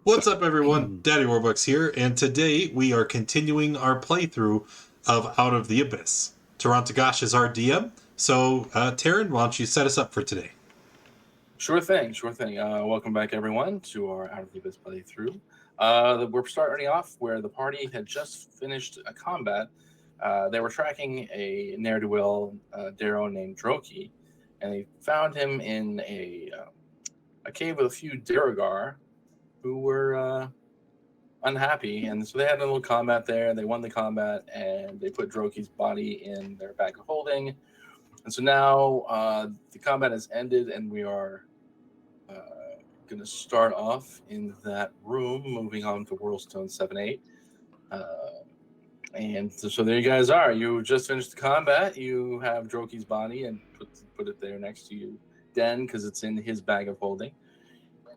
What's up, everyone? Daddy Warbucks here, and today we are continuing our playthrough of Out of the Abyss. Tarantagash is our DM, so Taryn, why don't you set us up for today? Sure thing. Welcome back, everyone, to our Out of the Abyss playthrough. We're starting off where the party had just finished a combat. They were tracking a ne'er-do-well, Darrow named Droki, and they found him in a cave with a few Dirigar who were unhappy, and so they had a little combat there. They won the combat, and they put Droki's body in their bag of holding. And so now the combat has ended, and we are going to start off in that room, moving on to Worldstone 7-8. And so there you guys are. You just finished the combat. You have Droki's body and put it there next to you, Den, because it's in his bag of holding.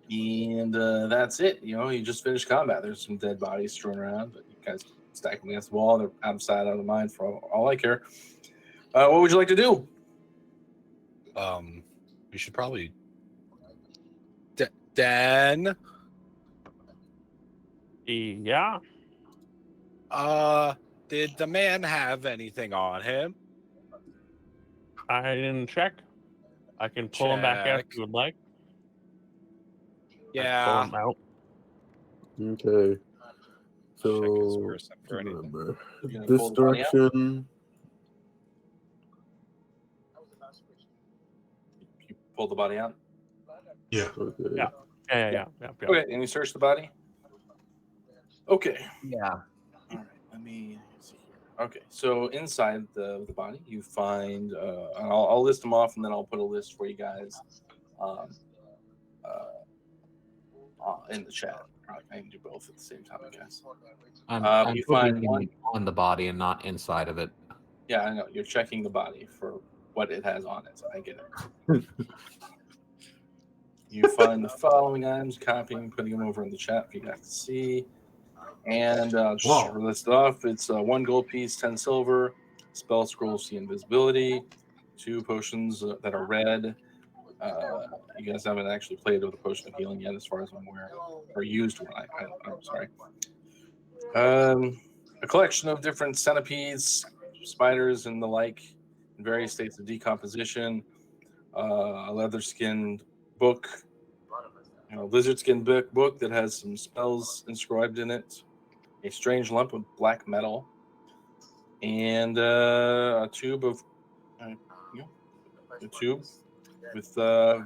And that's it. You just finished combat. There's some dead bodies strewn around, but you guys stack them against the wall. They're out of sight, out of mind for all I care. What would you like to do? We should probably... Dan? Yeah? Did the man have anything on him? I didn't check. I can pull him back out if you would like. Yeah. Pull him out. Okay. So, this direction... You pull the body out? Yeah. Okay. Yeah. Okay, and you search the body? Okay. Yeah. All right, let me see here. Okay, so inside the body, you find, I'll list them off, and then I'll put a list for you guys in the chat. I can do both at the same time, I guess. I'm you find putting on the body and not inside of it. Yeah, I know. You're checking the body for what it has on it. I get it. You find the following items, copying, putting them over in the chat for you guys to see. And just to list it off, it's 1 gold piece, 10 silver, spell scroll, see invisibility, 2 potions that are red. You guys haven't actually played with a potion of healing yet, as far as I'm aware, or used one. I'm sorry. A collection of different centipedes, spiders, and the like, in various states of decomposition. A leather-skinned book, lizard skin book that has some spells inscribed in it, a strange lump of black metal, and a tube with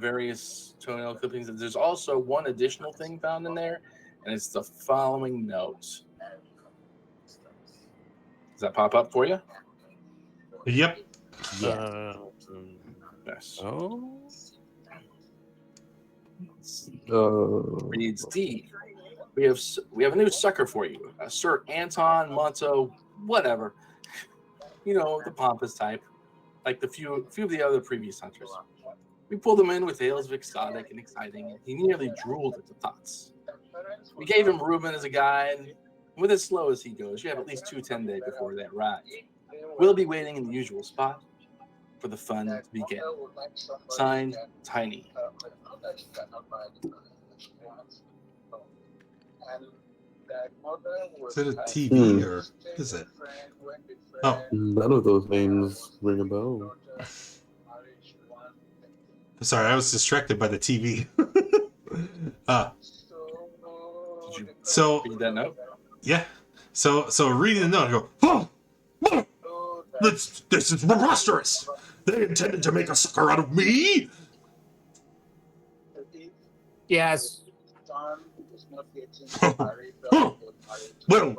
various toenail clippings. There's also one additional thing found in there, and it's the following note. Does that pop up for you? Yep. Yeah. Yes. Oh. Reads D. We have a new sucker for you, Sir Anton Monto, whatever. The pompous type, like the few of the other previous hunters. We pulled him in with tales of exotic and exciting, and he nearly drooled at the thoughts. We gave him Reuben as a guide, and with as slow as he goes, you have at least 2 10-day before they arrive. We'll be waiting in the usual spot for the fun to begin. Signed, Tiny. Is it a TV or is it? Oh. None of those names ring a bell. Sorry, I was distracted by the TV. Did you So read that note? yeah. So reading the note, I go, oh, this is preposterous. They intended to make a sucker out of me. Yes. Well,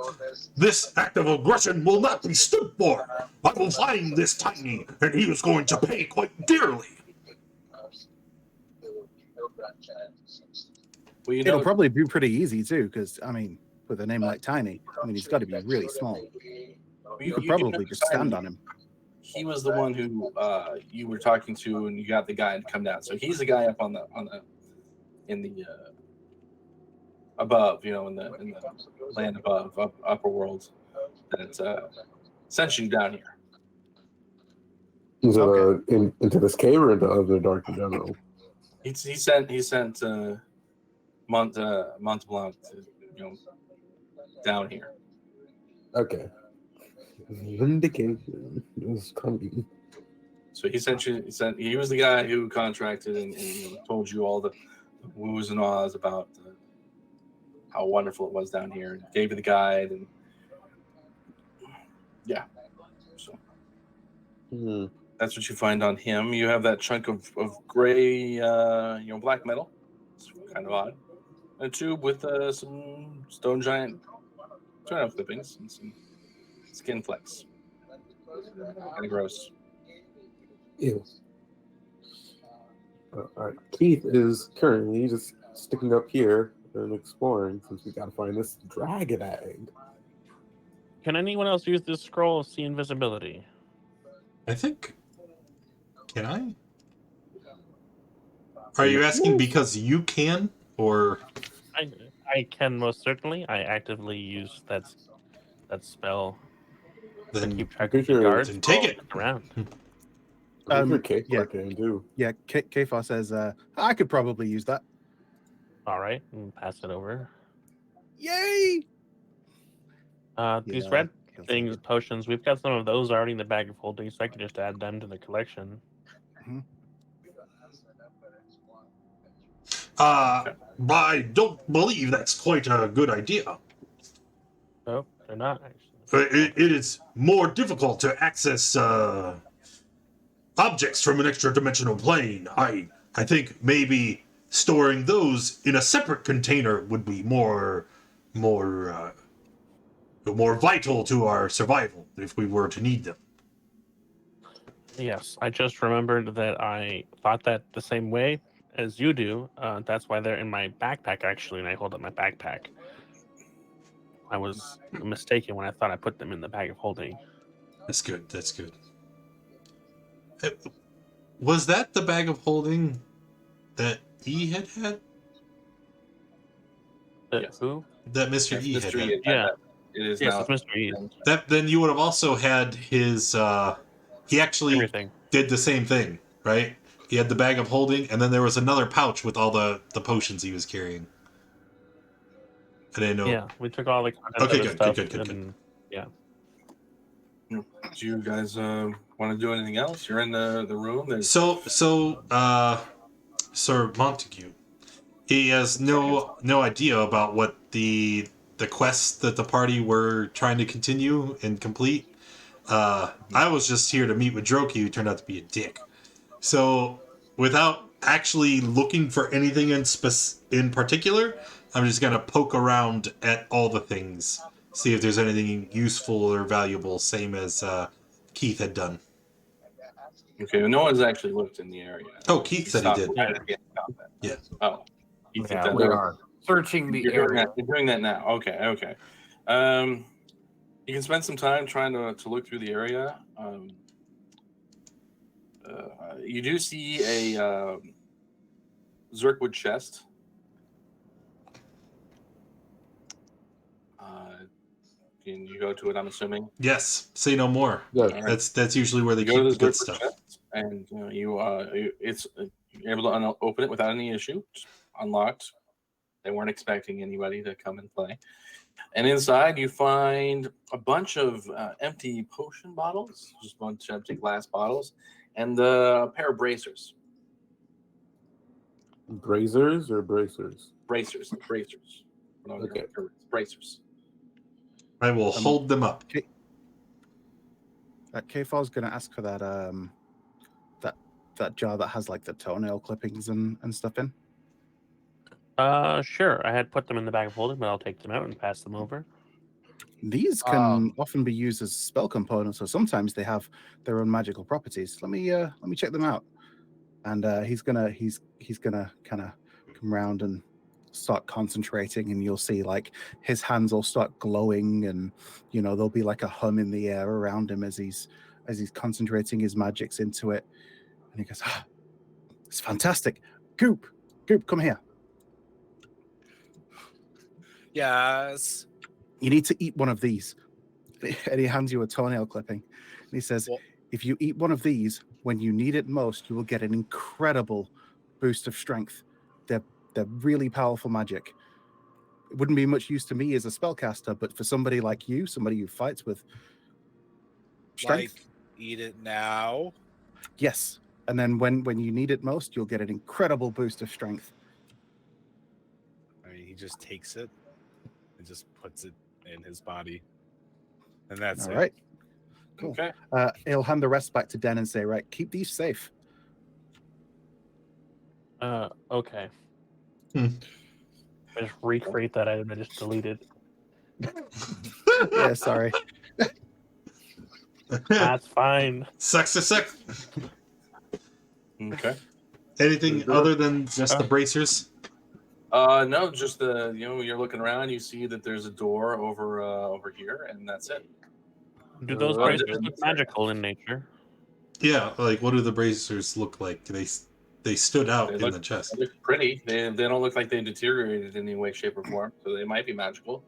this act of aggression will not be stood for. I will find this Tiny, and he is going to pay quite dearly. Well, It'll probably be pretty easy too, because with a name like Tiny, he's got to be really small. You could probably just stand on him. He was the one who you were talking to, and you got the guy to come down. So he's the guy up in the above, in the land above, upper world, that sent you down here. Is it into this cave or into other dark in general? He sent Mont Blanc, down here. Okay. Vindication is coming. So he sent you. He was the guy who contracted and told you all the woos and ahs about how wonderful it was down here, and gave you the guide, and yeah. So that's what you find on him. You have that chunk of gray, black metal. It's kind of odd. A tube with some stone giant turnout clippings and some skin flecks. Kind of gross. Ew. All right. Keith is currently just sticking up here and exploring since we got to find this dragon egg. Can anyone else use this scroll of see invisibility? I think. Can I? Are you asking because you can, or I can most certainly. I actively use that spell to then keep track pretty of the sure- guards. then take while it. around. I'm sure Kate yeah. can too. Yeah, Kfar says, I could probably use that. All right, and pass it over. Yay! These Yeah, red he'll take things, it. potions, we've got some of those already in the bag of holding, so I can just add them to the collection. I don't believe that's quite a good idea. Oh, they're not actually. It is more difficult to access objects from an extra-dimensional plane. I think maybe storing those in a separate container would be more vital to our survival if we were to need them. Yes, I just remembered that I thought that the same way as you do. That's why they're in my backpack, actually, and I hold up my backpack. I was mistaken when I thought I put them in the bag of holding. That's good. That's good. Was that the bag of holding that E had? Yes. Who? That Mr. Yes, E Mr. had. E had Yeah. that. It is Yes, now. it's Mr. E. That then you would have also had his. He actually Everything. did the same thing, right? He had the bag of holding, and then there was another pouch with all the potions he was carrying. I didn't know. Yeah, we took all the content Okay, of his good, stuff. good. And, yeah. Do you guys want to do anything else? You're in the room. There's So, Sir Montague, he has no idea about what the quest that the party were trying to continue and complete. I was just here to meet with Droki, who turned out to be a dick. So, without actually looking for anything in particular, I'm just gonna poke around at all the things, see if there's anything useful or valuable, same as Keith had done. okay. No one's actually looked in the area. Oh, Keith said he did. Right at the end of combat. Yeah. Oh, you think Yeah, that we are searching the you're doing area. that. You're doing that now. Okay. You can spend some time trying to look through the area. You do see a Zirkwood chest. Can you go to it? I'm assuming. Yes. Say no more. Yeah. All right. That's usually where they You go to keep the this good Zirkwood stuff. chest, and you're able to open it without any issue. It's unlocked. They weren't expecting anybody to come and play. And inside, you find a bunch of empty potion bottles, just a bunch of empty glass bottles, and a pair of bracers. Brazers or bracers? Bracers. Okay. Bracers. I will hold them up. Kfar's going to ask for that that jar that has like the toenail clippings and stuff in. Sure. I had put them in the bag of holding, but I'll take them out and pass them over. These can often be used as spell components, so sometimes they have their own magical properties. Let me check them out. And he's gonna kind of come around and start concentrating, and you'll see like his hands will start glowing, and there'll be like a hum in the air around him as he's concentrating his magics into it. And he goes, it's fantastic. Goop, come here. Yes. You need to eat one of these. And he hands you a toenail clipping. And he says, if you eat one of these, when you need it most, you will get an incredible boost of strength. They're they're really powerful magic. It wouldn't be much use to me as a spellcaster, but for somebody like you, somebody who fights with strength, Like, eat it now. yes. And then when you need it most, you'll get an incredible boost of strength. I mean, he just takes it and just puts it in his body, and that's All it. right. Cool. Okay. He'll hand the rest back to Den and say, right, keep these safe. Okay. Hmm. I just recreate that item I just deleted. Yeah, sorry. That's fine. Sucks to suck. Okay. Anything other than just the bracers? No, just you're looking around, you see that there's a door over here, and that's it. Do those Alright. bracers look magical in nature? Yeah, like what do the bracers look like? They stood out They in look- the chest. They look pretty. They don't look like they deteriorated in any way, shape, or form. So they might be magical.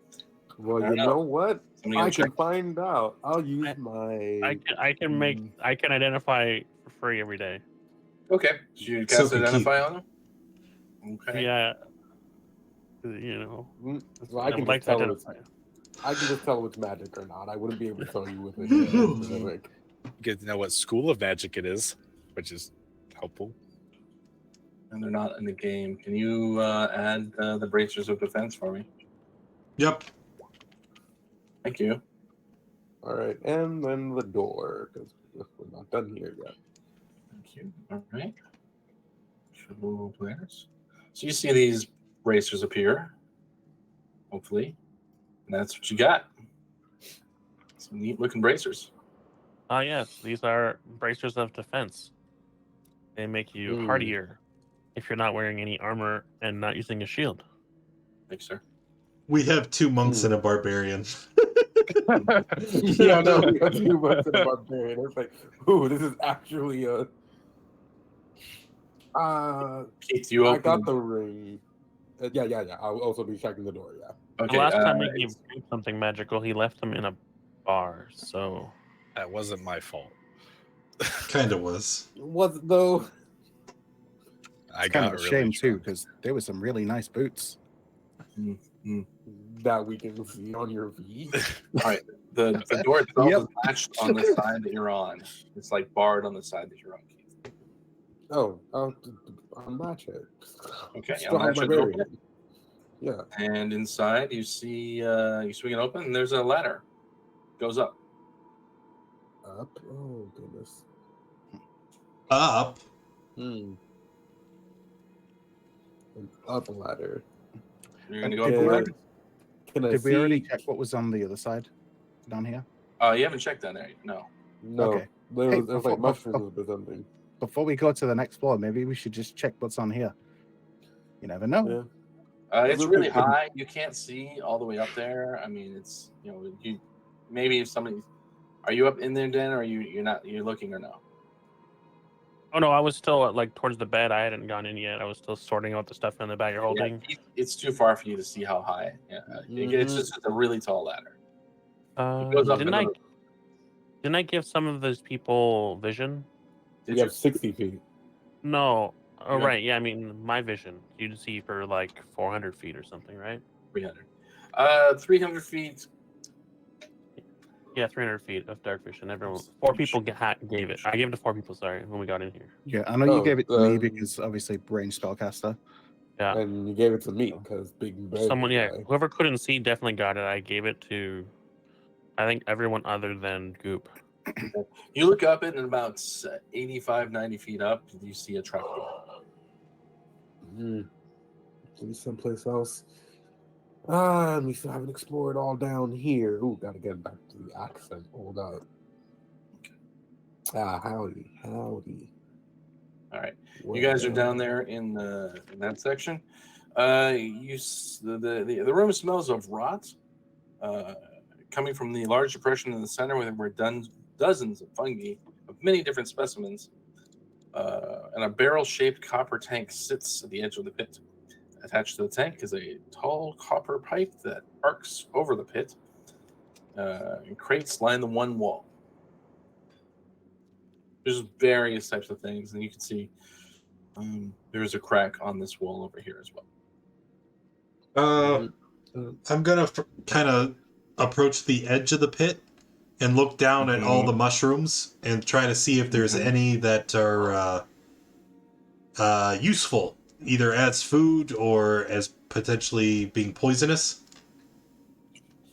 Well, I you don't know. know what? Somebody I gonna can check. find out. I'll use my. I can identify for free every day. Okay. So you So cast can identify on them. Okay. Yeah. You know, Well, I I can would like just to tell it's. identify. I can just tell it's magic or not. I wouldn't be able to tell you with it. Specific. You get to know what school of magic it is, which is helpful. And they're not in the game. Can you add the bracers of defense for me? Yep. Thank you. All right, and then the door because we're not done here yet. Thank you. All right. Show players. So you see these bracers appear. Hopefully, and that's what you got. Some neat looking bracers. Ah, yes, these are bracers of defense. They make you Hmm. hardier if you're not wearing any armor and not using a shield. Thanks, sir. We have 2 monks and a barbarian. Yeah, no, we got 2 months in a barbarian. It's like, ooh, this is actually a. Keith, you I open. got the ring. Yeah. I'll also be checking the door. Yeah. Okay. The last time we it's- gave Gabe something magical, he left them in a bar. So That wasn't my fault. Kind of was. Was it though? I It's kind got of a really shame too, drunk. because there were some really nice boots. That we can see on your V. the door itself Yep. is latched on the side that you're on. It's like barred on the side that you're on, Keith. Oh, I'll unlatch it. Okay, Still have unlatch my it, open barbarian. Yeah. And inside you see you swing it open and there's a ladder. Goes up. Up. Oh goodness. Up. An up ladder. You're gonna go Did up we the already- ladder. Can I Did we already see- check what was on the other side down here? You haven't checked down there. No. No. Okay. There Hey, was like before- mushrooms or something. Before we go to the next floor, maybe we should just check what's on here. You never know. Yeah. It's Look really at the- high. You can't see all the way up there. I mean, it's you maybe if somebody are you up in there, Dan, or you're not? You're looking or no? oh no, I was still like towards the bed. I hadn't gone in yet. I was still sorting out the stuff in the bag you're holding. Yeah, it's too far for you to see how high. Yeah, it's just a really tall ladder. It goes up Didn't another. I give some of those people vision? Did We you? have 60 feet. No. Oh Yeah. right, yeah. I mean, my vision. You'd see for like 400 feet or something, right? 300. 300 feet. Yeah, 300 feet of dark vision. Everyone, 4 people gave it. I gave it to 4 people. Sorry, when we got in here. Yeah, I know you Oh, gave it to me because obviously range spellcaster. Yeah. And you gave it to me because big bear Someone, yeah, guy. whoever couldn't see definitely got it. I gave it to, I think everyone other than Goop. You look up it, and about 85, 90 feet up, you see a trapdoor. Please someplace else. We still haven't explored all down here. Ooh, gotta get back to the accent. Hold up. Howdy. All right. You guys are down there in that section. The room smells of rot, coming from the large depression in the center where dozens of fungi of many different specimens, and a barrel-shaped copper tank sits at the edge of the pit. Attached to the tank is a tall copper pipe that arcs over the pit, and crates line the one wall. There's various types of things, and you can see There's a crack on this wall over here as well. I'm gonna kind of approach the edge of the pit and look down at all the mushrooms and try to see if there's any that are useful, either as food or as potentially being poisonous.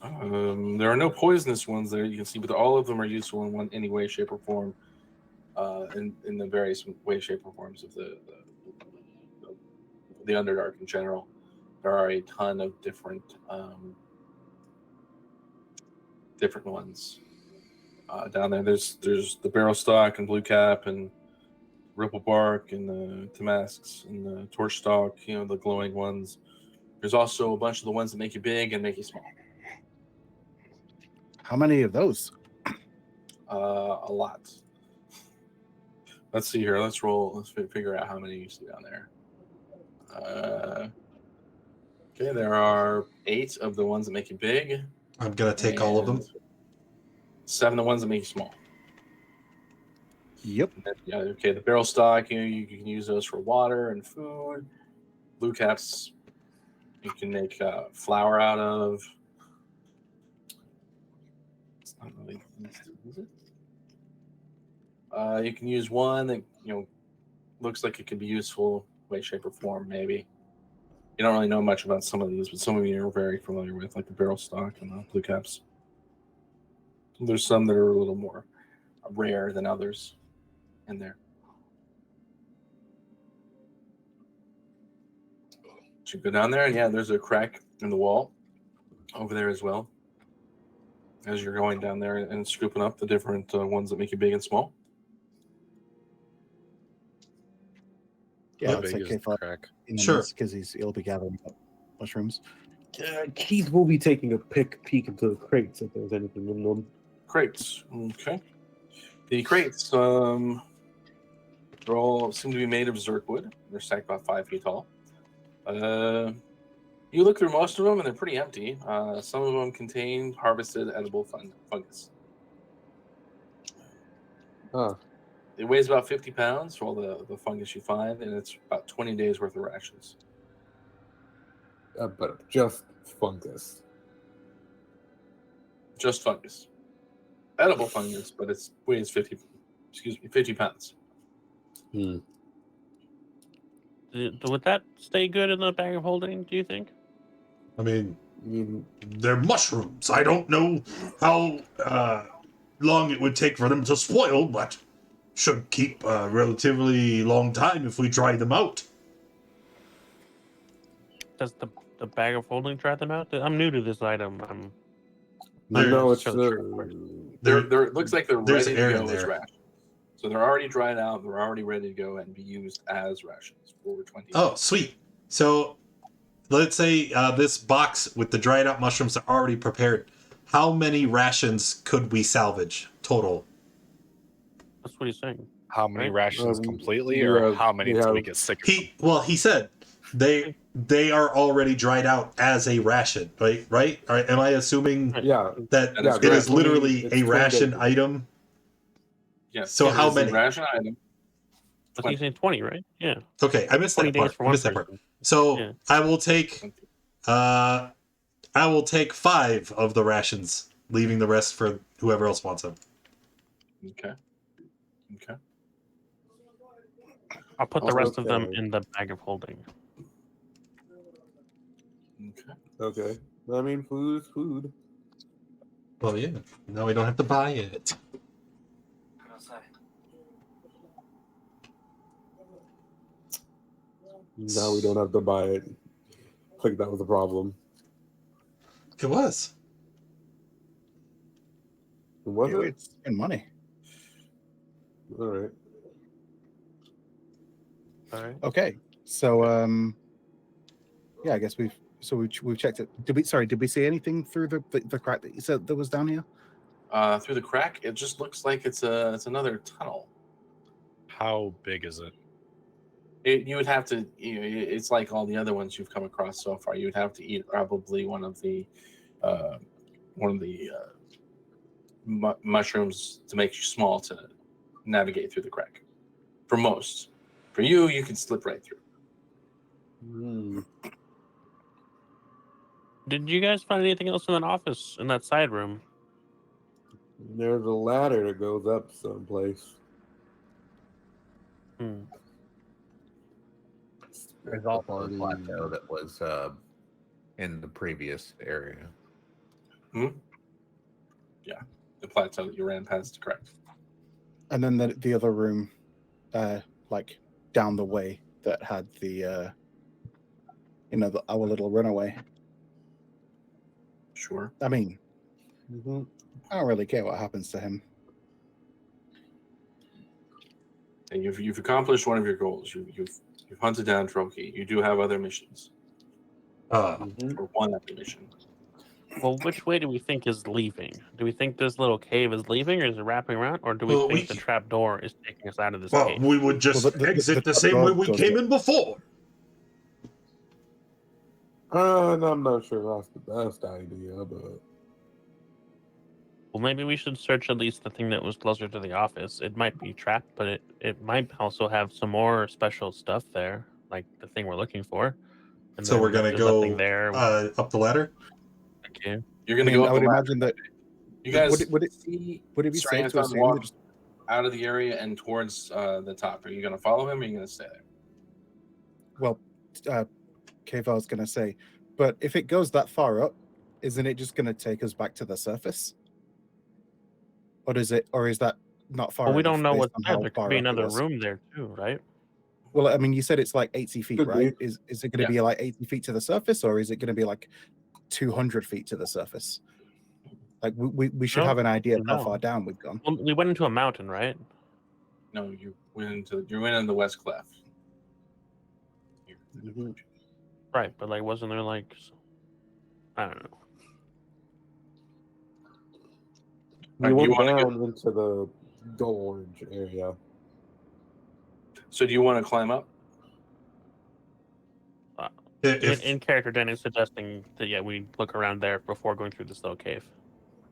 There are no poisonous ones there, you can see, but all of them are useful in any way, shape, or form. In the various way, shape, or forms of the Underdark in general. There are a ton of different ones down there. There's the barrel stock and blue cap and ripple bark and the damasks and the torch stalk. The glowing ones. There's also a bunch of the ones that make you big and make you small. How many of those? A lot. Let's see here. Let's roll. Let's figure out how many you see down there. Okay, there are 8 of the ones that make you big. I'm gonna take all of them. 7 of the ones that make you small. Yep. Yeah. Okay. The barrel stock. You can use those for water and food. Blue caps. You can make flour out of. It's not really used, is it? You can use one that looks like it could be useful, way, shape, or form. Maybe you don't really know much about some of these, but some of you are very familiar with, like the barrel stock and the blue caps. There's some that are a little more rare than others in there. So you go down there, and yeah, there's a crack in the wall over there as well. As you're going down there and scooping up the different ones that make you big and small. Yeah, How it's big like is if the crack? Sure. Because he'll be gathering up mushrooms. Keith will be taking a peek into the crates if there's anything in them. Crates. Okay. The crates, they all seem to be made of zirkwood. They're stacked about 5 feet tall. You look through most of them, and they're pretty empty. Some of them contain harvested edible fungus. It weighs about 50 pounds for all the fungus you find, and it's about 20 days worth of rations. But just fungus. Just fungus. Edible fungus, but it weighs 50 pounds. Would that stay good in the bag of holding, do you think? I mean, they're mushrooms. I don't know how long it would take for them to spoil, but should keep a relatively long time if we dry them out. Does the bag of holding dry them out? I'm new to this item. No, it's it looks like they're there's ready to air go in as there. rations. So they're already dried out. They're already ready to go and be used as rations for 20 days. Oh, sweet. So let's say this box with the dried out mushrooms are already prepared. How many rations could we salvage total? That's what he's saying. How many Right? rations completely, we or have- how many we till we have- get sick? He said they are already dried out as a ration, right? Am I assuming Yeah. that That is it is correct. literally It's a 20 ration days. item? Yes. So it how is a many? ration item. I think he's saying 20, right? Yeah. Okay, I missed 20 that days part. for I one missed that part. person. So Yeah. I will take 5 of the rations, leaving the rest for whoever else wants them. Okay. I'll put the rest of them Okay. in the bag of holding. Okay. I mean, food is food. Well, yeah. No, we don't have to buy it. Now we don't have to buy it. I think that was the problem. It was. Was it? It's spend money. All right. All right. Okay. So yeah, I guess we've checked it. Did we see anything through the crack that you said that was down here? Through the crack, it just looks like it's another tunnel. How big is it? You would have to, it's like all the other ones you've come across so far. You would have to eat probably one of the mushrooms to make you small to navigate through the crack. For most, For you, you can slip right through. Hmm. Did you guys find anything else in that office in that side room? There's a ladder that goes up someplace. Hmm. There's also a plateau that was in the previous area. Yeah, the plateau that you ran past, correct. And then the other room, like down the way, that had the our little runaway. Sure. I mean, Mm-hmm. I don't really care what happens to him. And you've accomplished one of your goals. You've hunted down Troki. You do have other missions, Mm-hmm. or one other mission. Well, which way do we think is leaving? Do we think this little cave is leaving, or is it wrapping around, or do we Well, think the trap door is taking us out of this Well, cave? we would just Well, the exit the top same way door we goes came up. in before. And I'm not sure that's the best idea, but Well, maybe we should search at least the thing that was closer to the office. It might be trapped, but it might also have some more special stuff there, like the thing we're looking for. And So then we're if gonna there's nothing go there. up the ladder. Okay. You're I going to mean, go I up would the ladder. imagine that. You guys would it see be Sir safe to Anton assume walk that just out of the area and towards the top. Are you going to follow him, or are you going to stay there? well, Keva was going to say, but if it goes that far up, isn't it just going to take us back to the surface? Or is that not far Well, we enough don't know based what's on there. how There could far be up it another was? room there too, right? Well, I mean, you said it's like 80 feet, Could right? be. Is it going to be like 80 feet to the surface, or is it going to be like 200 feet to the surface? Like we should No, have an idea of how no. far down we've gone. Well, we went into a mountain, right? No, you went into the west cleft. mm-hmm. Right, but like, wasn't there like, I don't know. We Right, you went wanna down into the gorge area. So do you want to climb up? If In character, Dan is suggesting that we look around there before going through this little cave.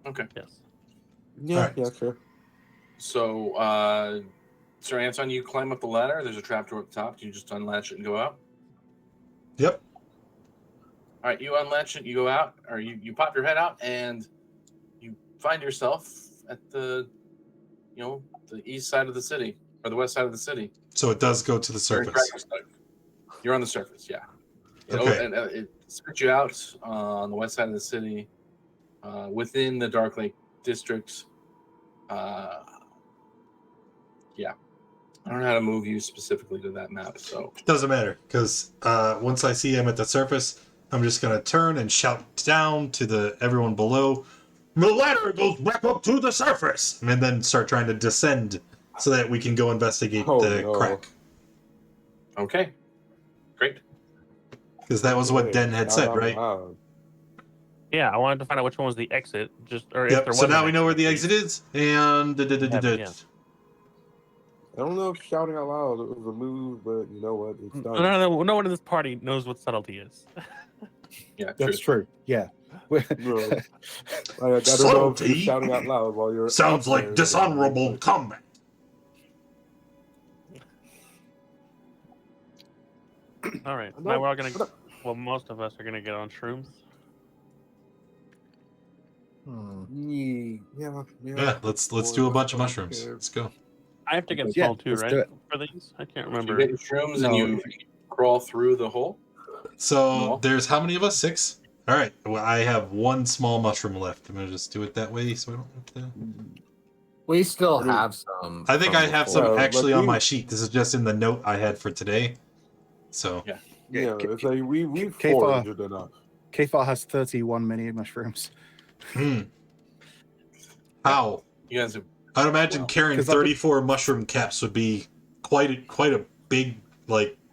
Okay. Yes. Yeah, Alright. yeah, sure. So, Sir Anton, you climb up the ladder. There's a trapdoor at the top. Do you just unlatch it and go out? Yep. All right, you unlatch it, you go out, or you pop your head out, and you find yourself at the east side of the city, or the west side of the city. So it does go to the You're in surface. Dragon's Dyke. You're on the surface, yeah. Okay. It spits you out on the west side of the city, within the Dark Lake district. Yeah, I don't know how to move you specifically to that map. So Doesn't matter, because once I see him at the surface, I'm just gonna turn and shout down to everyone below. The ladder goes back up to the surface, and then start trying to descend so that we can go investigate the crack. Okay, great. Because that was what Den had said, right? Yeah, I wanted to find out which one was the exit. If there Yep. was So now an we know where exit, the exit is, and Yeah. I don't know if shouting out loud was a move, but you know what? It's done. No one in this party knows what subtlety is. Yeah, That's true. Yeah. No. I don't know if Subtlety? you're shouting out loud while you're sounds up like there, dishonorable but- combat. All right, No, now we're all gonna. shut up. Well, most of us are gonna get on shrooms. Yeah. Yeah, let's do a bunch of mushrooms. Let's go. I have to get Yeah, small too, let's right? do it. For these, I can't You remember. get your shrooms No. and you crawl through the hole. So No. there's how many of us? 6? All right. Well, I have one small mushroom left. I'm gonna just do it that way, so I don't have to. We still I mean, have some. I think from I have before. some Well, actually but on we- my sheet. This is just in the note I had for today. So Yeah. Yeah, it's like we K-Far. foraged enough. Kfar has 31 mini mushrooms. how? You guys have I'd imagine Wow. carrying 'Cause I've been- 34 mushroom caps would be quite a big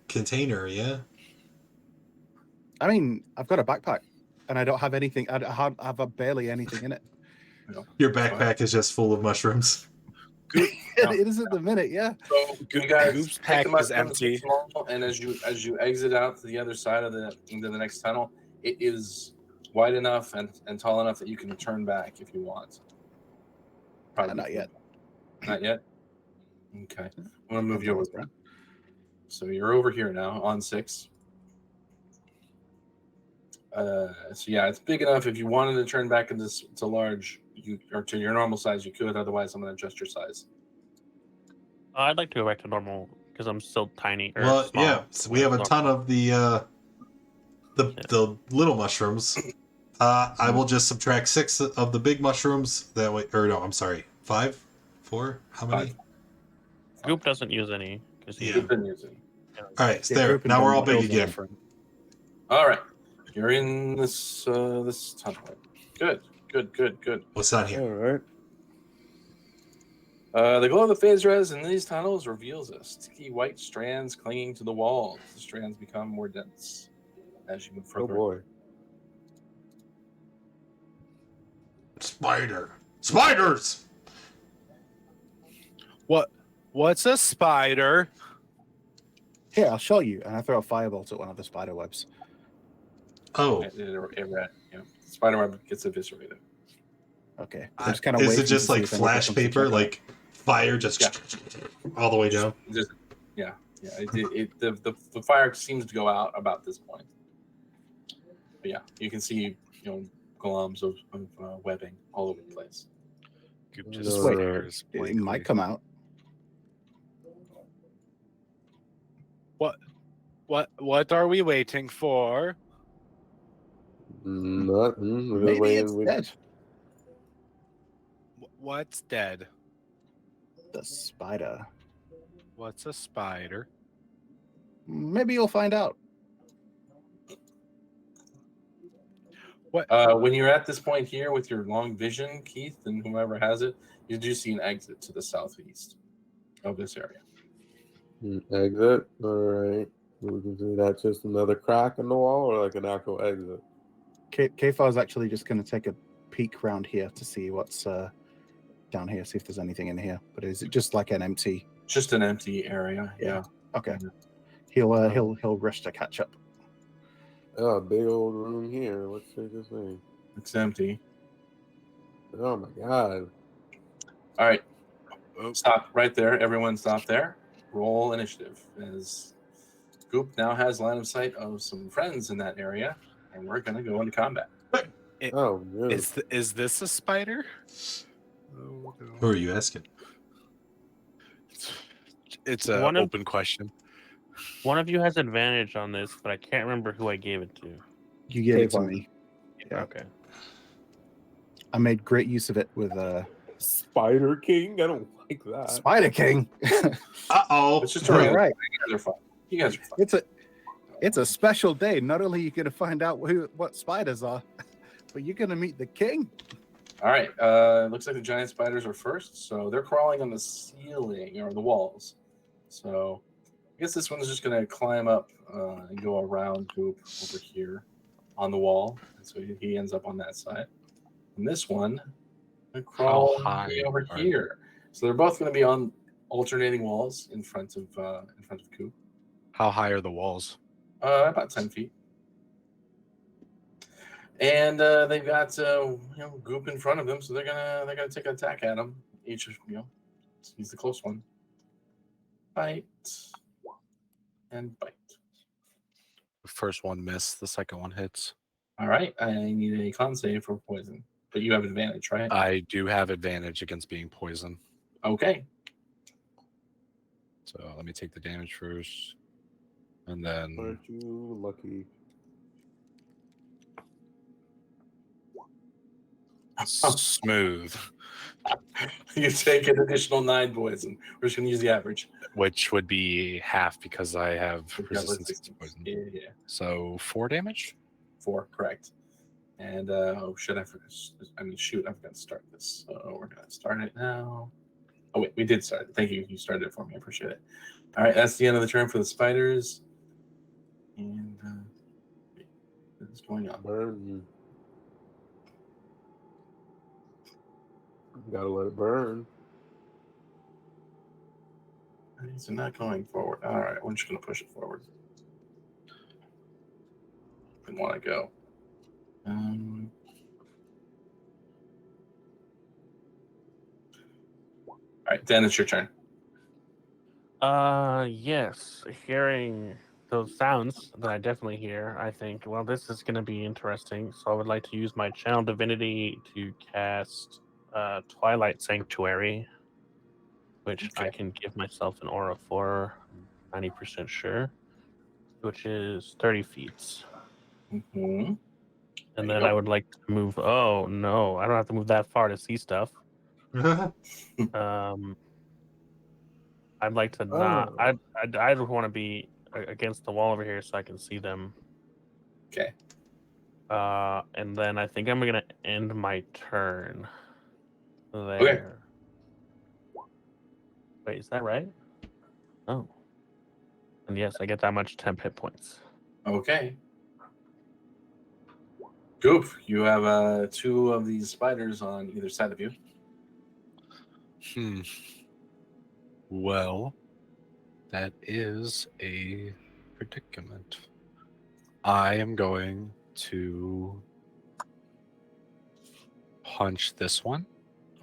container. Yeah. I mean, I've got a backpack, and I don't have anything. I have barely anything in it. Your backpack is just full of mushrooms. It is at the minute, yeah. So you guys Goop's take pack the is mushrooms empty. small, and as you exit out to the other side of into the next tunnel, it is wide enough and tall enough that you can turn back if you want. Not yet. Not yet. Okay, I'm gonna move you over there. So you're over here now on 6. So yeah, it's big enough. If you wanted to turn back into to large, or to your normal size, you could. Otherwise, I'm going to adjust your size. I'd like to go back to normal because I'm still tiny or Well, small. yeah, so we have a ton of the little mushrooms. I will just subtract 6 of the big mushrooms. That way, or no, I'm sorry, 5, 4. How many? 5. Goop doesn't use any because Yeah. You've been using. All right, it's Yeah, there. group and Now we're all don't big build again. different. All right, you're in this tunnel. Good. What's on here? All right. The glow of the phase res in these tunnels reveals a sticky white strands clinging to the walls. The strands become more dense as you move further. Oh boy. Spiders. What's a spider? Here, I'll show you. And I throw a firebolt at one of the spider webs. Oh, Spider web gets eviscerated. Okay. I'm just kind of is waiting it just to see like if anybody flash comes to paper, check it out. like fire just all the way down? Yeah. The fire seems to go out about this point. But yeah, you can see globs of webbing all over the place. Goop Just just wait. stares It blankly. might come out. What are we waiting for? Nothing. We're just Maybe waiting. it's dead. What's dead? The spider. What's a spider? Maybe you'll find out. When you're at this point here with your long vision, Keith, and whomever has it, you do see an exit to the southeast of this area. Exit. All right. We can see that's just another crack in the wall, or like an actual exit. Kfar's actually just going to take a peek around here to see what's down here, see if there's anything in here. But is it just like an empty? Just an empty area. Yeah. Okay. Yeah. He'll rush to catch up. Oh, big old room here. What's this thing? It's empty. Oh my god. All right. Oh. Stop right there. Everyone stop there. Roll initiative. As Goop now has line of sight of some friends in that area, and we're going to go into combat. Oh, good. Is this a spider? Oh, no. Who are you asking? It's an One of- open question. One of you has advantage on this, but I can't remember who I gave it to. You gave it to Kfar. me. Yeah. Okay. I made great use of it with Spider King? I don't like that. Spider King. Uh-oh. It's just All a right. You guys are fine. You guys are fine. It's a special day. Not only are you going to find out what spiders are, but you're going to meet the king. All right. Looks like the giant spiders are first, so they're crawling on the ceiling or the walls. So I guess this one's just going to climb up and go around Goop over here on the wall. And so he ends up on that side. And this one crawl high over are here. So they're both going to be on alternating walls in front of Goop. How high are the walls? About 10 feet. And they've got Goop in front of them, so they're gonna take an attack at him. Each he's the close one. Bite and bite. The first one missed. The second one hits. All right, I need a con save for poison, but you have advantage, right? I do have advantage against being poisoned. Okay. So let me take the damage first, and then Aren't you lucky? smooth, You take an additional 9 poison. We're just gonna use the average. which would be half because I have Yeah, resistance to poison. Yeah. So 4 damage. 4, correct. And shoot, I forgot to start this. So we're gonna start it now. Oh wait, we did start it. Thank you. You started it for me. I appreciate it. All right, that's the end of the turn for the spiders. And what is going on? Burn. Gotta let it burn. These are not going forward. All right, we're just gonna push it forward. Didn't want to go. All right, Dan, it's your turn. Yes. Hearing those sounds that I definitely hear, I think, well, this is going to be interesting. So I would like to use my channel divinity to cast Twilight Sanctuary, which I Okay. can give myself an aura for. 90% sure, which is 30 feet. Mm-hmm. And There you then I would like to move. Oh no, I don't have to move that far to see stuff. Um, I'd like to not. Oh, I just want to be against the wall over here so I can see them. Okay. And then I think I'm gonna end my turn Okay. there. Wait, is that right? Oh, and yes, I get that much temp hit points. Okay. Goof, you have two of these spiders on either side of you. Well, that is a predicament. I am going to punch this one.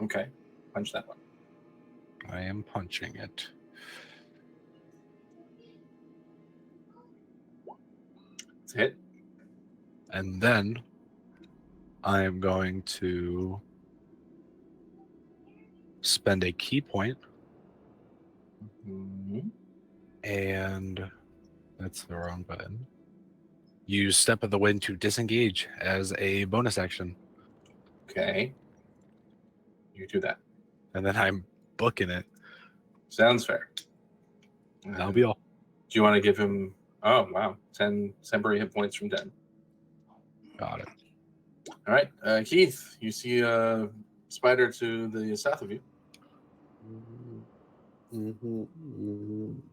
Okay. Punch that one. I am punching it. It's a hit. And then I am going to spend a key point, Mhm. and that's the wrong button. Use Step of the Wind to disengage as a bonus action. Okay. You do that. And then I'm booking it. Sounds fair. That'll be all. Do you want to give him? Oh wow, 10 temporary hit points from 10. Got it. All right, Keith, you see a spider to the south of you.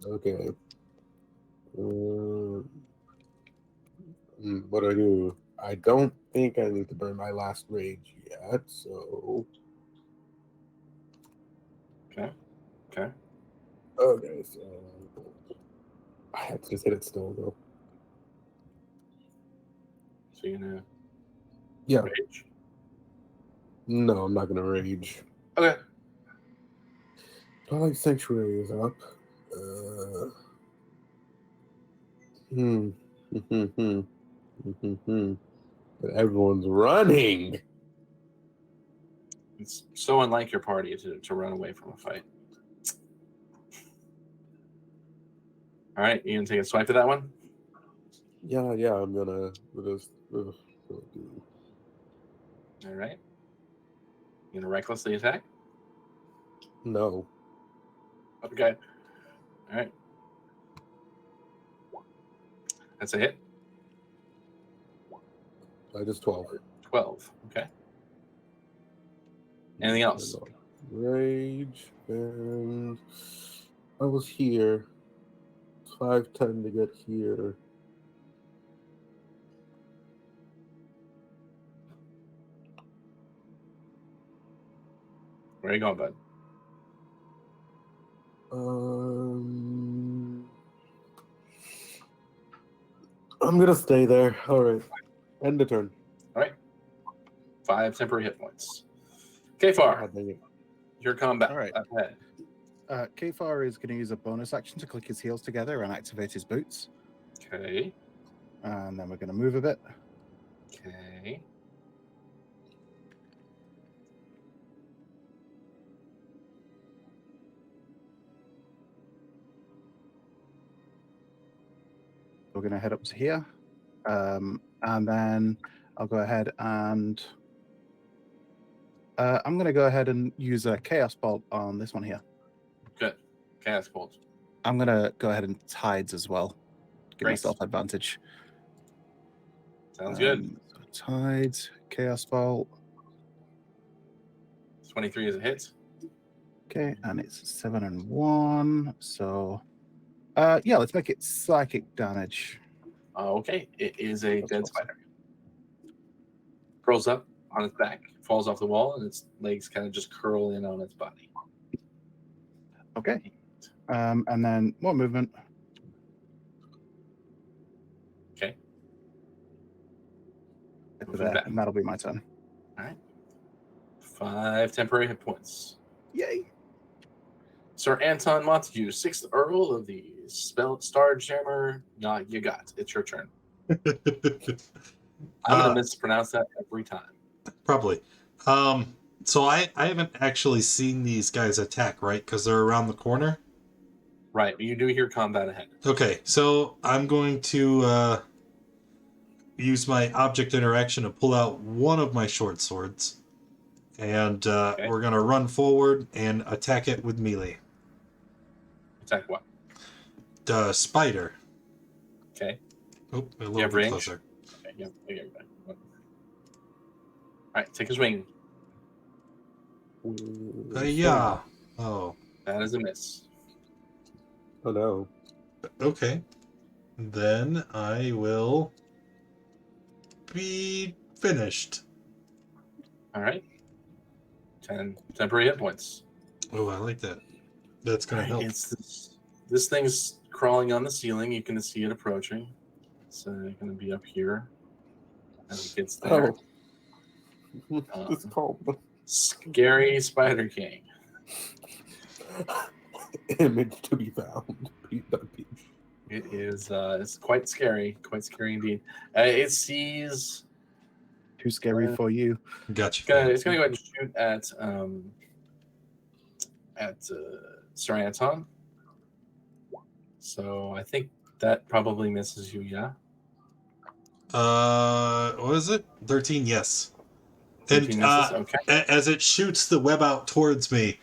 Okay. What do I do? I don't think I need to burn my last rage yet, so. Okay. Okay. Okay, so. I have to just hit it still, though. So you're gonna Yeah. rage. No, I'm not going to rage. Okay. Twilight Sanctuary is up. But everyone's running. It's so unlike your party to run away from a fight. All right, you gonna take a swipe at that one? Yeah, I'm gonna just do. All right. You gonna recklessly attack? No, Okay. All right. That's a hit. I just 12. 12. Okay. Anything else? Rage, and I was here. 5:10 to get here. Where are you going, bud? I'm gonna stay there. All right. End the turn. All right. 5 temporary hit points. Kfar, God dang it. your combat. All right. Ahead. Kfar is going to use a bonus action to click his heels together and activate his boots. Okay. And then we're going to move a bit. Okay. We're going to head up to here. And then I'll go ahead and I'm going to go ahead and use a Chaos Bolt on this one here. Good. Chaos Bolt. I'm going to go ahead and Tides as well. Give Great. myself advantage. Sounds good. So Tides, Chaos Bolt. 23 is a hit. Okay, and it's 7 and 1. So, yeah, let's make it psychic damage. Okay. It is a That's dead awesome. spider. Curls up on its back, falls off the wall, and its legs kind of just curl in on its body. Okay. And then more movement. Okay. Over Moving there, back. and that'll be my turn. All right. 5 temporary hit points. Yay. Sir Anton Montague, 6th Earl of the Starjammer. Nah, you got. It's your turn. I'm gonna mispronounce that every time. Probably. So I haven't actually seen these guys attack, right? Because they're around the corner. Right, but you do hear combat ahead. Okay, so I'm going to use my object interaction to pull out one of my short swords, and we're gonna run forward and attack it with melee. Attack what? The spider. Okay. Oh, a You little have bit range? closer. Okay, yeah. All right, take a swing. Yeah. Oh. That is a miss. Oh no. Okay. Then I will be finished. All right. 10 temporary hit points. Oh, I like that. That's gonna help. It's this thing's crawling on the ceiling. You can see it approaching. It's going to be up here as it gets there. It's called Scary Spider King. image to be found. It is it's quite scary indeed. It sees. Too scary for you. Gotcha. It's gonna go ahead and shoot at Sir Anton. So I think that probably misses you. Yeah. What is it? 13. Yes. 13 And misses. Okay. as it shoots the web out towards me,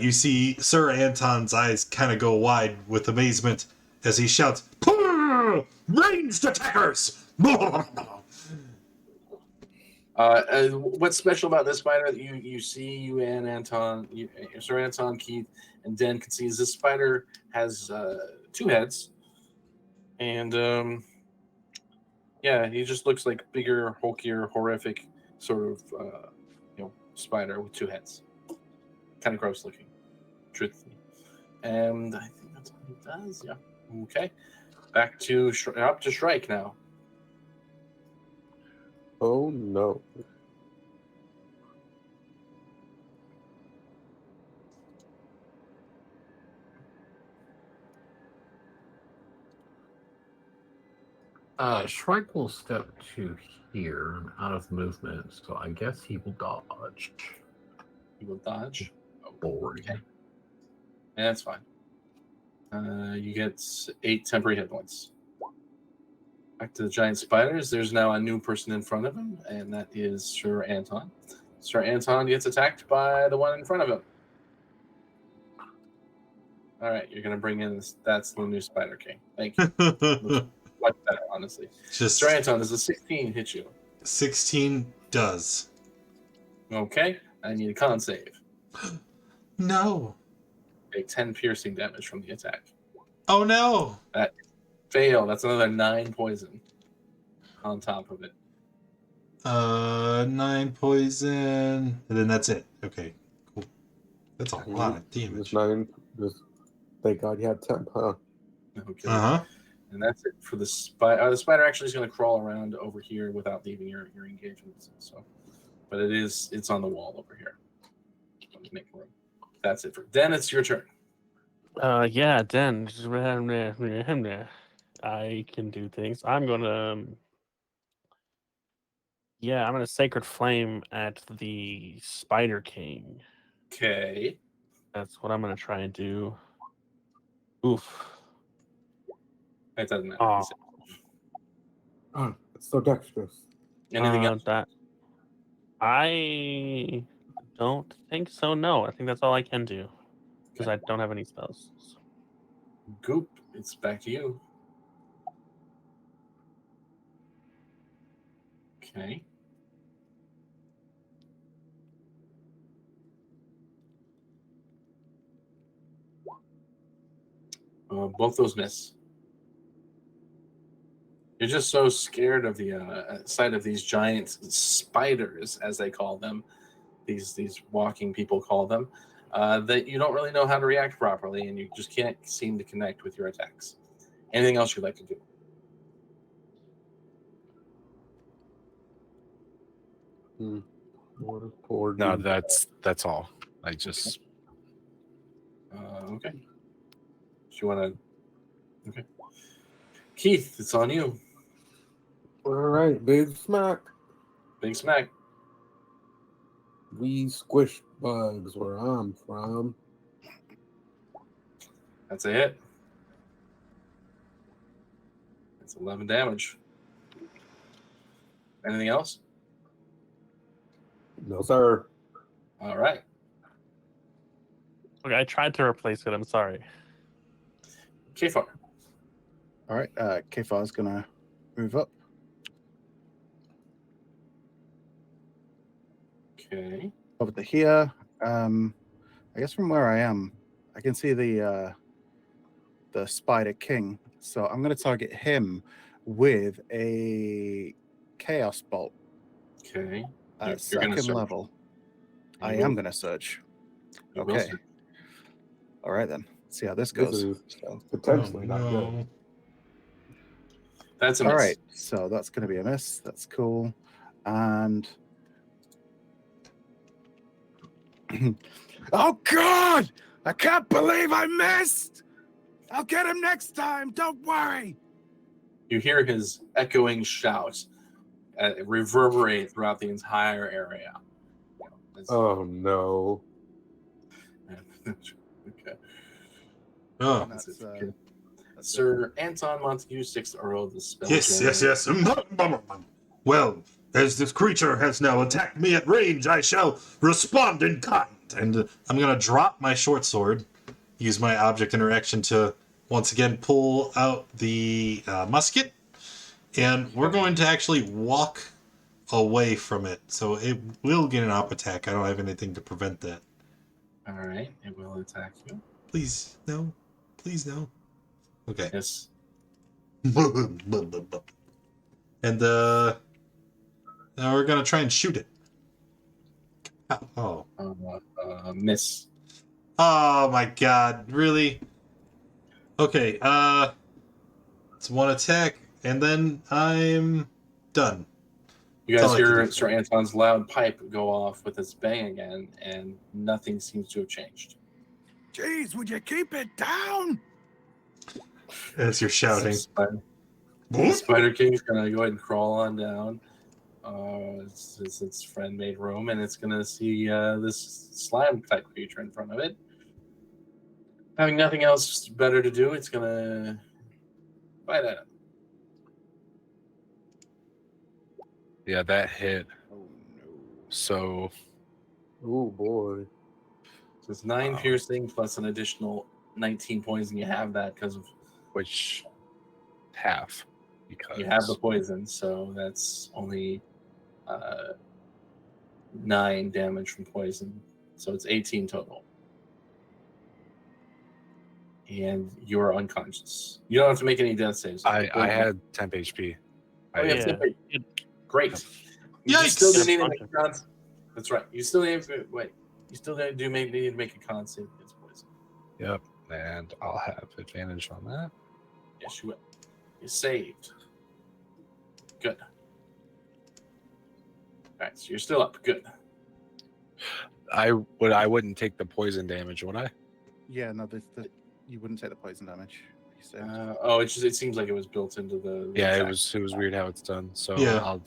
you see Sir Anton's eyes kind of go wide with amazement as he shouts, "Ranged attackers!" What's special about this spider that you see, you and Anton, Sir Anton, Keith, and Den can see is this spider has 2 heads, and he just looks like bigger, hulkier, horrific sort of spider with 2 heads. Kind of gross looking, truthfully. And I think that's what he does. Yeah. Okay. Back to up to Shrike now. Oh no. Shrike will step to here and out of movement, so I guess he will dodge. He will dodge. Boring. Okay. Yeah, that's fine. You get 8 temporary hit points. Back to the giant spiders. There's now a new person in front of him, and that is Sir Anton. Sir Anton gets attacked by the one in front of him. All right, you're going to bring in that's the new Spider King. Thank you. Looks much better, honestly. Sir Anton, does a 16 hit you? 16 does. Okay, I need a con save. No. Take 10 piercing damage from the attack. Oh no. That fail. That's another 9 poison on top of it. 9 poison, and then that's it. Okay, cool. That's a lot of damage. 9. Thank God you had temp, huh? Okay. Uh-huh. And that's it for the spider. The spider actually is going to crawl around over here without leaving your engagement. So, but it's on the wall over here. Make room. That's it for Den. It's your turn. Yeah, Den. I can do things. I'm gonna Sacred Flame at the Spider King. Okay. That's what I'm gonna try and do. Oof. It doesn't matter. Oh, it's so dexterous. Anything else? That I don't think so. No, I think that's all I can do because I don't have any spells. Goop, it's back to you. Okay. Both those miss. You're just so scared of the sight of these giant spiders, as they call them, these walking people call them, that you don't really know how to react properly, and you just can't seem to connect with your attacks. Anything else you'd like to do? Poor No, dude. that's all. I just Okay. Do you want to? Okay. Keith, it's on you. All right, big smack. Big smack. We squish bugs where I'm from. That's a hit. That's 11 damage. Anything else? No, sir. All right. Okay, I tried to replace it. I'm sorry. Kfar. All right, Kefar's gonna move up. Okay. Over to here. I guess from where I am, I can see the Spider King. So I'm going to target him with a Chaos Bolt Okay. at You're gonna second search. level. I You am will- going to search. you will Okay. search. All right then. Let's see how this This goes. is So, potentially Oh, not good. That's a all miss. right. So that's going to be a miss. That's cool. And oh God! I can't believe I missed. I'll get him next time. Don't worry. You hear his echoing shout reverberate throughout the entire area. Oh no. Okay. Oh, And that's, Okay. that's Sir Anton Montague, 6th Earl of the Spell. yes. Well, as this creature has now attacked me at range, I shall respond in kind. And I'm going to drop my short sword, use my object interaction to once again pull out the musket, and we're going to actually walk away from it. So it will get an op attack. I don't have anything to prevent that. All right, it will attack you. Please, no. Please, no. Okay. Yes. And now we're gonna try and shoot it. Oh. Miss. Oh my god, really? Okay, it's one attack, and then I'm done. You That's guys all I can hear do. Sir Anton's loud pipe go off with its bang again, and nothing seems to have changed. Jeez, would you keep it down? As you're shouting. The Spider King's gonna go ahead and crawl on down. It's its friend made room, and it's gonna see this slime type creature in front of it. Having nothing else better to do, it's gonna bite at it. Yeah, that hit. Oh no. So Oh boy. So it's 9 Wow. piercing plus an additional 19 poison. You have that because of which half? Because you have the poison, so that's only 9 damage from poison. So it's 18 total. And you're unconscious. You don't have to make any death saves. I had temp HP. Oh, yeah, Yeah. great. You Yikes! still do need to make a con. That's right. You still need to wait. You still need to make a con save against poison. Yep, and I'll have advantage on that. Yes, you will. You saved. Good. All right, so you're still up. Good. I wouldn't take the poison damage, would I? Yeah, no, you wouldn't take the poison damage. You saved. It seems like it was built into the. Yeah, it attack. was weird how it's done. So Yeah. I'll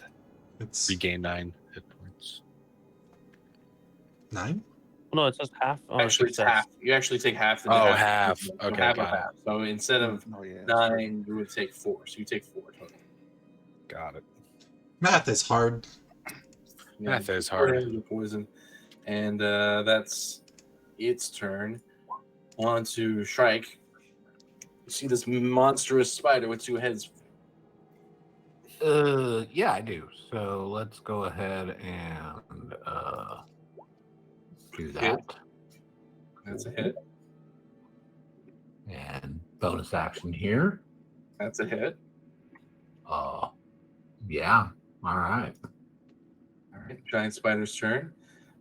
It's regain 9 hit points. 9? No, it's just half. Actually, it's half. You actually take half. Oh, half. So Okay, half of got it. half. So instead of Oh, yeah, that's true. 9, you would take 4. So you take 4 total. Got it. Math is hard. Math is 4 hard. damage of poison, and that's its turn. On to Shrike. You see this monstrous spider with 2 heads. Yeah, I do. So let's go ahead and do that. That's a hit. And bonus action here. That's a hit. Yeah. All right. All right, giant spider's turn.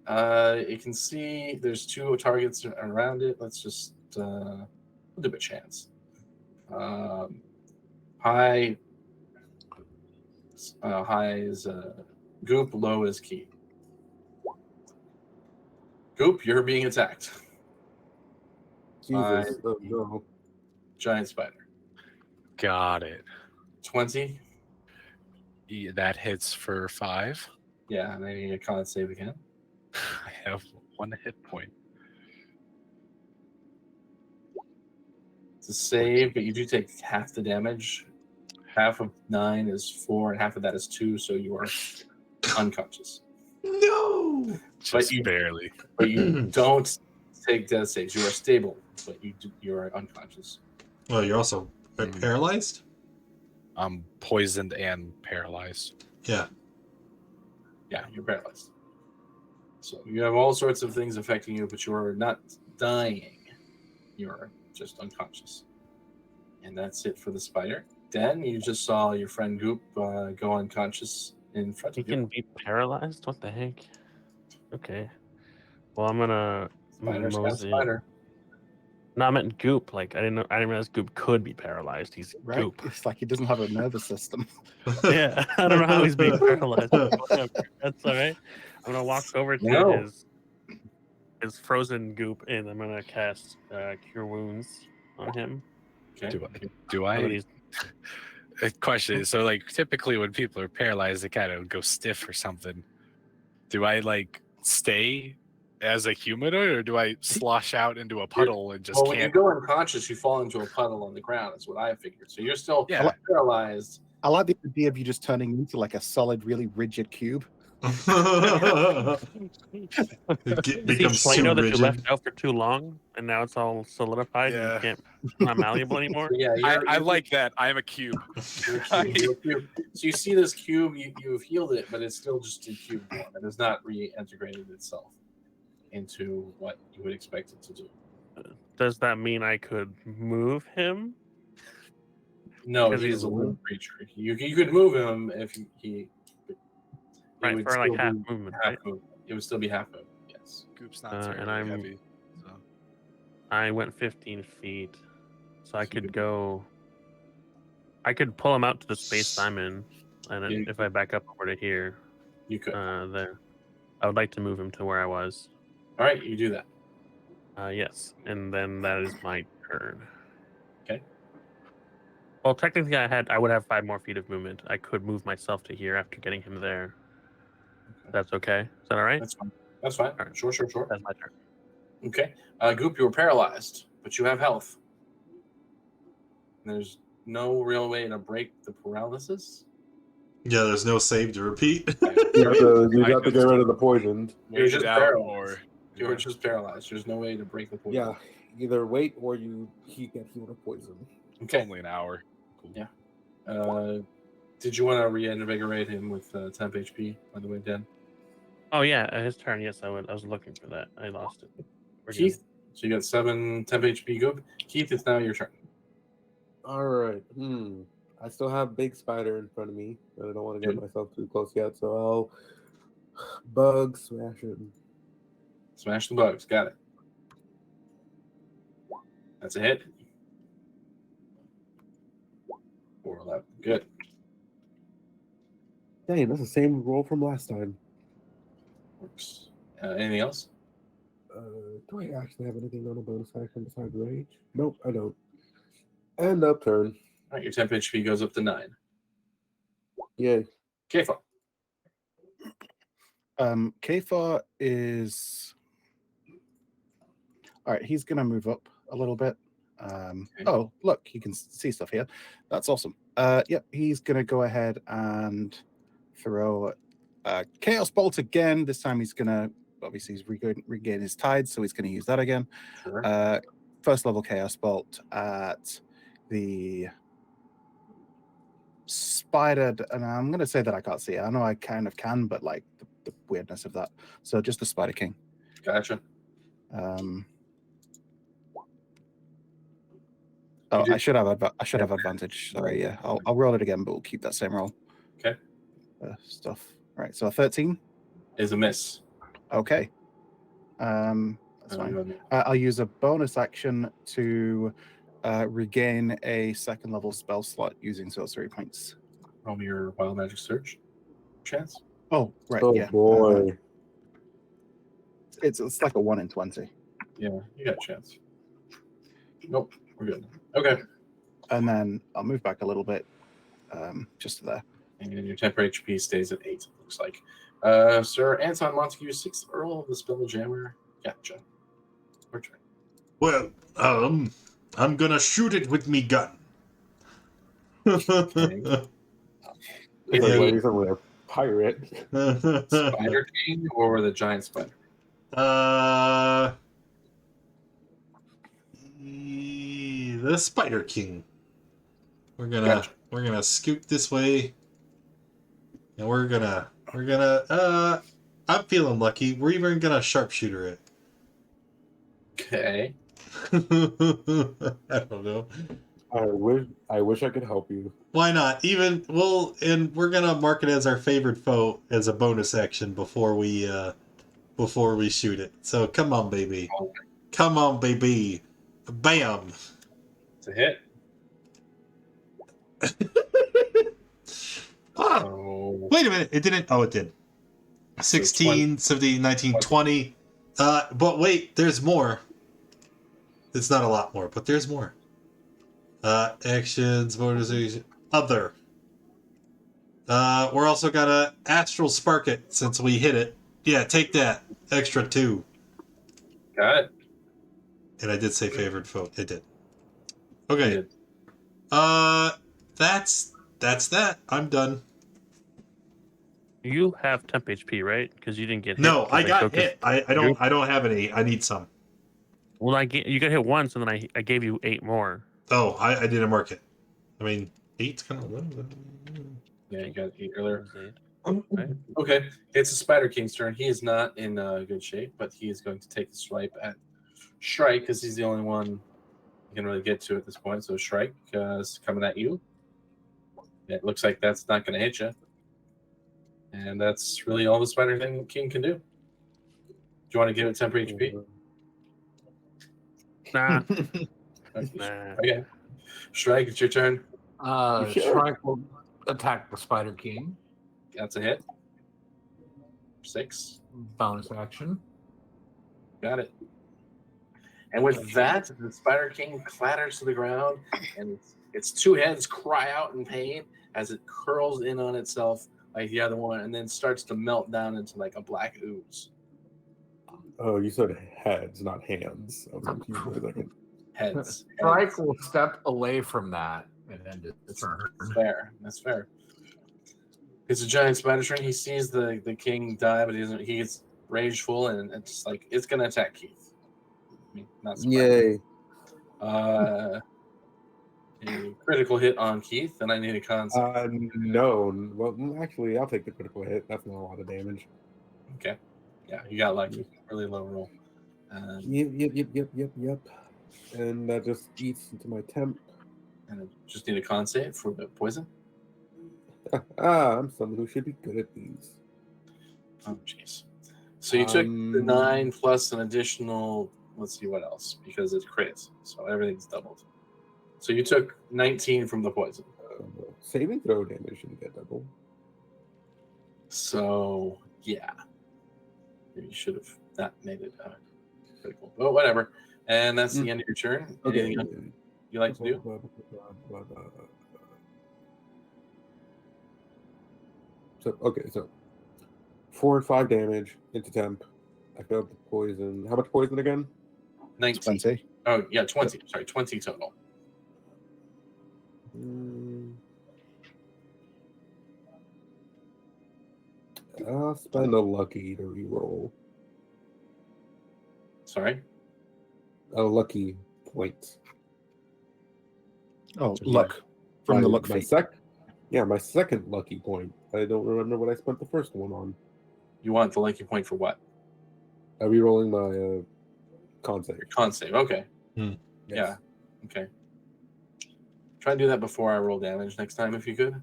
It can see there's 2 targets around it. Let's just we'll do a chance. High is Goop, low is Key. Goop, you're being attacked. Jesus. Oh, no. giant spider. Got it. 20. Yeah, that hits for 5. Yeah, and then you get con save again. I have 1 hit point. It's a save, but you do take half the damage. Half of 9 is 4, and half of that is 2, so you are unconscious. No. Just you- barely. But you don't take death saves. You are stable, but you are unconscious. Well, you're also paralyzed. I'm poisoned and paralyzed. Yeah. Yeah, you're paralyzed. So you have all sorts of things affecting you, but you are not dying. You're just unconscious. And that's it for the spider. Dan, you just saw your friend Goop go unconscious in front He of you. can be paralyzed? What the heck? Okay. Well, I'm gonna Spider's got mosey. spider. No, I meant Goop. Like I didn't realize Goop could be paralyzed. He's Right? Goop. It's like he doesn't have a nervous system. Yeah, I don't know how he's being paralyzed. Whatever. That's all right. I'm gonna walk over to No. his frozen Goop, and I'm gonna cast Cure Wounds on him. Okay. Do Now that I? he's- A question is, so like typically when people are paralyzed, they kind of go stiff or something. Do I like stay as a humanoid, or do I slosh out into a puddle and just Well, when you can't? go unconscious, you fall into a puddle on the ground. That's what I figured. So you're still Yeah. paralyzed. I like the idea of you just turning into like a solid, really rigid cube. It Is he becomes too Play-Doh that you rigid. left out for too long, and now it's all solidified Yeah. and you can't not malleable anymore? So yeah, I like that. I'm a cube. you're a cube. You're a cube. So you see this cube, you've healed it, but it's still just in cube form. It has not reintegrated itself into what you would expect it to do. Does that mean I could move him? No, Because he he's is a a living creature. You could move him if he Right, would for like still half be movement, half right? movement. It would still be half movement. Yes. Goop's not And terribly I'm- heavy. So. I went 15 feet, so I So you could could- go. I could pull him out to the space I'm in, and then Yeah. if I back up over to here, You could. there, I would like to move him to where I was. All right, you do that. Yes, and then that is my turn. Okay. Well, technically, I would have 5 more feet of movement. I could move myself to here after getting him there. That's okay. Is that all right? That's fine. That's fine. All right. Sure. That's my turn. Okay. Goop, you were paralyzed, but you have health. There's no real way to break the paralysis. Yeah, there's no save to repeat. You have to I get rid of the poison. You're Wait just it out, paralyzed. or You were just paralyzed. There's no way to break the poison. Yeah, either wait or he get healed of poison. Okay. only an hour. Cool. Yeah. Did you want to reinvigorate him with temp HP, by the way, Dan? Oh yeah, his turn. Yes, I would. I was looking for that. I lost it. We're good. Keith, so you got 7 temp HP, Goop. Keith, it's now your turn. All right. I still have big spider in front of me, but I don't want to get myself too close yet. So I'll bug smash it. Smash the bugs. Got it. That's a hit. 411. Good. Dang, that's the same roll from last time. Works. Anything else? Do I actually have anything on a bonus action besides rage? Nope, I don't. And up turn. All right, your temp HP goes up to 9. Yay. Kefar. Kefar is all right. He's gonna move up a little bit. Oh, look, you can see stuff here. That's awesome. Yep, he's gonna go ahead and throw Chaos Bolt again. This time he's gonna obviously regain his tide, so he's gonna use that again. Sure. First level Chaos Bolt at the spider, and I'm gonna say that I can't see it. I know I kind of can, but like the weirdness of that. So just the Spider King. Gotcha. Oh, did- I should have advantage. Sorry, yeah. I'll roll it again, but we'll keep that same roll. Okay. Stuff. All right. So a 13. Is a miss. Okay. That's fine. I'll use a bonus action to regain a second level spell slot using sorcery points. Roll me your wild magic surge. Chance. Oh, right. Oh yeah. boy. It's like a 1 in 20. Yeah, you got a chance. Nope, we're good. Okay. And then I'll move back a little bit, just to there. And your temper HP stays at 8, it looks like. Sir Anton Montague, 6th Earl of the Spelljammer. Gotcha. Your turn. Well, I'm gonna shoot it with me gun. Okay. It's Is like, he he's a pirate. Spider King or the giant spider? The Spider King. Gotcha. We're gonna scoot this way, and we're gonna I'm feeling lucky. We're even gonna sharpshooter it. Okay. I don't know. I wish I could help you. Why not? And we're gonna mark it as our favorite foe as a bonus action before we shoot it. So come on, baby. Come on, baby. Bam. It's a hit. Ah, So, wait a minute. It didn't. Oh, it did. 16, 17, 19, 20. But wait, there's more. It's not a lot more, but there's more. Actions, bonus, other. We're also gonna astral spark it since we hit it. Yeah, take that. Extra 2. got it. And I did say favored foe. It did. You Okay. did. That's that. I'm done. You have temp HP, right? Because you didn't get hit. No, 'cause I got took hit. I don't have any. I need some. Well, you got hit once, and then I gave you 8 more. Oh, I didn't mark it. I mean, 8's kind of low. Yeah, you got 8 earlier. Right. Okay, it's the Spider King's turn. He is not in good shape, but he is going to take the swipe at Shrike because he's the only one you can really get to at this point. So Shrike is coming at you. It looks like that's not going to hit you. And that's really all the Spider King can do. Do you want to give it temper HP? Nah. Okay. Nah. Okay. Shrike, it's your turn. Sure. Shrike will attack the Spider King. That's a hit. 6. Bonus action. Got it. And with that, the Spider King clatters to the ground, and its 2 heads cry out in pain as it curls in on itself like the other one, and then starts to melt down into like a black ooze. Oh, you said heads, not hands. I was confused for a second. Heads. Shrike will step away from that and end its turn. That's fair. That's fair. It's a giant spider train. He sees the king die, but he doesn't. He gets rageful, and it's like it's gonna attack Keith. I mean, not surprising. Yay. A critical hit on Keith, and I need a con save. No. Well, actually, I'll take the critical hit. That's not a lot of damage. Okay. Yeah, you got lucky. Really low roll. Yep. And that just eats into my temp. And I just need a con save for the poison. I'm someone who should be good at these. Oh, jeez. So you took the 9 plus an additional. Let's see what else, because it's crit, so everything's doubled. So you took 19 from the poison. Saving throw damage should get double. So yeah, maybe you should have not made it critical, but whatever. And that's the end of your turn. Okay. Anything else you like to do? So 4 and 5 damage into temp. I filled the poison. How much poison again? 19. 20. Oh yeah, 20. Sorry, 20 total. I'll spend a lucky to reroll. Sorry. A lucky point. Oh, luck. From the luck feat. My second lucky point. I don't remember what I spent the first one on. You want the lucky point for what? Rerolling my con save. Your con save. Okay. Yes. Yeah. Okay. Try and do that before I roll damage next time, if you could.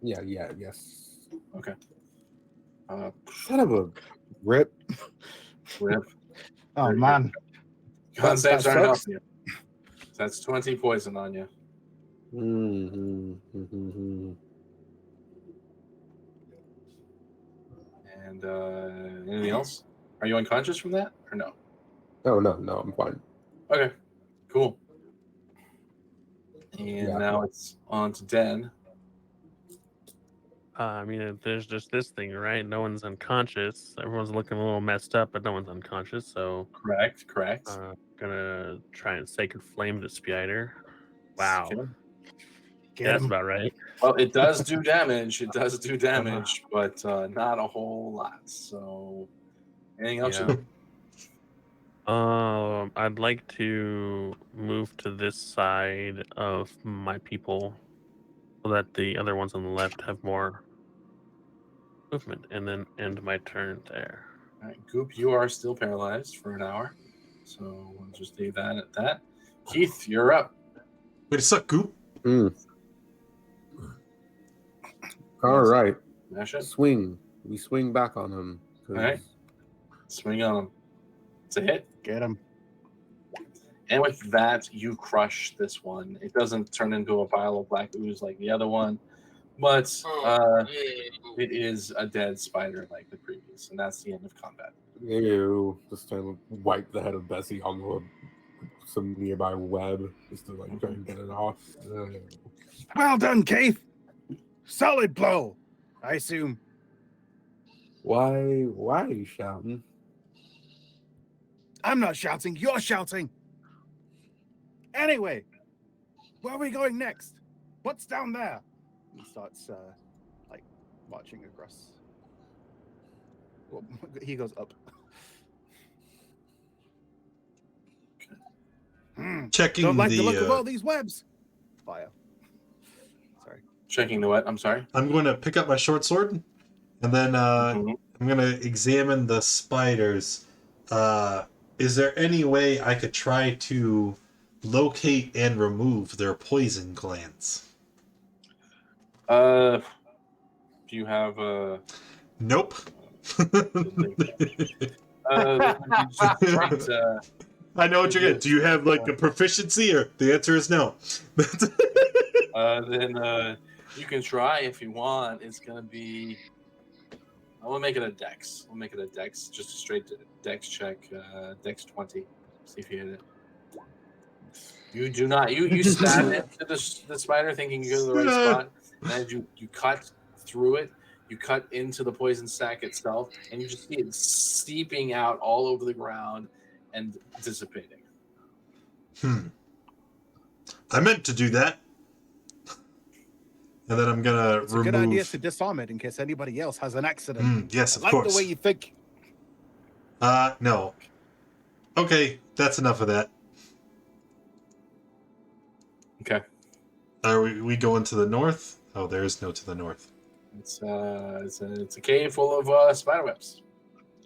Yes. Okay. Son of a Rip. Rip. Oh, man. Con saves that aren't sucks. helping you. That's 20 poison on you. And anything else? Are you unconscious from that or no? Oh no, I'm fine. Okay, cool. And Yeah. now it's on to Den. I mean, there's just this thing, right? No one's unconscious. Everyone's looking a little messed up, but no one's unconscious. So, Correct. gonna try and sacred flame the spider. Wow, Okay. Get that's him. about right. Well, it does do damage. It does do damage, but not a whole lot. So, anything else you Yeah. do? I'd like to move to this side of my people so that the other ones on the left have more movement, and then end my turn there. All right, Goop, you are still paralyzed for an hour. So we'll just leave that at that. Keith, you're up. Wait a sec, Goop. All right. Smash it. Swing. We swing back on him. 'cause- All right. Swing on him. It's a hit. Get him. And with that, you crush this one. It doesn't turn into a pile of black ooze like the other one, but it is a dead spider like the previous, and that's the end of combat. Ew. Just trying to wipe the head of Bessie on some nearby web just to like try and get it off. Well done, Keith. Solid blow, I assume. Why are you shouting? I'm not shouting. You're shouting. Anyway, where are we going next? What's down there? He starts like marching across. Well, he goes up. Checking Don't like the. the look of all these webs. Fire. Sorry. Checking the what? I'm sorry. I'm going to pick up my short sword, and then Mhm. I'm going to examine the spiders. Is there any way I could try to locate and remove their poison glands? Do you have a? Nope. I know what you're getting. Do you have like a proficiency, or the answer is no? Then you can try if you want. It's gonna be. I will make it a dex. We'll make it a dex, just a straight dex check. Dex 20. See if you hit it. You do not. You stab into the spider, thinking you go to the right spot, and as you cut through it, you cut into the poison sac itself, and you just see it seeping out all over the ground and dissipating. I meant to do that. And then I'm gonna It's remove. a good idea to disarm it in case anybody else has an accident. Yes, I of like course. the way you think. No. Okay, that's enough of that. Okay. Are we going to the north? Oh, there is no to the north. It's a cave full of spider webs.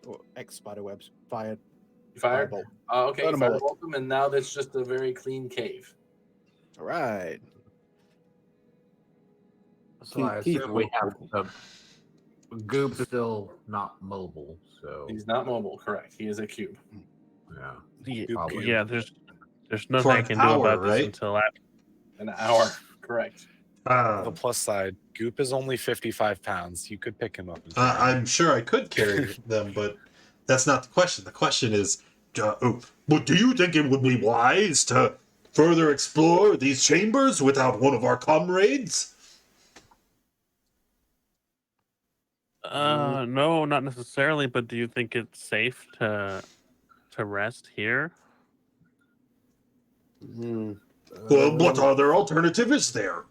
Or X-spider webs. Fired. You fired? Firebolt. Okay, you Burn 'em all. firebolt them, and now that's just a very clean cave. All right. So I Keith, assume we have to. Goop's still not mobile, so He's not mobile, correct? He is a cube. yeah. Probably. Yeah, there's nothing For I an can do hour, about this right? until after. An hour, correct? The plus side, Goop is only 55 pounds. You could pick him up. And carry him. I'm sure I could carry them, but that's not the question. The question is, but do you think it would be wise to further explore these chambers without one of our comrades? No, not necessarily. But do you think it's safe to rest here? Well, what other alternative is there?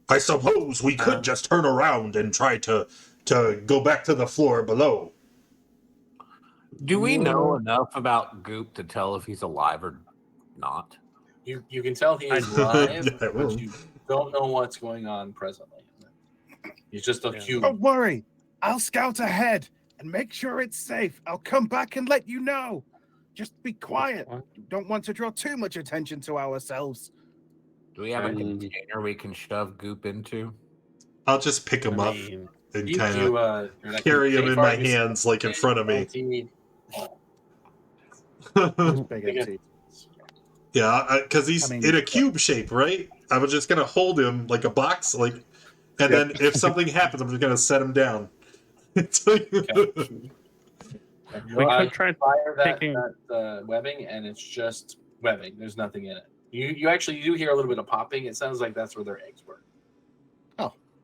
I suppose we could just turn around and try to go back to the floor below. Do we know enough about Goop to tell if he's alive or not? You can tell he is live, Yeah, but well. you don't know what's going on presently. He's just a cube. Don't worry. I'll scout ahead and make sure it's safe. I'll come back and let you know. Just be quiet. What? Don't want to draw too much attention to ourselves. Do we have a container we can shove Goop into? I'll just pick him up mean, and You- kind you, of you're not carry gonna him in pay my for it. hands, like in front of me. Big Okay. empty. Yeah, because he's I mean, in a cube shape, right? I was just gonna hold him like a box, like, and then if something happens, I'm just gonna set him down. It's like- We could try fire taking- that webbing, and it's just webbing. There's nothing in it. You actually do hear a little bit of popping. It sounds like that's where their eggs were.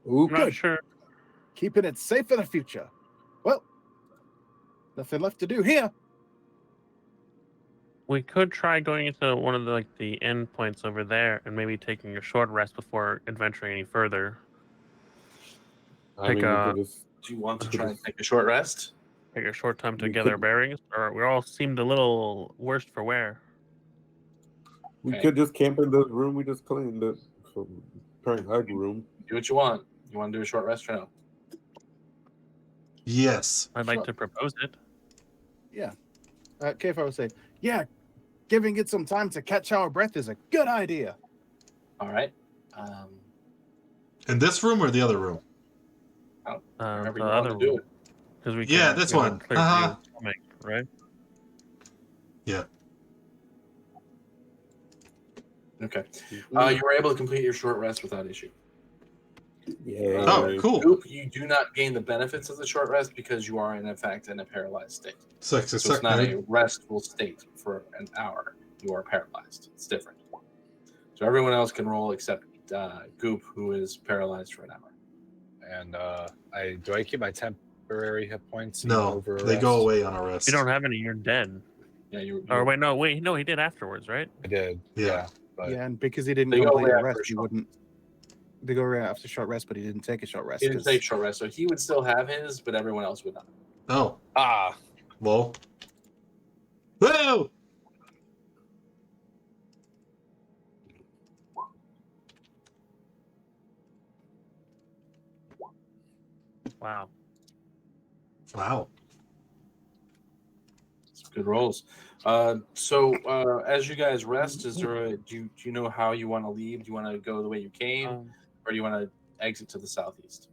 Ooh, I'm not good. sure. Keeping it safe for the future. Well, nothing left to do here. We could try going into one of the end points over there and maybe taking a short rest before adventuring any further. I Take mean, we a- could just Do you want to try and take a short rest? Take a short time to We gather could- bearings, or we all seemed a little worse for wear. we Okay. could just camp in the room we just cleaned. The current hug room. Do what you want. You want to do a short rest or no? Yes. I'd like Sure. to propose it. Kfar would say, yeah, giving it some time to catch our breath is a good idea. All right. In this room or the other room? Wherever The you want other to do it. because we Yeah, can this get a one. clear Uh-huh. view of the stomach, right? Okay. Mm. You were able to complete your short rest without issue. Yeah. Oh, cool. Goop, you do not gain the benefits of the short rest because you are in fact in a paralyzed state. So it's not a restful state for an hour. You are paralyzed. It's different. So everyone else can roll except Goop, who is paralyzed for an hour. And do I keep my temporary hit points? even No, over a they go rest? away on a rest. You don't have any. You're dead. Yeah, you. Or wait, no, he did afterwards, right? I did. Yeah. But Yeah, and because he didn't They go complete away a after rest, a he short- wouldn't. They go right after short rest, but he didn't take a short rest. He didn't 'cause- take short rest, so he would still have his, but everyone else would not. Oh, Ah, well. Whoa! Wow. Wow. Some good rolls. As you guys rest, is there do you know how you want to leave? Do you want to go the way you came, or do you want to exit to the southeast?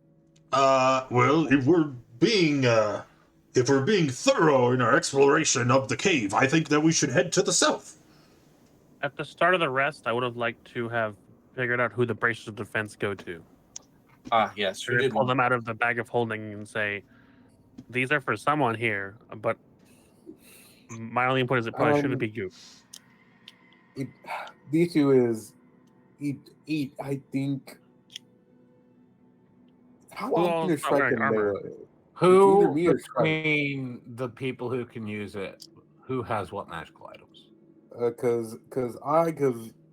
Well, if we're being thorough in our exploration of the cave, I think that we should head to the south. At the start of the rest, I would have liked to have figured out who the braces of defense go to. Ah, yes, you Or did. pull them out of the bag of holding and say, "These are for someone here." But my only point is, it probably shouldn't be Goop. The issue is, eat. I think. How Who often all is not wearing Shrike in armor? melee? Who either me or Strike. between the people who can use it, who has what magical items? Because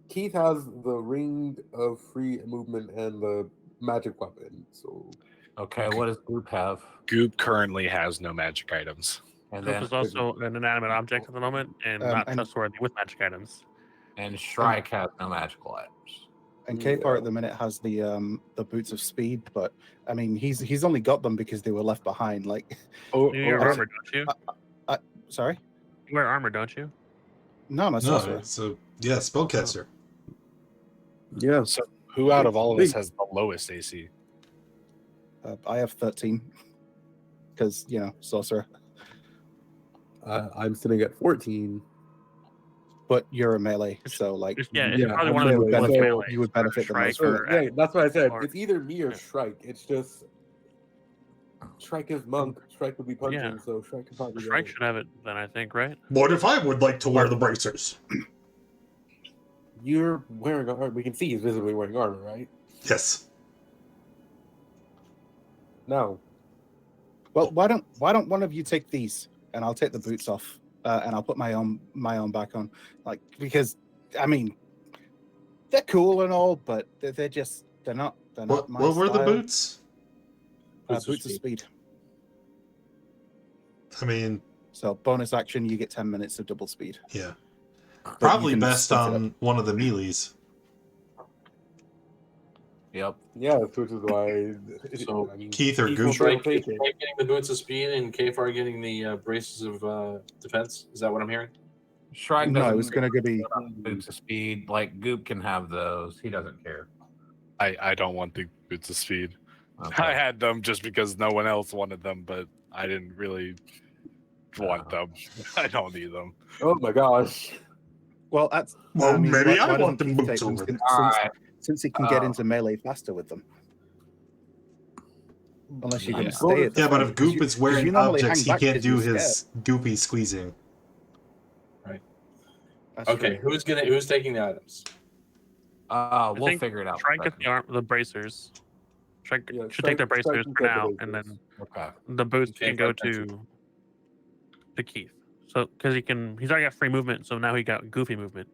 Keith has the ring of free movement and the magic weapon. So Okay, what does Goop have? Goop currently has no magic items. And Goop then is also an inanimate object at the moment and not and- trustworthy with magic items. and Shrike has no magical items. And Yeah. Kfar at the minute has the boots of speed, but I mean he's only got them because they were left behind. Like, You wear oh, armor, don't you? sorry, You wear armor, don't you? no, I'm a No, sorcerer. so yeah, spellcaster. yeah, So who out of all of us has the lowest AC? I have 13 because sorcerer. I'm sitting at 14. But you're a melee, so like It's Yeah, probably I'm one of the melee, ones so melee. you would benefit the most Strike from or it. Yeah, that's what I said. or- It's either me or yeah. Shrike. It's just Shrike is monk. Shrike would be punching, Yeah. so Shrike could probably. Strike should have it then, I think, right? What if I would like to wear the bracers? You're wearing armor. We can see he's visibly wearing armor, right? Yes. No. Well, why don't one of you take these, and I'll take the boots off, and I'll put my own back on, like, because I mean they're cool and all, but they're not What my were the style. boots? Boots of speed. I mean, So bonus action, you get 10 minutes of double speed. yeah. But Probably you can best split it on one of the melees. Yep. Yeah, which is why. So, Keith or Keith Goop? will Shrike take it. getting the boots of speed and Kfar getting the braces of defense. Is that what I'm hearing? Shrike No, doesn't it was going to be. boots of speed. Like Goop can have those. He doesn't care. I don't want the boots of speed. Okay. I had them just because no one else wanted them, but I didn't really want them. I don't need them. Oh my gosh. Well, that's. Well, maybe I doesn't want them Keith boots take them over since, All right. since he can get into melee faster with them? Unless you're going Yeah. to stay at the Yeah, but front, if 'cause Goop you- is 'cause wearing you normally objects, hang he back can't 'cause do you're his goopy squeezing. That's Okay, true. who's taking the items? We'll think figure it out. Shrike gets the bracers. Shrike Yeah, should take the Shrike bracers can for take the now, and bracers. then Okay. the boots Okay, can go attention. to Keith. So because he's already got free movement, so now he got goofy movement.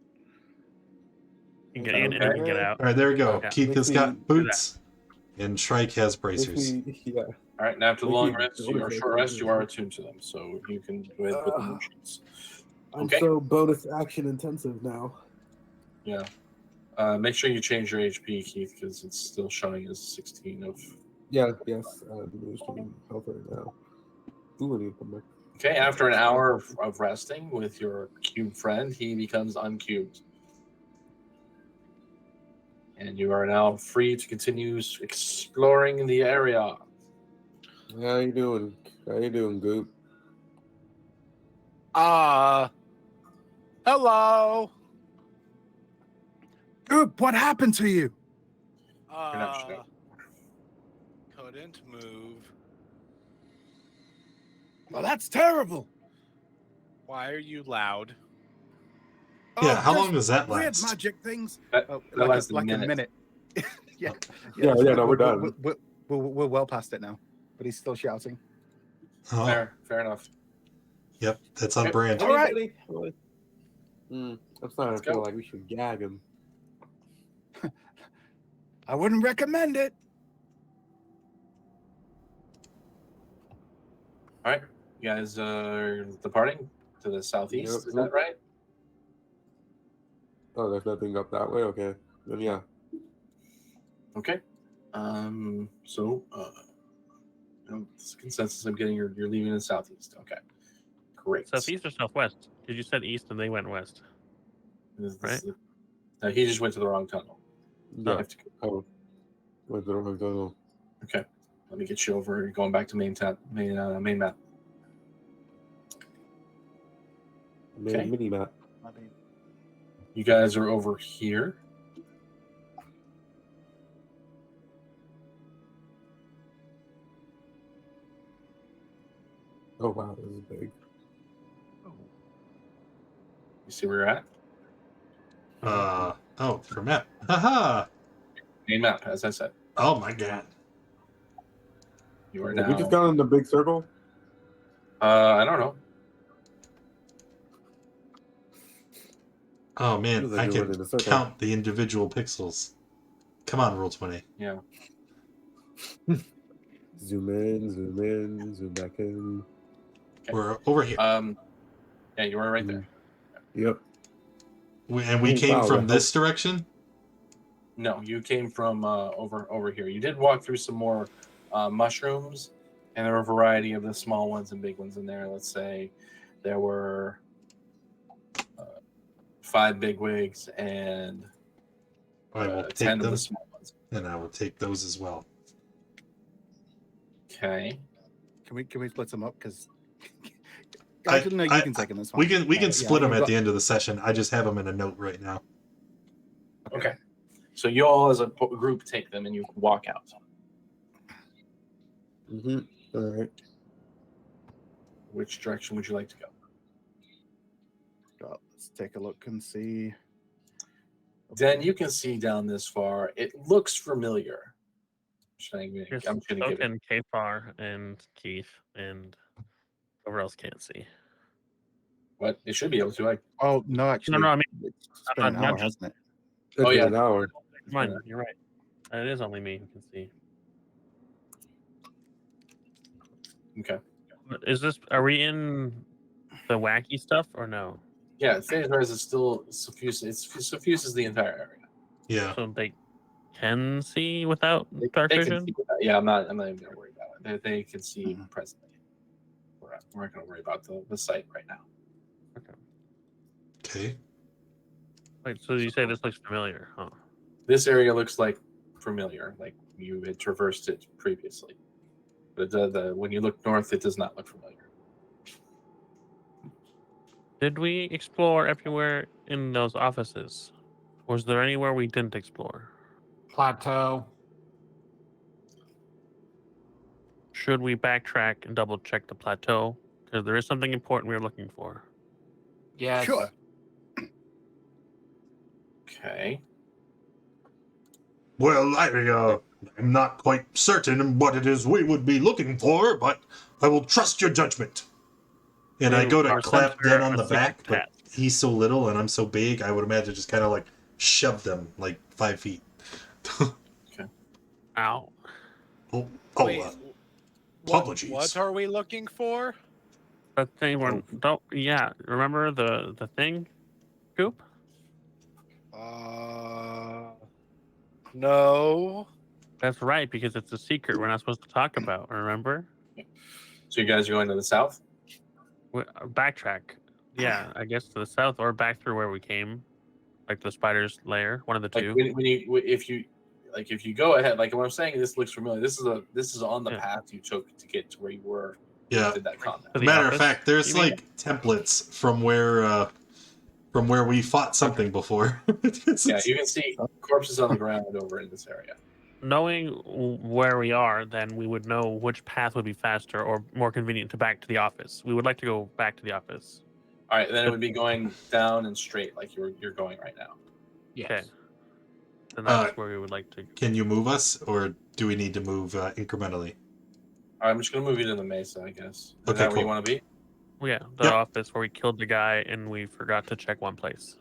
He can get in and he can get out. All right, there we go. Yeah. Keith has Makes me got boots, and Shrike has Makes bracers. me, yeah. All right, now after the Thank long you. rest Bonus or action. short rest, you are attuned to them, so you can go ahead and put them in sheets. I'm Okay. so bonus action intensive now. Yeah. Make sure you change your HP, Keith, because it's still showing as 16 of. Yeah, yes. I'm doing health right now. Ooh, I need to come back. Okay, after an hour of resting with your cube friend, he becomes uncubed. And you are now free to continue exploring the area. How you doing? How you doing, Goop? Hello. Goop, what happened to you? not sure. Couldn't move. Well, that's terrible. Why are you loud? Yeah, how just long does that weird last? magic things. That Like lasts a a minute. yeah. Yeah, no, we're done. We're well past it now, but he's still shouting. Oh, Fair enough. yep, that's on Okay. brand. All right. Anybody? I'm starting to go. feel like we should gag him. I wouldn't recommend it. All right, you guys are departing to the southeast. Yep. Is that right? Oh, there's nothing up that way? Okay. Then yeah. Okay. This consensus I'm getting, you're leaving the southeast. Okay. Great. Southeast or southwest? Because you said east and they went west. Right. No, he just went to the wrong tunnel. You Yeah. have to- Oh. Went to the wrong tunnel. Okay. Let me get you over. You're going back to main map. Okay. Mini map. You guys are over here. Oh wow, this is big. You see where you're at? For map. Haha. Main map, as I said. Oh my god. You are Did now. we just go in the big circle? I don't know. Oh man, Feels like I we went can in a circle. count the individual pixels. Come on, roll 20. Yeah. Zoom in, zoom back in. Okay. We're over here. Yeah, you were right there. Yep. We Oh, came wow, from that this direction? No, you came from over here. You did walk through some more mushrooms, and there were a variety of the small ones and big ones in there. Let's say there were 5 big wigs and I will 10 take of the them, small ones. and I will take those as well. Okay. Can we split them up? Because I- actually, no, you I- can take them. That's We fine. can split them we've at got- the end of the session. I just have them in a note right now. Okay. So you all, as a group, take them and you walk out. All right. Which direction would you like to go? Let's take a look and see. Dan, you can see down this far. It looks familiar. I'm Just going to give it. and Kfar and Keith and whoever else can't see. What? It should be able to. Oh no, actually, I mean, it's been an not hour, just- hasn't it? It's Oh, been yeah. an hour. Mine, you're right. It is only me who can see. Okay. Is this? Are we in the wacky stuff or no? Yeah, phase res is still suffuses. It suffuses the entire area. Yeah. So they can see without They dark can vision. see that. Yeah, I'm not even going to worry about it. They can see Mhm. presently. We're not going to worry about the site right now. Okay. Wait, so you say this looks familiar, huh? This area looks like familiar, like you had traversed it previously. But when you look north, it does not look familiar. Did we explore everywhere in those offices? Was there anywhere we didn't explore? Plateau. should we backtrack and double check the plateau? Because there is something important we're looking for. Yes. Sure. Okay. Well, I'm not quite certain what it is we would be looking for, but I will trust your judgment. And I go to We're clap sent there Den on a the secret back, but task. he's so little and I'm so big, I would imagine just kind of like shove them like 5 feet. Ow. Oh, Wait, apologies. What are we looking for? The thing we're don't remember the thing? Coop? No. That's right, because it's a secret we're not supposed to talk about, remember? So you guys are going to the south? Backtrack. Yeah, I guess to the south or back through where we came. Like the spider's lair, one of the Like two. if you go ahead, like what I'm saying, this looks familiar. This is on the Yeah. path you took to get to where you were. Yeah. Did that combat. To the Matter of office, fact, there's you mean? like templates from where we fought something before. Yeah, you can see corpses on the ground over in this area. Knowing where we are, then we would know which path would be faster or more convenient to back to the office. We would like to go back to the office. All right, then it would be going down and straight like you're going right now. Yes. Okay. And that's where we would like to. Can you move us, or do we need to move incrementally? All right, I'm just gonna move you to the mesa, I guess. Is Okay, that where you cool. want to be? Well, yeah, the Yep. office where we killed the guy and we forgot to check one place.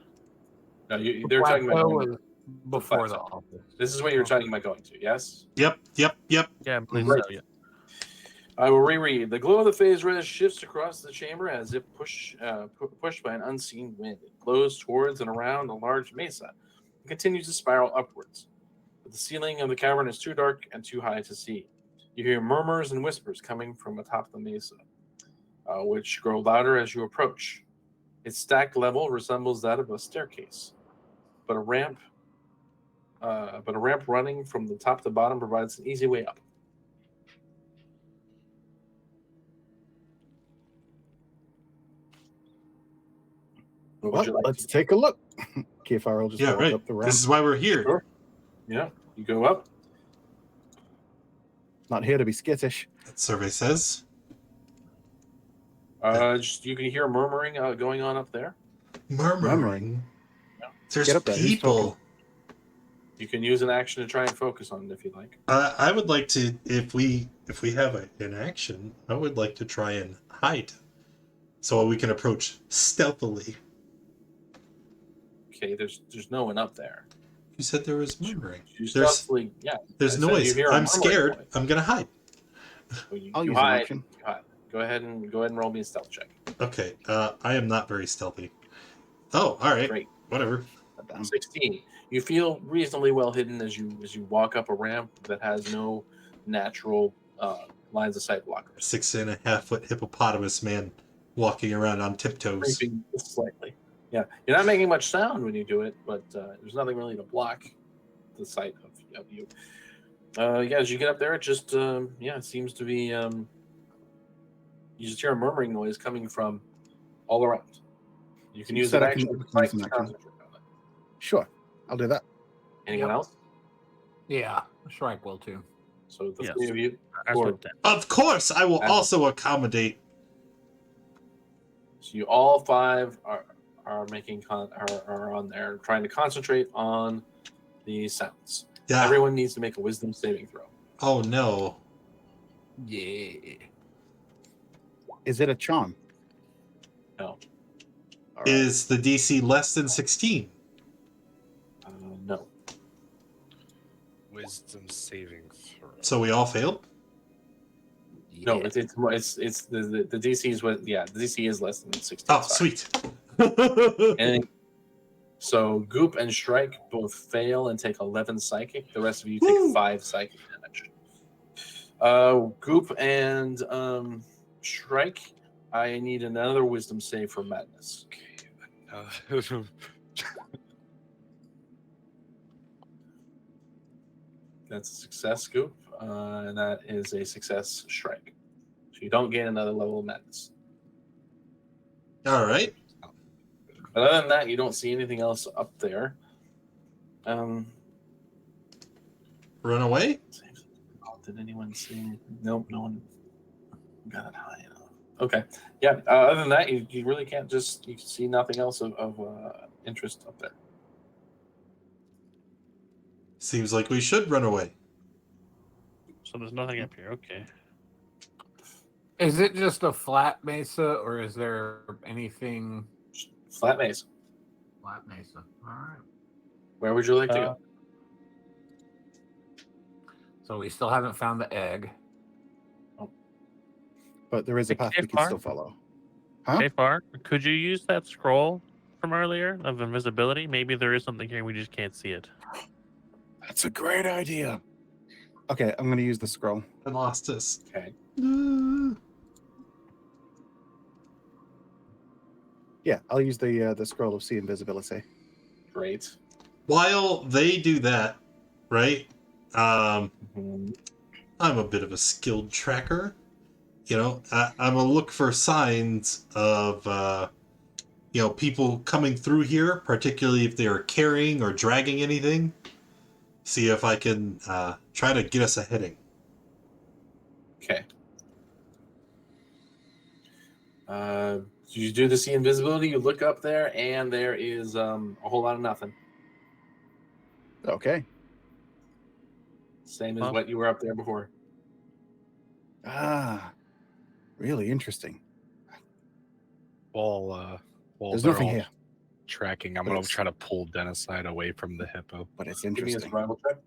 No, they're talking about Plateau going, is before the office. this is what you're talking about going to. Yes. Yep. Yeah, I believe Great. so. Yeah. I will reread. The glow of the phase res shifts across the chamber as if pushed by an unseen wind. It blows towards and around a large mesa and continues to spiral upwards. But the ceiling of the cavern is too dark and too high to see. You hear murmurs and whispers coming from atop the mesa, which grow louder as you approach. Its stacked level resembles that of a staircase, but a ramp running from the top to bottom provides an easy way up. What would Well, you like let's to take a look. Kefar will just Yeah, walk right. up the ramp. This is why we're here. Sure. Yeah, you go up. Not here to be skittish. That survey says. Just you can hear murmuring going on up there. Murmuring. There's Get up there. Who's people. talking? You can use an action to try and focus on it if you like. I would like to, if we have an action, I would like to try and hide, so we can approach stealthily. Okay, there's no one up there. You said there was murmuring. You There's stealthily, yeah. there's I said noise. you hear a I'm murmuring scared. noise. I'm gonna hide. So you, I'll you use an hide. action. You hide. Go ahead and roll me a stealth check. Okay. I am not very stealthy. Oh, all right. Great. Whatever. Damn. 16. You feel reasonably well hidden as you walk up a ramp that has no natural lines of sight blockers. 6.5 foot hippopotamus man walking around on tiptoes. Creeping slightly. Yeah, you're not making much sound when you do it, but there's nothing really to block the sight of you. Yeah, as you get up there, it just it seems to be you just hear a murmuring noise coming from all around. You can You use said an I can action use to an action. concentrate on it. Sure, I'll do that. Anyone Yep. else? Yeah, Shrike will too. So the Yes. three of you. That's Or- what that. Of course, I will also accommodate. So you all five are making are on there trying to concentrate on the sounds. Yeah. Everyone needs to make a wisdom saving throw. Oh no. Yeah. Is it a charm? No. All right. Is the DC less than 16? No. Wisdom saving throw. So we all failed? No, it's the DC is what the DC is less than 16. Oh, sorry. sweet. And so Goop and Shrike both fail and take 11 psychic. The rest of you take 5 psychic damage. Goop and Shrike, I need another wisdom save for madness. Okay. That's a success, Goop, and that is a success, Shrike. So you don't gain another level of madness. All right. But other than that, you don't see anything else up there. Run away? Oh, did anyone see anything? Nope, no one. Got it high enough. Okay. Yeah. Other than that, you really can't just you see nothing else of interest up there. Seems like we should run away. So there's nothing up here. Okay. Is it just a flat mesa, or is there anything Flat maze. flat mesa? All right. Where would you like to go? So we still haven't found the egg. But there is a Hey, path we can Far? still follow. Huh? Hey, Far, could you use that scroll from earlier of invisibility? Maybe there is something here, we just can't see it. That's a great idea. Okay, I'm going to use the scroll. I lost us. Okay. Yeah, I'll use the scroll of see invisibility. Great. While they do that, right? Mhm. I'm a bit of a skilled tracker. You know, I'm gonna look for signs of people coming through here, particularly if they are carrying or dragging anything. See if I can try to get us a heading. Okay. You do the see invisibility. You look up there, and there is a whole lot of nothing. Okay. Same as Huh? what you were up there before. Ah, really interesting. While There's they're nothing all here, tracking, I'm But gonna it's- try to pull Dennis side away from the hippo. but it's Give me a interesting. survival check.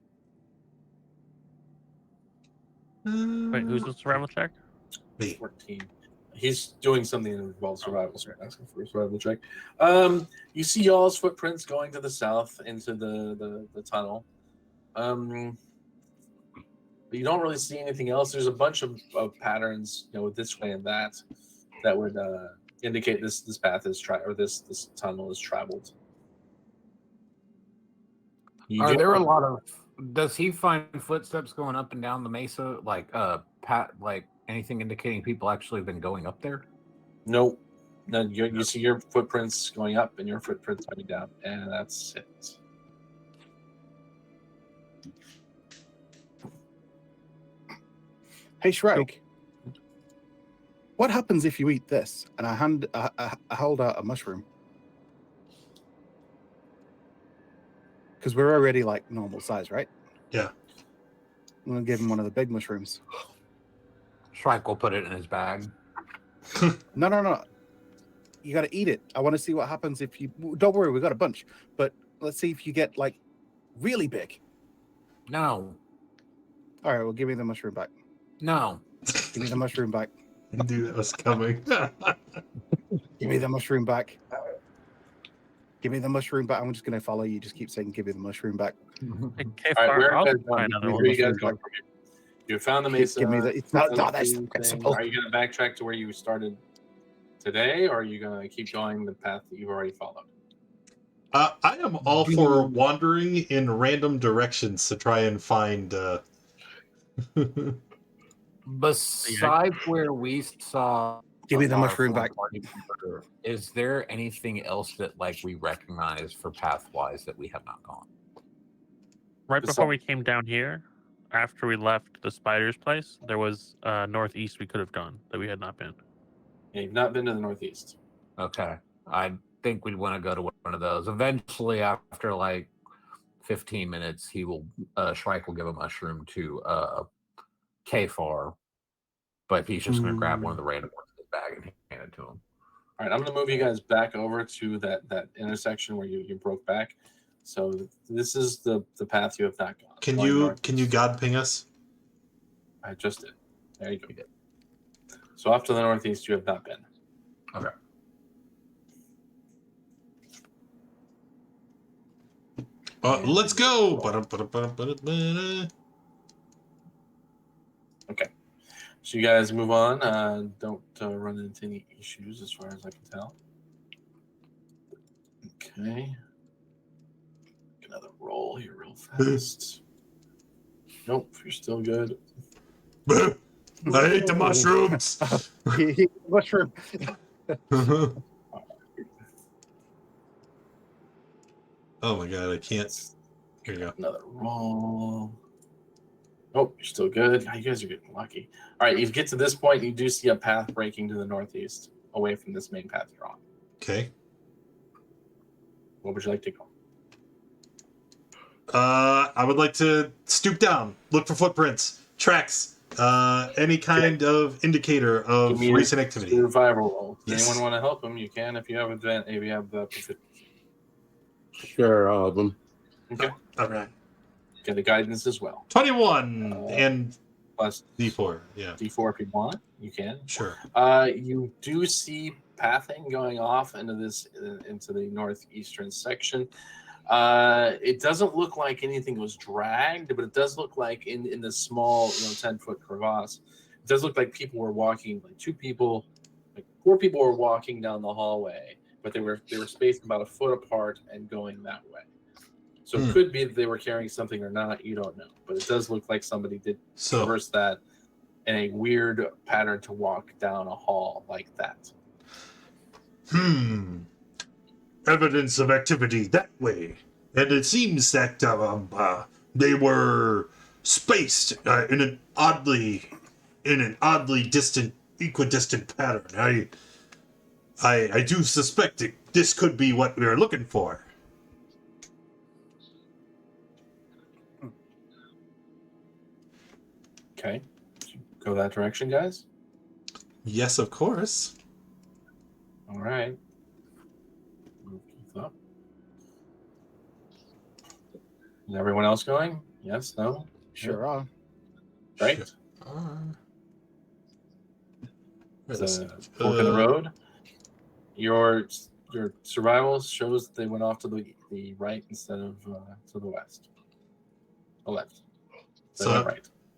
Wait, who's the survival check? Me. 14. He's doing something that involves survival, so I'm asking for a survival check. You see y'all's footprints going to the south into the tunnel. But you don't really see anything else. There's a bunch of patterns, this way and that would indicate this path is this tunnel is traveled. Are there a lot of? Does he find footsteps going up and down the mesa, like anything indicating people actually been going up there? Nope. No, you see your footprints going up and your footprints coming down, and that's it. Hey, Shrike. What happens if you eat this? And I hold out a mushroom. Because we're already like normal size, right? Yeah. I'm gonna give him one of the big mushrooms. Shrike will put it in his bag. No. You gotta eat it. I want to see what happens if you. Don't worry, we got a bunch. But let's see if you get like really big. No. All right, well, give me the mushroom back. No. Give me the mushroom back. I knew that was coming. Give me the mushroom back. Give me the mushroom back. I'm just gonna follow you. Just keep saying, "Give me the mushroom back." Okay, All right, Far, where I'll are you guys try going? another Where one. are you guys going from here? You found the mesa. Give me the. It's not. found No, the that's the thing. principle. Are you going to backtrack to where you started today, or are you going to keep going the path that you've already followed? I am all for wandering in random directions to try and find. Besides where we saw, Give me the our mushroom four back. party member, is there anything else that we recognize for pathwise that we have not gone? Right The before sun. we came down here, after we left the spider's place, there was northeast we could have gone that we had not been. Yeah, you've not been to the northeast. Okay, I think we'd want to go to one of those. Eventually, after 15 minutes, he will. Shrike will give a mushroom to Kfar, but he's just going to grab one of the random ones in his bag and hand it to him. All right, I'm going to move you guys back over to that intersection where you broke back. So this is the path you have not gone. Can Going you northeast. God ping us? I just did. There you go. So off to the northeast, you have not been. Okay. Let's go. Okay. So you guys move on. Don't run into any issues as far as I can tell. Okay. Make another roll here real fast. Nope, you're still good. I hate the mushrooms. Mushroom. Oh my god, I can't. Here you go. Another roll. Oh, you're still good. You guys are getting lucky. All right, you get to this point, you do see a path breaking to the northeast, away from this main path you're on. Okay. What would you like to go? I would like to stoop down, look for footprints, tracks, any kind of indicator Give of me recent a activity. survival roll. Does Yes. anyone want to help him? You can if you have if you have the proficiency. Sure, all of them. Okay. All right. Get the guidance as well. 21 and Plus D4. Yeah, D4 if you want. You can. sure. You do see pathing going off into the northeastern section. It doesn't look like anything was dragged, but it does look like in the small 10-foot crevasse, it does look like people were walking, like four people were walking down the hallway, but they were spaced about a foot apart and going that way. So it could be that they were carrying something or not, you don't know, but it does look like somebody did traverse that in a weird pattern to walk down a hall like that. Evidence of activity that way. And it seems that they were spaced in an oddly distant, equidistant pattern. I do suspect this could be what we are looking for. Okay. Go that direction, guys? Yes, of course. All right. Move Keith up. Is everyone else going? Yes? No? Sure are. Right? The fork in the road. Your survival shows that they went off to the right instead of to the west. The left.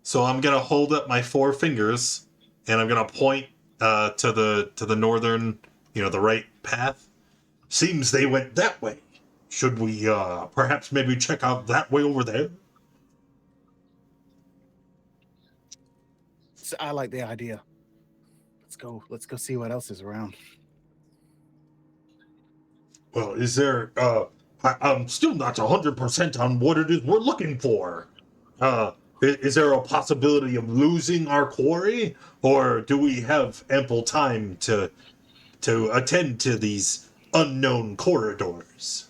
So I'm gonna hold up my four fingers and I'm gonna point to the northern, the right path. Seems they went that way. Should we perhaps maybe check out that way over there? So I like the idea. Let's go see what else is around. Well, is there I'm still not 100% on what it is we're looking for. Is there a possibility of losing our quarry, or do we have ample time to attend to these unknown corridors?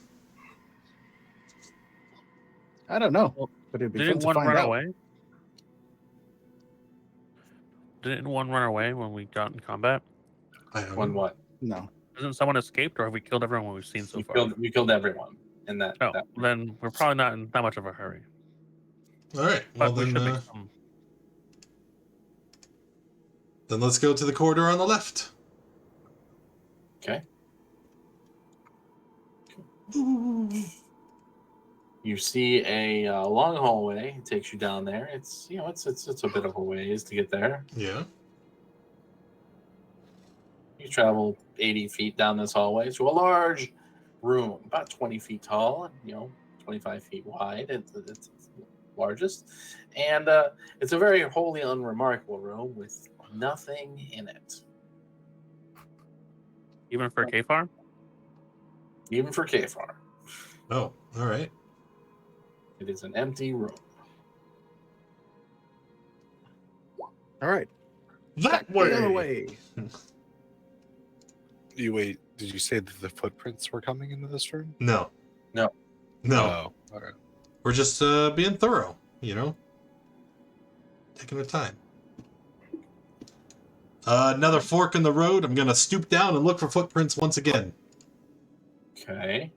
I don't know, but it'd be fun Didn't to one find run out. away? Didn't one run away when we got in combat? I don't One know. what? No. Hasn't someone escaped, or have we killed everyone we've seen so You far? killed everyone in that. Oh, that then we're probably not in that much of a hurry. All right. Well, But we should then make some. let's go to the corridor on the left. Okay. You see a long hallway. It takes you down there. It's it's a bit of a ways to get there. Yeah. You travel 80 feet down this hallway to a large room, about 20 feet tall, and 25 feet wide. It's the largest, and it's a very wholly unremarkable room with nothing in it, Even for K-Farm? even for Kfar. Oh, all right. It is an empty room. All right. That The other way. Did you say that the footprints were coming into this room? No. No. Oh, okay. We're just being thorough, taking our time. Another fork in the road. I'm gonna stoop down and look for footprints once again. Okay.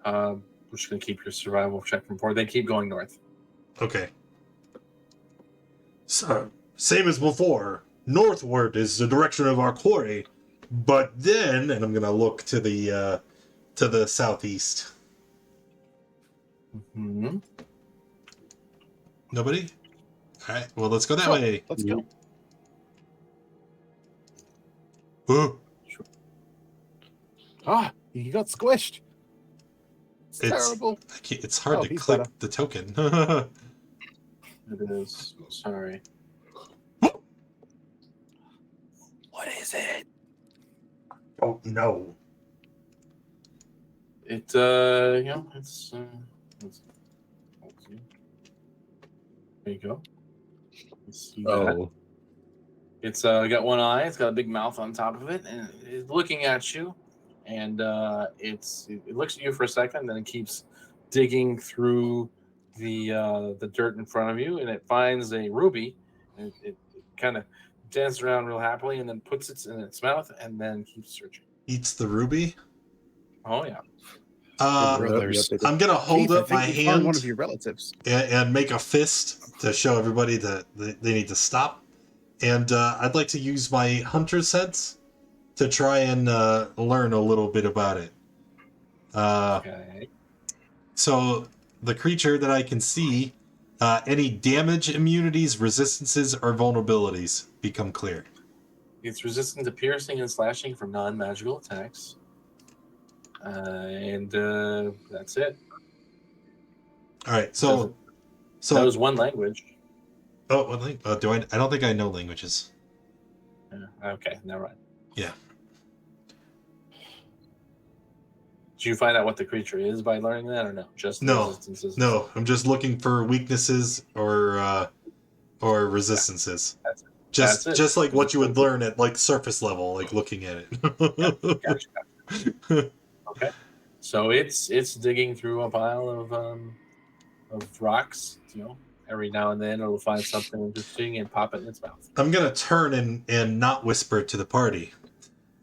We're just going to keep your survival check from before. They keep going north. Okay. So, same as before. Northward is the direction of our quarry, but then, and I'm gonna look to the southeast. Mm-hmm. Nobody? All right. Well, let's go that Sure. way. Let's go. Ooh, He got squished. It's terrible. it's hard to he's click better. the token. It is. Sorry. What is it? Oh no. It's there you go. You bet. Oh, It's got one eye. It's got a big mouth on top of it, and it's looking at you. And it looks at you for a second, then it keeps digging through the dirt in front of you, and it finds a ruby. And it kind of dances around real happily, and then puts it in its mouth, and then keeps searching. Eats the ruby. Oh yeah. brothers. I'm gonna hold Keith, I up my think you found one hand of your relatives. and make a fist to show everybody that they need to stop. And I'd like to use my hunter sense to try and learn a little bit about it. Okay. So the creature that I can see, any damage, immunities, resistances, or vulnerabilities become clear. It's resistant to piercing and slashing from non-magical attacks. And that's it. All right, so That was one language. oh, what do I? I don't think I know languages. Okay, never mind. Yeah. Did you find out what the creature is by learning that, or no? Just the No, resistances. no. I'm just looking for weaknesses or resistances. That's it. Just That's it. just like what you would learn at like surface level, like looking at it. Gotcha. Okay. So it's digging through a pile of rocks. Every now and then it'll find something interesting and pop it in its mouth. I'm gonna turn and not whisper to the party.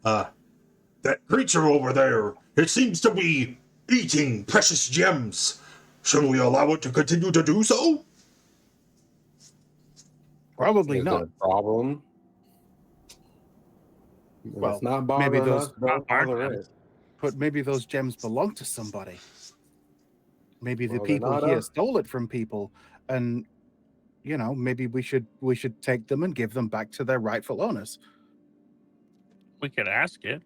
That creature over there, it seems to be eating precious gems. Shall we allow it to continue to do so? Probably is not. that a problem? Well, it's not maybe bothering those- us. Don't our bother gems. it. But maybe those gems belong to somebody. Maybe the Well, they're people not here us. stole it from people, and maybe we should take them and give them back to their rightful owners. We could ask it.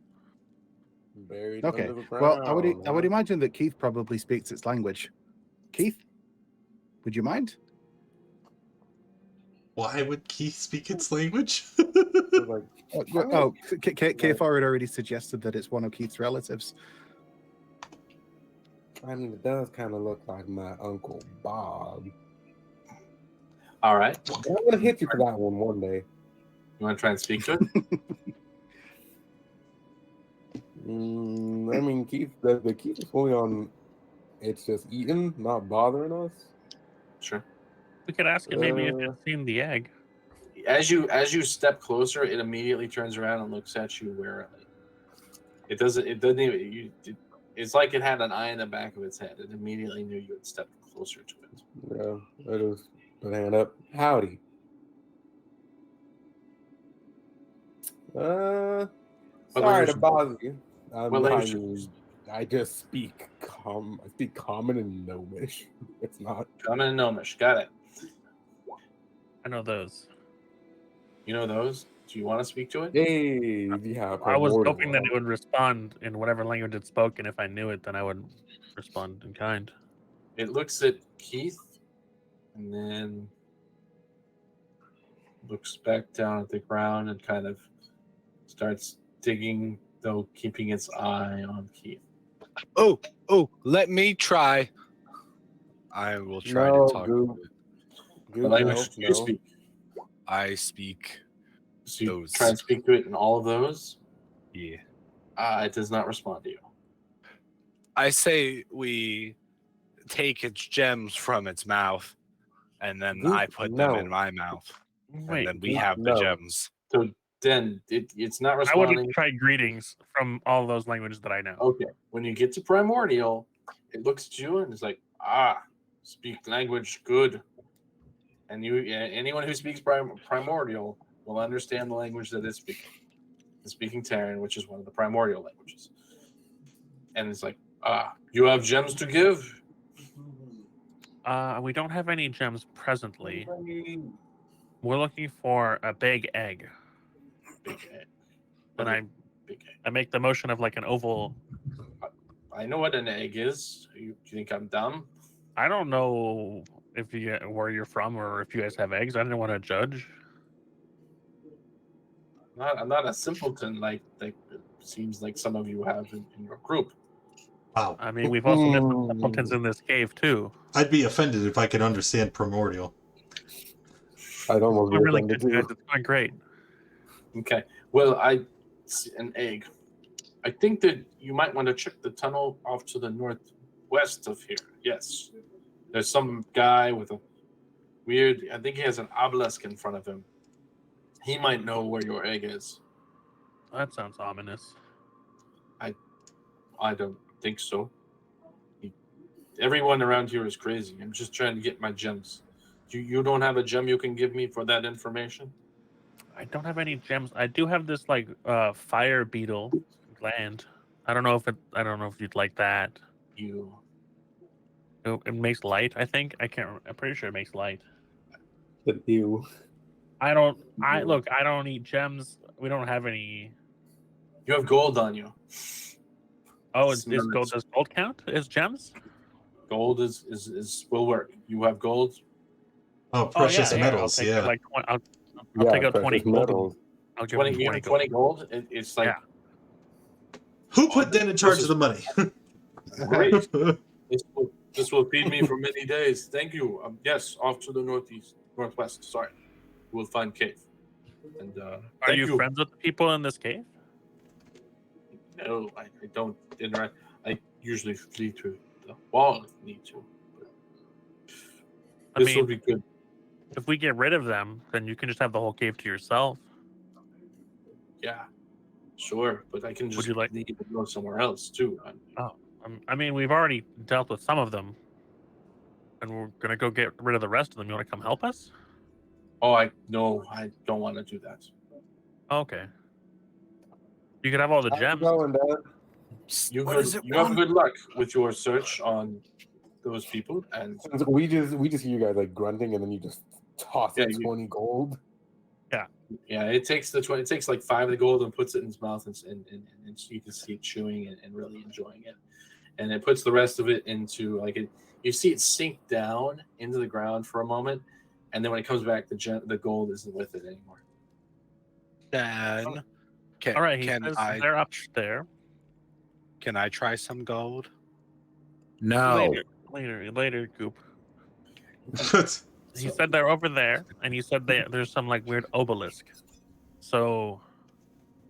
Buried Okay. under the Well, ground. I would imagine that Keith probably speaks its language. Keith, would you mind? Why would Keith speak its language? Like, Kfar had already suggested that it's one of Keith's relatives. I mean, it does kind of look like my Uncle Bob. All right. I'm gonna hit you for that one day. You want to try and speak to it? I mean, Keith, the Keith is fully on. It's just eating, not bothering us. Sure. We could ask it maybe if it's seen the egg. As you step closer, it immediately turns around and looks at you warily. It doesn't even. It's like it had an eye in the back of its head. It immediately knew you had stepped closer to it. Yeah, it is. Put a hand up. Howdy. Sorry language- to bother you. What language- I just speak I speak common and gnomish. It's not. Common and Gnomish. Got it. I know those. You know those? Do you want to speak to it? Hey, yeah. I was primordial. hoping that it would respond in whatever language it spoke, and if I knew it, then I would respond in kind. It looks at Keith and then looks back down at the ground and kind of starts digging, though keeping its eye on Keith. Oh, let me try. I will try No, to talk. Goob. to it. Good What language do you no. speak? I speak. So you Those. try and speak to it in all of those? Yeah. It does not respond to you. I say we take its gems from its mouth, and then Goop, I put them no. in my mouth, Wait, and then we Goop, have the no. gems. So then it's not I responding. would try greetings from all those languages that I know. Okay. When you get to primordial, it looks at you and it's like, speak language good. And anyone who speaks primordial will understand the language that it's speaking. It's speaking Terran, which is one of the primordial languages. And it's like, you have gems to give? We don't have any gems presently. We're looking for a big egg. Big egg. And Big egg. I make the motion of like an oval. I know what an egg is. Do you think I'm dumb? I don't know where you're from or if you guys have eggs. I didn't want to judge. I'm not a simpleton like it seems like some of you have in your group. Wow. I mean, we've also got some simpletons in this cave too. I'd be offended if I could understand primordial. I'd almost be I'm really offended good, guys. too. It's going great. Okay. Well, an egg. I think that you might want to check the tunnel off to the northwest of here. Yes. There's some guy with a weird, I think he has an obelisk in front of him. He might know where your egg is. That sounds ominous. I don't think so. Everyone around here is crazy. I'm just trying to get my gems. You don't have a gem you can give me for that information? I don't have any gems. I do have this like fire beetle gland. I don't know if you'd like that. You It makes light, I think. I'm pretty sure it makes light. You. I don't need gems. We don't have any. have gold on you. Oh, It's is gold, does gold count as gems? Gold is will work. You have gold. Oh, precious metals. I'll take Yeah. I'll take out 20 gold. Metals. I'll give him 20, you 20 have gold. 20 gold. It's like Who put Den in charge of the money? great. This will feed me for many days. Thank you. Yes, off to the northwest. Sorry, we'll find cave. And Are thank you friends with the people in this cave? No, I don't interact. I usually flee through the wall if need to. But this will be good. If we get rid of them, then you can just have the whole cave to yourself. Yeah, sure. But I can just leave and go somewhere else too. I mean, we've already dealt with some of them, and we're gonna go get rid of the rest of them. You want to come help us? Oh, I don't want to do that. Okay. You could have all the gems. Going, Dad? You have good luck with your search on those people, and we just hear you guys like grunting, and then you just toss 20 gold. Yeah, it takes like 5 of the gold and puts it in his mouth, and you can see it chewing and really enjoying it. And it puts the rest of it into like it. You see it sink down into the ground for a moment, and then when it comes back, the gold isn't with it anymore. Then, all right, they're up there. Can I try some gold? No. Later, Goop. He said they're over there, and he said there's some like weird obelisk. So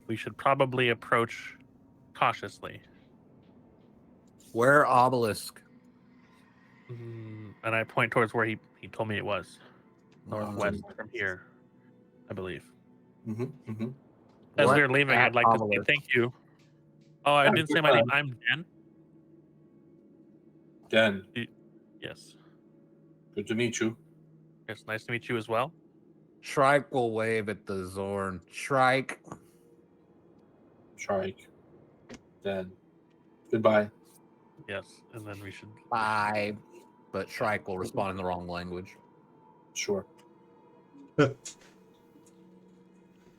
we should probably approach cautiously. Where obelisk? And I point towards where he told me it was. Northwest from here, I believe. As we're leaving, I'd like to say thank you. Oh, I didn't say my name. I'm Den. Den. Yes. Good to meet you. It's nice to meet you as well. Shrike will wave at the Zorn. Shrike. Den. Goodbye. Yes, and then we should. Bye. But Shrike will respond in the wrong language. Sure. You're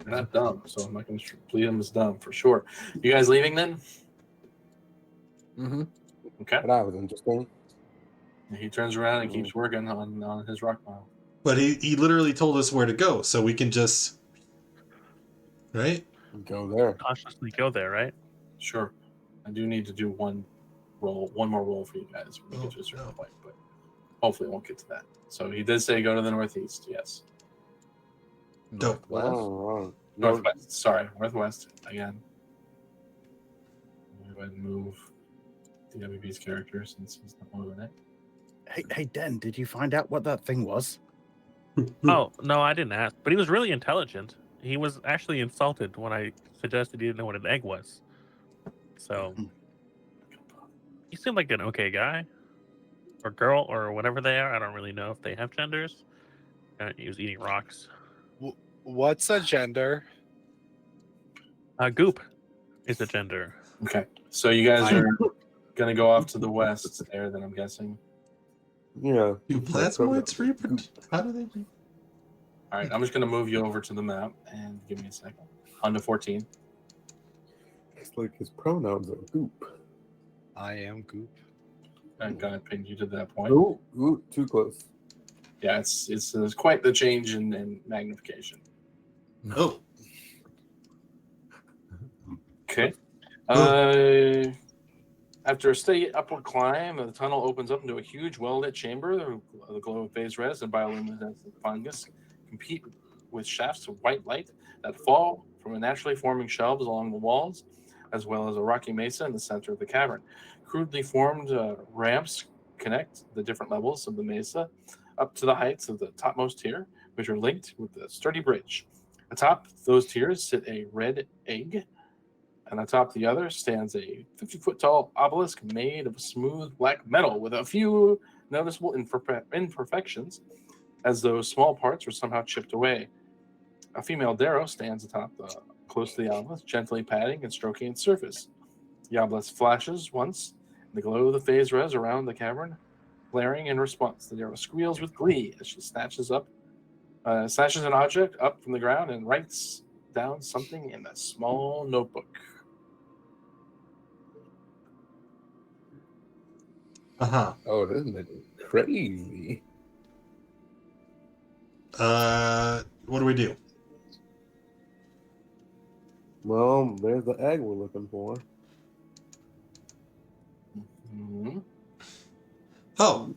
not dumb, so I'm not going to plead him as dumb for sure. You guys leaving then? Mm-hmm. Okay. That was interesting. And he turns around and keeps working on his rock pile. But he literally told us where to go, so we can just right go there. Cautiously go there, right? Sure. I do need to do one more roll for you guys when we get to a certain point, but hopefully it won't get to that. So he did say go to the northeast. Yes. Northwest. Northwest. Sorry, northwest again. Go ahead and move the WB's character since he's not moving it. Hey, Den, did you find out what that thing was? Oh, no, I didn't ask. But he was really intelligent. He was actually insulted when I suggested he didn't know what an egg was. So he seemed like an okay guy. Or girl, or whatever they are. I don't really know if they have genders. He was eating rocks. What's a gender? Goop is a gender. Okay. So you guys are going to go off to the west there, then I'm guessing. Yeah. Do plasmoids reproduce? How do they reproduce? All right, I'm just going to move you over to the map and give me a second. On to 14. It's like his pronouns are goop. I am Goop. I'm going to ping you to that point. Ooh, too close. Yeah, it's quite the change in magnification. Oh. Okay. After a steady upward climb, the tunnel opens up into a huge, well-lit chamber. The glow of phase res and bioluminescent fungus compete with shafts of white light that fall from the naturally forming shelves along the walls, as well as a rocky mesa in the center of the cavern. Crudely formed ramps connect the different levels of the mesa up to the heights of the topmost tier, which are linked with a sturdy bridge. Atop those tiers sit a red egg, and atop the other stands a 50-foot tall obelisk made of smooth black metal with a few noticeable imperfections, as though small parts were somehow chipped away. A female Darrow stands atop close to the obelisk, gently patting and stroking its surface. The obelisk flashes once, and the glow of the phase res around the cavern, flaring in response. The Darrow squeals with glee as she snatches an object up from the ground and writes down something in a small notebook. Oh, this is crazy. What do we do? Well, there's the egg we're looking for. Mm-hmm. Oh,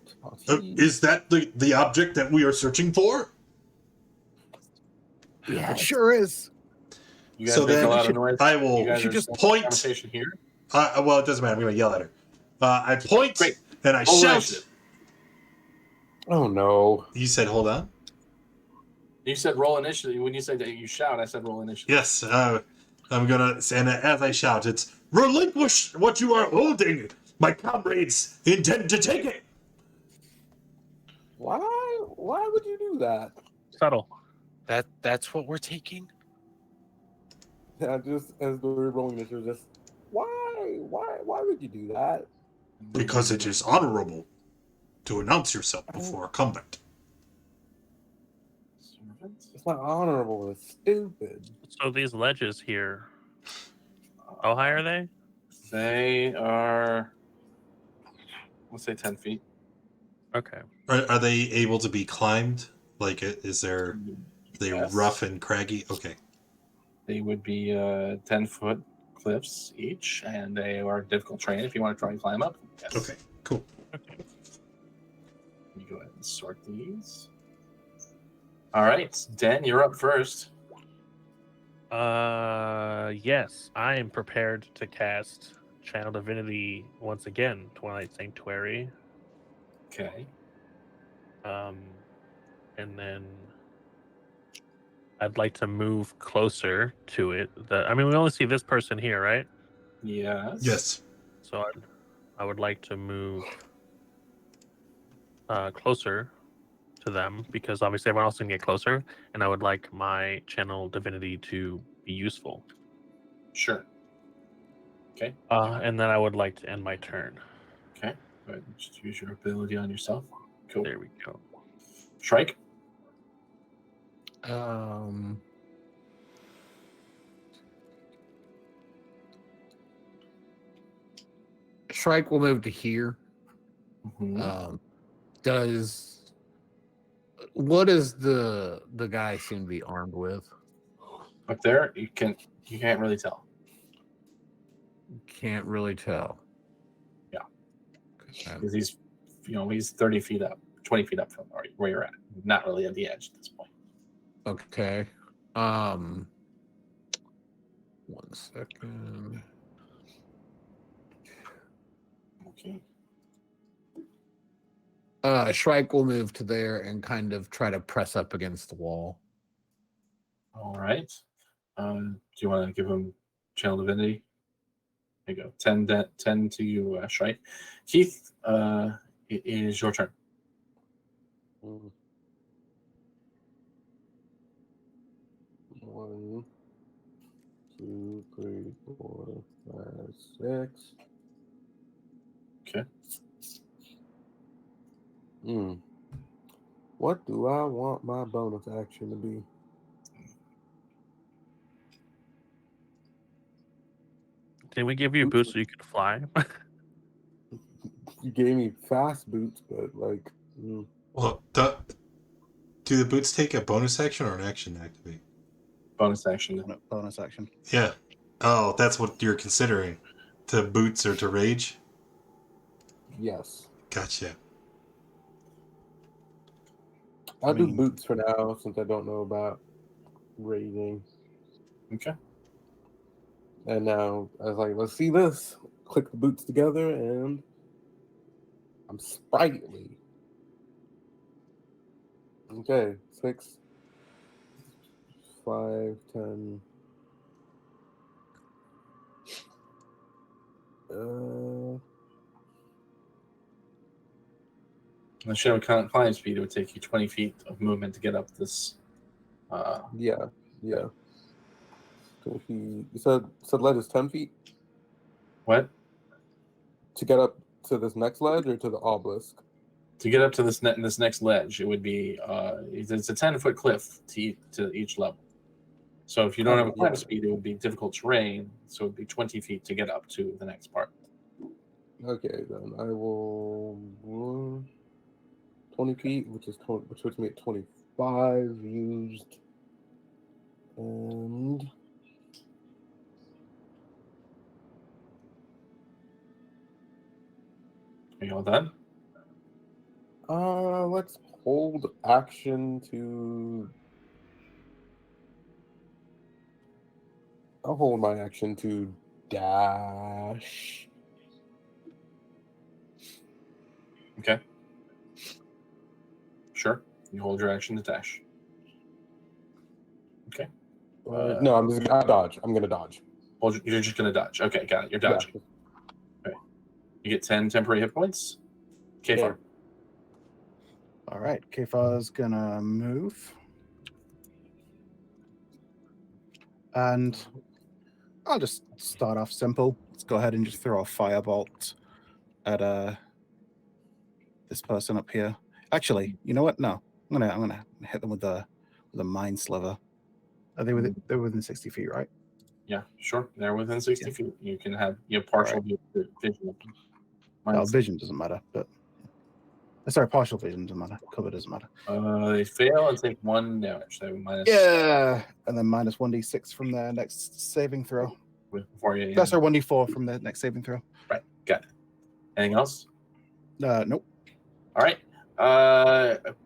is that the object that we are searching for? Yeah, it sure is. You guys So make then a lot of noise. I will You guys are just still in point. conversation here. Well, it doesn't matter. I'm going to yell at her. I point Great. and I Roll shout. initiative. Oh no. You said, hold on. You said roll initiative. When you said that you shout, I said roll initiative. Yes, I'm going to, and as I shout, it's relinquish what you are holding. My comrades intend to take it. Why? Why would you do that? Subtle. That's what we're taking. Yeah, just as we're rolling this, you're just why would you do that? Because it is honorable to announce yourself before a combat. It's not honorable. It's stupid. So these ledges here, how high are they? They are, let's say, 10 feet. Okay. Are they able to be climbed? Like, are they Yes. rough and craggy? Okay. They would be 10-foot cliffs each, and they are difficult terrain if you want to try and climb up. Yes. Okay, cool. Okay. Let me go ahead and sort these. All right, Dan, you're up first. Yes, I am prepared to cast Channel Divinity once again, Twilight Sanctuary. Okay. And then I'd like to move closer to it. We only see this person here, right? Yes. Yes. So I would like to move closer to them because obviously everyone else can get closer, and I would like my Channel Divinity to be useful. Sure. Okay. And then I would like to end my turn. Okay. Go ahead and just use your ability on yourself. Cool. There we go. Shrike. Shrike will move to here. Mm-hmm. What does the guy seem to be armed with? Up there, you can't really tell. Can't really tell. Yeah. Okay. Because he's 30 feet up, 20 feet up from where you're at. Not really at the edge at this point. Okay. 1 second. Okay. Shrike will move to there and kind of try to press up against the wall. All right. Do you want to give him Channel Divinity? There you go. 10 to you, Shrike. Keith, it is your turn. 1, 2, 3, 4, 5, 6. Okay. What do I want my bonus action to be? Did we give you boots so you could fly? You gave me fast boots, but Well, do the boots take a bonus action or an action to activate? Bonus action. Bonus action. Yeah. Oh, that's what you're considering. To boots or to rage? yes. Gotcha. I'll do mean- boots for now since I don't know about raising. Okay. And now I was like, let's see this. Click the boots together, and I'm sprightly. Okay, 6, 5, 10. The show climb speed, it would take you 20 feet of movement to get up this. Yeah. 20 feet. You said ledge is 10 feet What? to get up to this next ledge or to the obelisk? To get up to this next ledge, it would be it's a 10-foot cliff to each level. So if you don't have a climb speed, it would be difficult terrain. So it would be 20 feet to get up to the next part. Okay, then I will 20 feet, which puts me at 25 used, and Are you all done? let's hold action to. I'll hold my action to dash. Okay. Sure. You hold your action to dash. Okay. No, I'll dodge. I'm gonna dodge. You're just gonna dodge. Okay, got it. You're dodging. Yeah. Okay. You get 10 temporary hit points. Kfar. All right, Kefar's gonna move, and I'll just start off simple. Let's go ahead and just throw a firebolt at this person up here. Actually, you know what? No, I'm gonna hit them with a mind sliver. Are they within? They're within 60 feet, right? Yeah, sure. They're within 60 feet. You have partial vision. Vision doesn't matter, but sorry, partial vision doesn't matter. Cover doesn't matter. They fail and take 1 damage. They have minus. Yeah, and then minus 1d6 from their next saving throw. Before you. That's our 1d4 from their next saving throw. Right. Got it. Anything else? Nope. All right.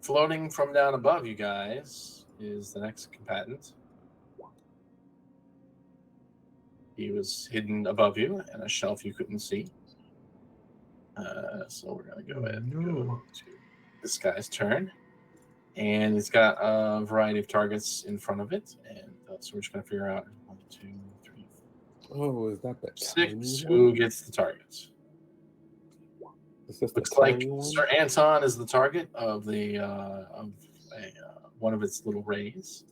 Floating from down above you guys is the next combatant. He was hidden above you in a shelf you couldn't see. So we're going to go ahead and go to this guy's turn. And it's got a variety of targets in front of it. And so we're just going to figure out 1, 2, 3, 4, Oh, is that 6 who gets the targets. Looks like Sir Anton is the target of the one of its little rays.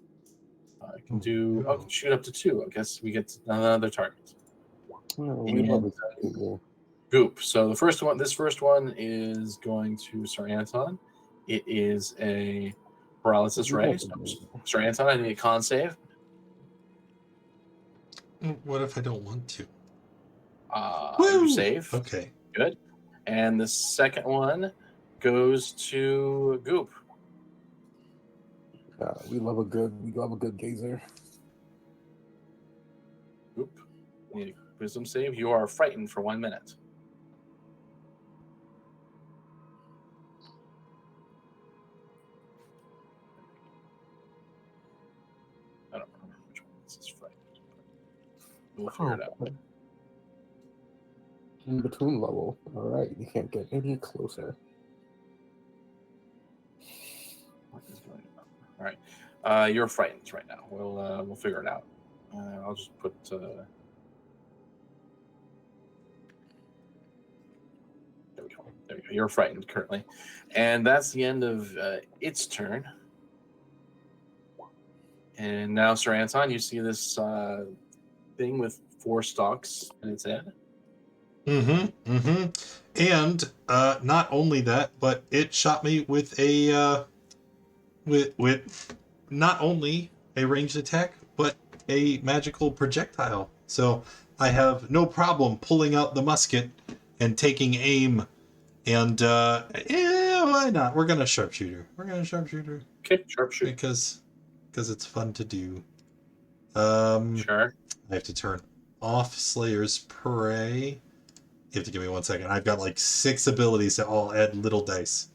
I can do. Oh, can shoot up to 2. I guess we get another target. We love it. Goop. So this first one is going to Sir Anton. It is a paralysis ray. So Sir Anton, I need a con save. What if I don't want to? You save. Okay. Good. And the second one goes to Goop. We love a good gazer. Goop. You need a wisdom save. You are frightened for 1 minute. I don't remember which one this is frightened. We'll figure it out. In between level. All right, you can't get any closer. What is going on? All right, you're frightened right now. We'll figure it out. I'll just put. There we go. You're frightened currently, and that's the end of its turn. And now, Sir Anton, you see this thing with 4 stalks in its head. And not only that, but it shot me with a with not only a ranged attack, but a magical projectile. So I have no problem pulling out the musket and taking aim. And why not? We're gonna sharpshooter. Okay, sharpshooter. Because it's fun to do. Sure. I have to turn off Slayer's Prey. You have to give me 1 second. I've got like 6 abilities that all add little dice.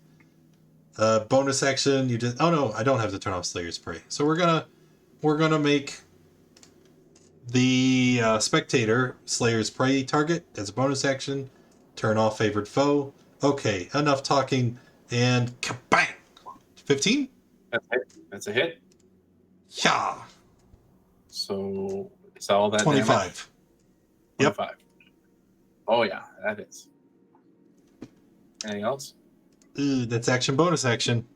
Bonus action, you just. Oh no, I don't have to turn off Slayer's Prey. So we're gonna make the spectator Slayer's Prey target as a bonus action. Turn off favored foe. Okay, enough talking, and kabang! 15. That's a hit. Yeah. So it's all that 25. damage. Yep. 25. Oh yeah, that is. Anything else? Ooh, that's action bonus action.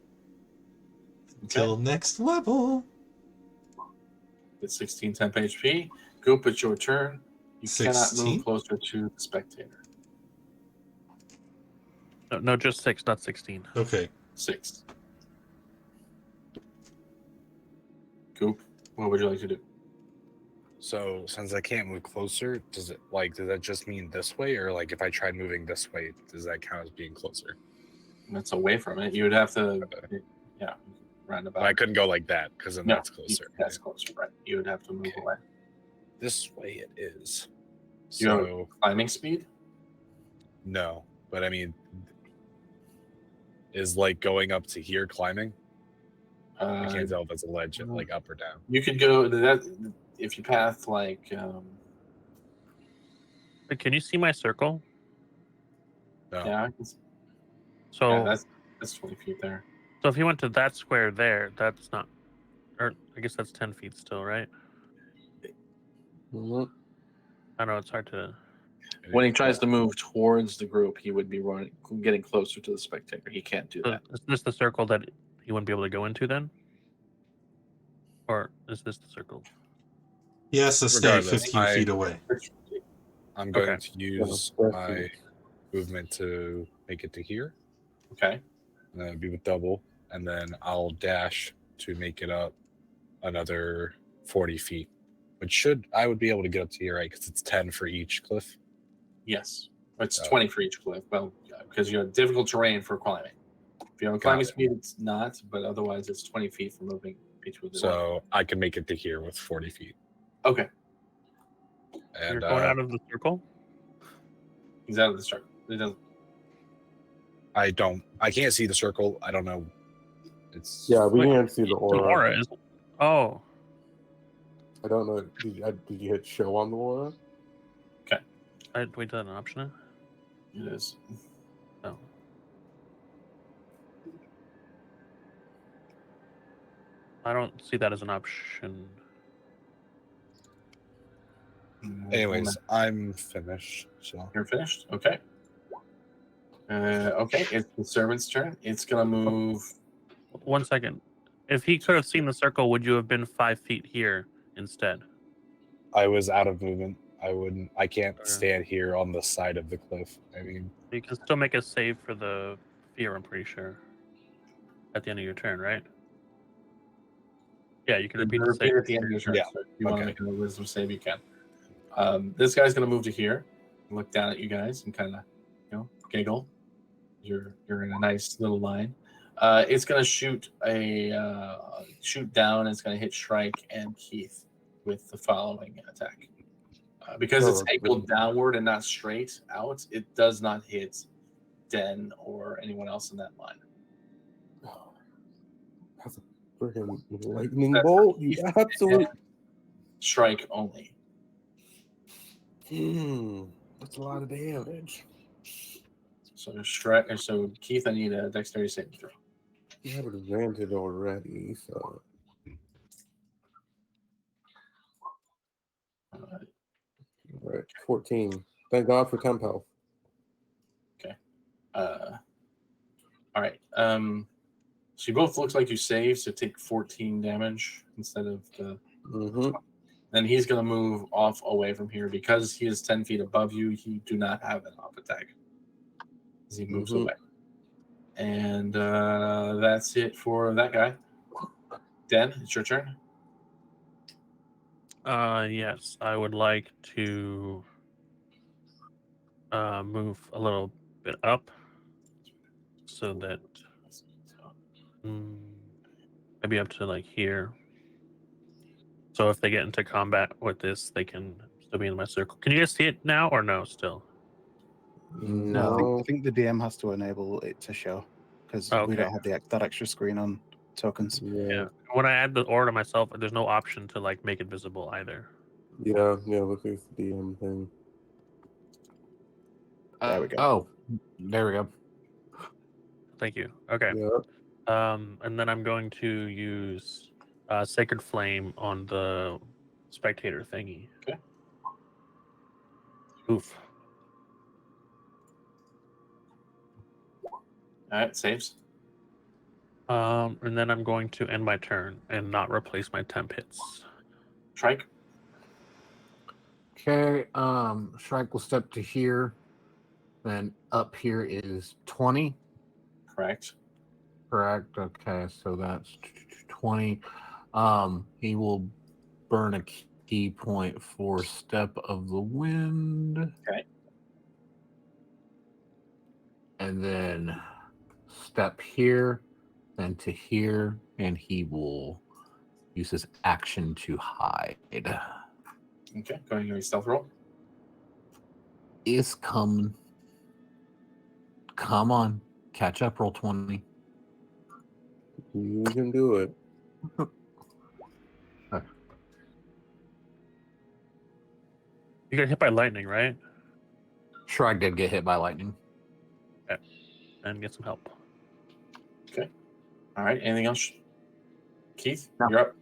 Until next level. It's 16 temp HP. Goop, it's your turn. You cannot 16? move closer to the spectator. No, just 6, not 16. Okay. 6. Goop, what would you like to do? So since I can't move closer, does that just mean this way, or like if I tried moving this way, does that count as being closer? That's away from it. You would have to, yeah, roundabout. But I couldn't go like that because then that's closer. That's closer, right? You would have to move away. This way it is. You have So climbing speed? no, but I mean, is like going up to here climbing? I can't tell if it's a ledge, like up or down. You could go that if you path like. Wait, can you see my circle? No. Yeah, So yeah, that's 20 feet there. So if he went to that square there, that's not, or I guess that's 10 feet still, right? Mhm. I know it's hard to. When he tries to move towards the group, he would be getting closer to the spectator. He can't do So that. is this the circle that he wouldn't be able to go into then? Or is this the circle? He has to stay Regardless, 15 feet away. I'm going Okay. to use Yeah, my movement to make it to here. Okay. And then be with double, and then I'll dash to make it up another 40 feet, which I would be able to get up to here, right? Because it's 10 for each cliff. Yes. It's 20 for each cliff. Well, because you have difficult terrain for climbing. If you have a climbing speed, it's not, but otherwise it's 20 feet for moving between the So I can make it to here with 40 feet. Okay. And You're going out of the circle? He's out of the circle. It doesn't. I can't see the circle. I don't know. It's Yeah, we Wait, can't see the The aura. aura is. Oh, I don't know. Did you hit show on the aura? wait, is that an option? It is. No. I don't see that as an option. anyways, I'm finished. So You're finished? Okay. Okay, it's the servant's turn. It's going to move. 1 second. If he could have seen the circle, would you have been 5 feet here instead? I was out of movement. I can't Okay. stand here on the side of the cliff. I mean, You can still make a save for the fear, I'm pretty sure. At the end of your turn, right? Yeah, you can repeat the Repeat save. at the end of your turn. Yeah. So if you want to Okay. make a wisdom save, you can. This guy's going to move to here, look down at you guys, and kind of, giggle. You're in a nice little line. It's going to shoot down. It's going to hit Shrike and Keith with the following attack. Because it's angled downward and not straight out, it does not hit Den or anyone else in that line. That's a freaking lightning bolt. You absolute. Strike only. That's a lot of damage. So Keith, I need a dexterity saving throw. You have advantage already, so. All right, 14. Thank God for temp health. Okay. All right. So you both looks like you saved, so take 14 damage instead of the. Mm-hmm. Then he's going to move off away from here because he is 10 feet above you. He do not have an off attack as he moves away. And that's it for that guy. Den, it's your turn. Yes, I would like to move a little bit up so that maybe up to like here. So if they get into combat with this, they can still be in my circle. Can you guys see it now or no? Still? No, I think the DM has to enable it to show. because Okay. we don't have that extra screen on tokens. Yeah. When I add the aura to myself, there's no option to like make it visible either. Yeah. Look at the DM thing. There we go. Oh, there we go. Thank you. Okay. Yeah. And then I'm going to use Sacred Flame on the spectator thingy. Okay. Oof. All right, saves. And then I'm going to end my turn and not replace my temp hits. Trike. Okay, Shrike will step to here. Then up here is 20. Correct. Correct. Okay, so that's 20. He will burn a key point for Step of the Wind. Okay. And then step here, then to here, and he will use his action to hide. Okay. Going to stealth roll. Is coming. Come on. Catch up, roll 20. You can do it. You got hit by lightning, right? Shrike did get hit by lightning. And get some help. All right. Anything else? Keith, No. you're up.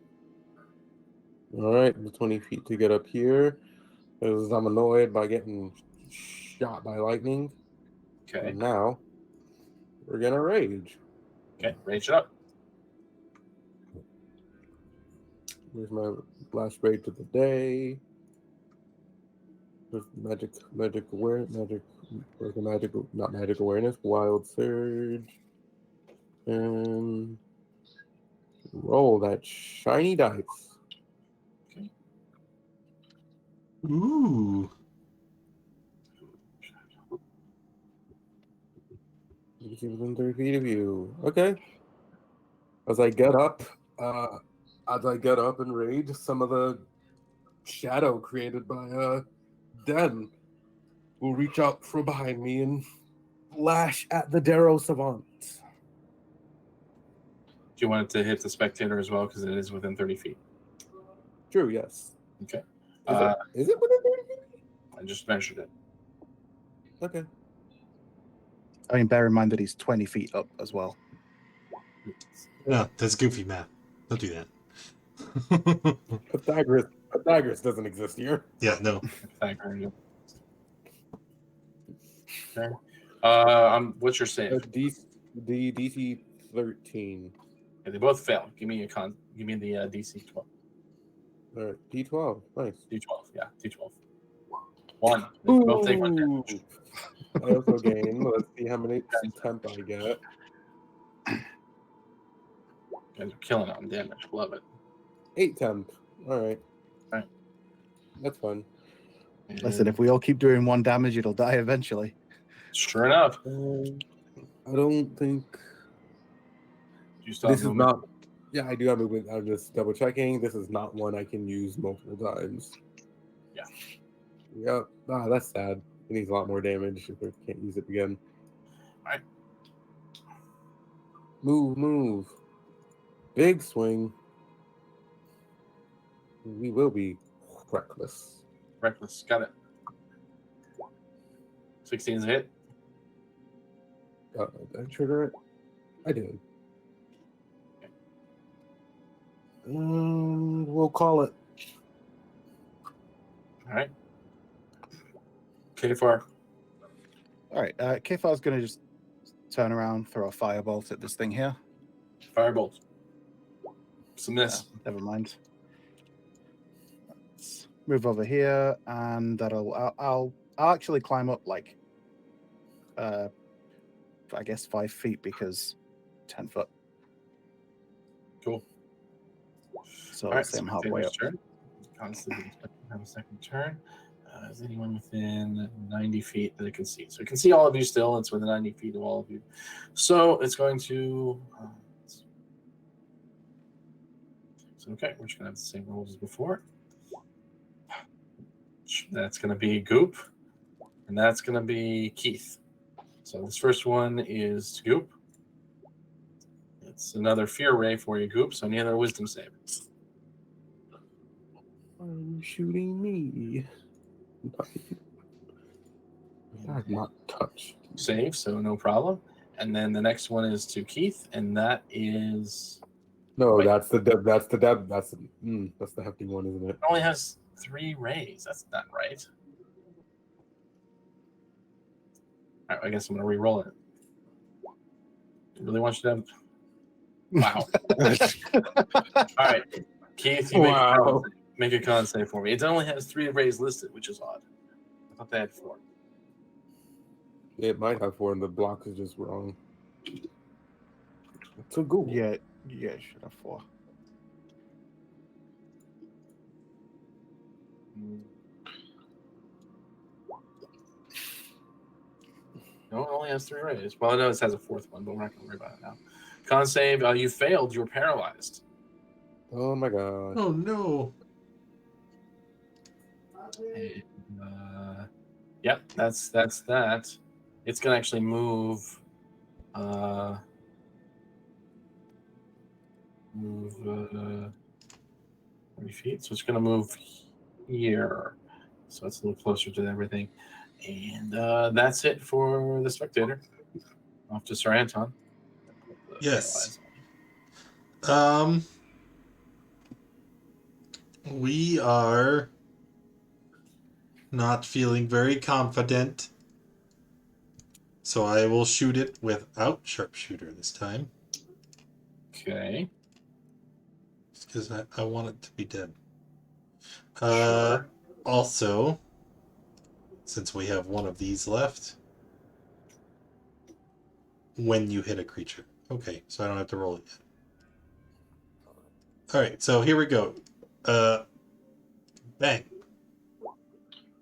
All right, the 20 feet to get up here, because I'm annoyed by getting shot by lightning. Okay. And now we're gonna rage. Okay. Rage it up. Here's my last rage of the day. There's magic awareness, not magic awareness, wild surge, and roll that shiny dice. Ooh. You can see within 30 feet of you. Okay. As I get up and raid, some of the shadow created by Den will reach out from behind me and lash at the Darrow Savant. Do you want it to hit the spectator as well because it is within 30 feet? True, yes. Okay. Is it within 30 feet? I just measured it. Okay. I mean, bear in mind that he's 20 feet up as well. No, that's goofy math. Don't do that. Pythagoras doesn't exist here. Yeah, no. Okay. What's your save? The DC 13. Okay, they both fail. Give me the DC 12. All right, D12. Nice. D12. Yeah, D12. 1. They both take 1 damage. I also gain. Let's see how many temp I get. You guys are killing it on damage. Love it. 8 temp. All right. All right. That's fun. Listen, if we all keep doing 1 damage, it'll die eventually. Sure enough. I don't think You still this have is movement? not. Yeah, I do have movement. I'm just double checking. This is not one I can use multiple times. Yeah. Yep. Ah, that's sad. It needs a lot more damage if we can't use it again. Alright. Move. Big swing. We will be reckless. Reckless. Got it. 16 is a hit. Did I trigger it? I did. We'll call it. All right. K4. All right, Kifar's going to just turn around, throw a firebolt at this thing here. Firebolt. It's a miss. Never mind. Let's move over here, and I'll actually climb up like, I guess 5 feet because 10 foot. Cool. So All right, same halfway up. turn. Constantly have a second turn. Is anyone within 90 feet that it can see? So it can see all of you still. It's within 90 feet of all of you. So it's going to. Okay, we're just going to have the same rolls as before. That's going to be Goop. And that's going to be Keith. So this first one is Goop. It's another fear ray for you, Goop. So any other wisdom save? Shooting me. Not touch. Save, so no problem. And then the next one is to Keith, and that is No, Wait. that's the deb. That's the hefty one, isn't it? it only has 3 rays. That's not right. All right, I guess I'm gonna re-roll it. I really want you to have. Wow. All right, Keith, you Wow. make a con save for me. It only has 3 rays listed, which is odd. I thought they had 4. It might have 4, and the block is just wrong. So Google. Yeah, it should have 4. No, it only has 3 rays. Well, I know it has a 4th one, but we're not going to worry about it now. Con save, you failed. You're paralyzed. Oh my god. Oh no. And, yep, that's that. It's going to actually move. Move 30 feet. So it's going to move here. So it's a little closer to everything. And that's it for the spectator. Off to Sir Anton. Yes. We are not feeling very confident, so I will shoot it without sharpshooter this time, Okay. because I want it to be dead. Sure. Also, since we have one of these left, when you hit a creature. Okay, so I don't have to roll it yet. Alright, so here we go. Bang.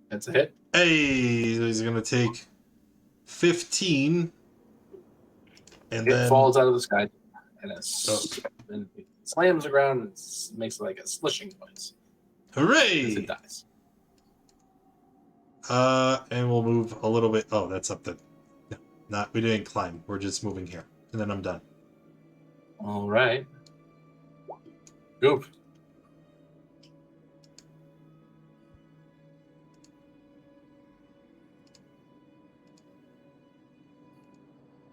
That's a hit. Hey, he's gonna take 15, and It then falls out of the sky, and and it slams the ground and makes like a slishing noise as hooray! it dies. And we'll move a little bit. Oh, that's up the. No, not we didn't climb. We're just moving here, and then I'm done. All right. Goop.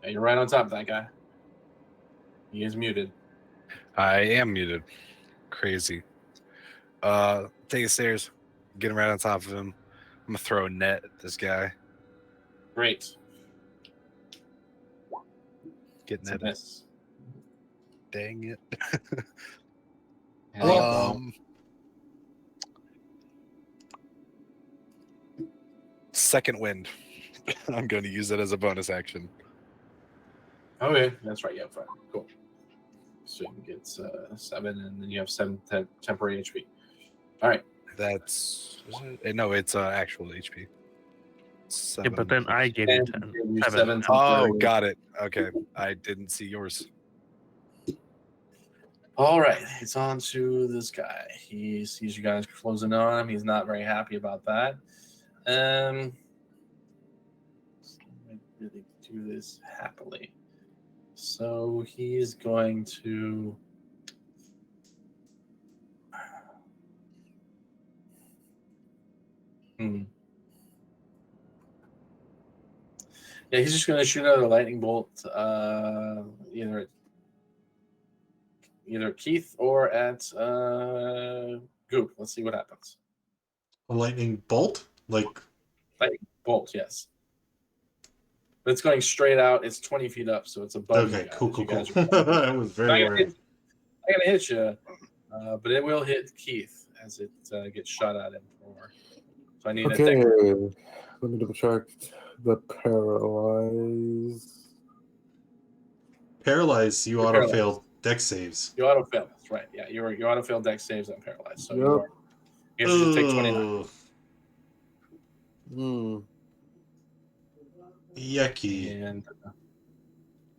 Yeah, you're right on top of that guy. He is muted. I am muted. Crazy. Take the stairs. Getting right on top of him. I'm gonna throw a net at this guy. Great. Get It's a netted. miss. Dang it. Hell, Second wind. I'm going to use it as a bonus action. okay, that's right. Yeah, fine. Cool. So you get 7, and then you have 7 temporary HP. All right. That's no, it's actual HP. Yeah, but then I gave you And 10. you 7. 7 Oh, temporary. got it. Okay, I didn't see yours. All right, it's on to this guy. He sees you guys closing on him. He's not very happy about that. I really do this happily. So he's going to. Yeah, he's just going to shoot out a lightning bolt, either Keith or at Goop. Let's see what happens. A lightning bolt, like Lightning bolt, yes. But it's going straight out. It's 20 feet up, so it's above you okay, guys. cool. You guys are- I was very worried. I'm gonna hit you, but it will hit Keith as it gets shot at him. So I need a Okay. deck. Let me double check the paralyze. Paralyzed, you You're auto paralyzed. failed deck saves. You auto fail. That's right. Yeah, you auto fail deck saves on paralyzed. So Yep. you guys just take 29. Ugh, Hmm. yucky. And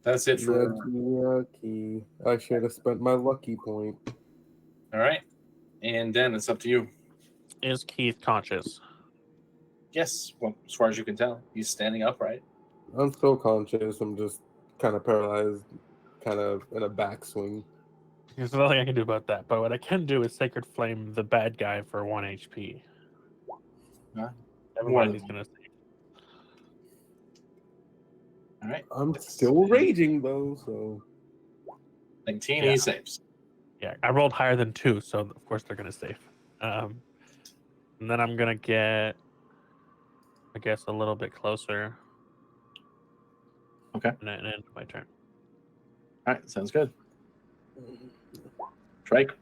that's it for. Yucky. I should have spent my lucky point. All right. And Dan, it's up to you. Is Keith conscious? Yes. Well, as far as you can tell, he's standing upright. I'm still conscious. I'm just kind of paralyzed, kind of in a backswing. There's nothing I can do about that. But what I can do is Sacred Flame the bad guy for 1 HP. Huh? Never More mind, than he's gonna save. All right. I'm It's still raging though, so 19, Yeah. he saves. Yeah, I rolled higher than 2, so of course they're gonna save. And then I'm gonna get, I guess, a little bit closer. Okay. And then end my turn. All right, sounds good. Trike.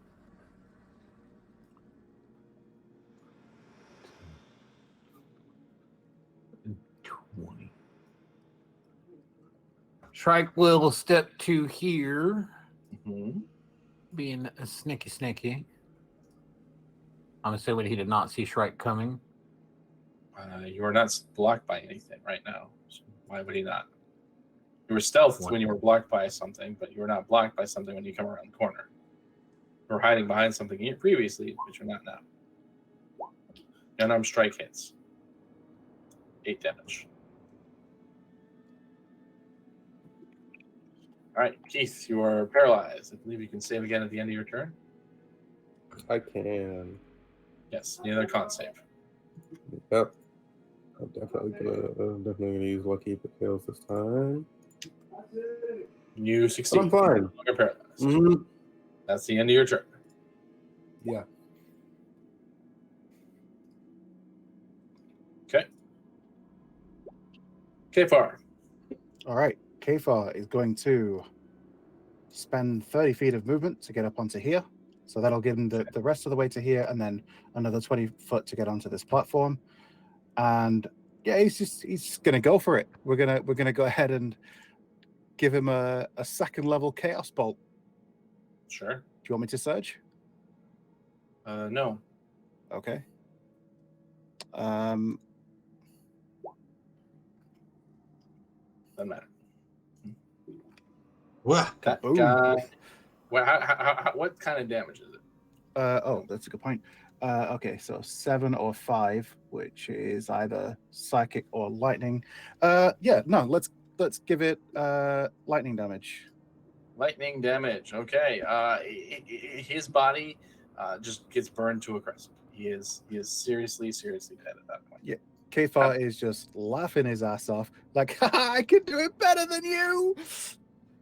Shrike will step to here, Mm-hmm. being a sneaky. I'm assuming he did not see Shrike coming. You are not blocked by anything right now. So why would he not? You were stealthed when you were blocked by something, but you were not blocked by something when you come around the corner. You were hiding behind something previously, but you're not now. Unarmed strike hits. 8 damage. All right, Keith, you are paralyzed. I believe you can save again at the end of your turn. I can. Yes, another con save. Yep. I'm definitely gonna use lucky if it fails this time. You But succeed. I'm fine. You're paralyzed. Mm-hmm. That's the end of your turn. Yeah. Okay. Kfar. All right. Kfar is going to spend 30 feet of movement to get up onto here. So that'll give him the rest of the way to here, and then another 20 foot to get onto this platform. And yeah, he's gonna go for it. We're gonna go ahead and give him a second level chaos bolt. Sure. Do you want me to surge? No. Okay. Doesn't matter. What? That Boom. guy. What kind of damage is it? Oh, that's a good point. Okay, so 7 or 5, which is either psychic or lightning. Yeah, no, let's give it lightning damage. Lightning damage. Okay. His body just gets burned to a crisp. He is seriously dead at that point. Yeah. Kfar is just laughing his ass off, like, I can do it better than you.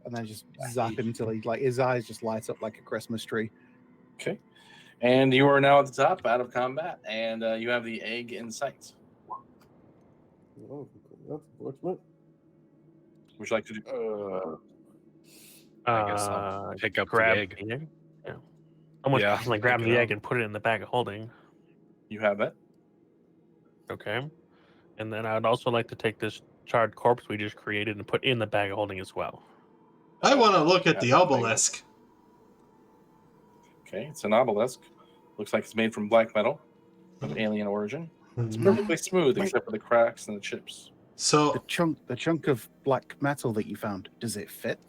And then just zap him until his eyes just light up like a Christmas tree. Okay. And you are now at the top, out of combat, and you have the egg in sight. Oh, that's unfortunate. Would you like to do? I guess I'll pick up the grab egg. the egg. Yeah. Almost Yeah, personally grab pick the it egg up. and put it in the bag of holding. You have that. Okay. And then I would also like to take this charred corpse we just created and put in the bag of holding as well. I want to look at the obelisk. Okay, it's an obelisk. Looks like it's made from black metal of alien origin. It's perfectly smooth except for the cracks and the chips. So The chunk of black metal that you found, does it fit?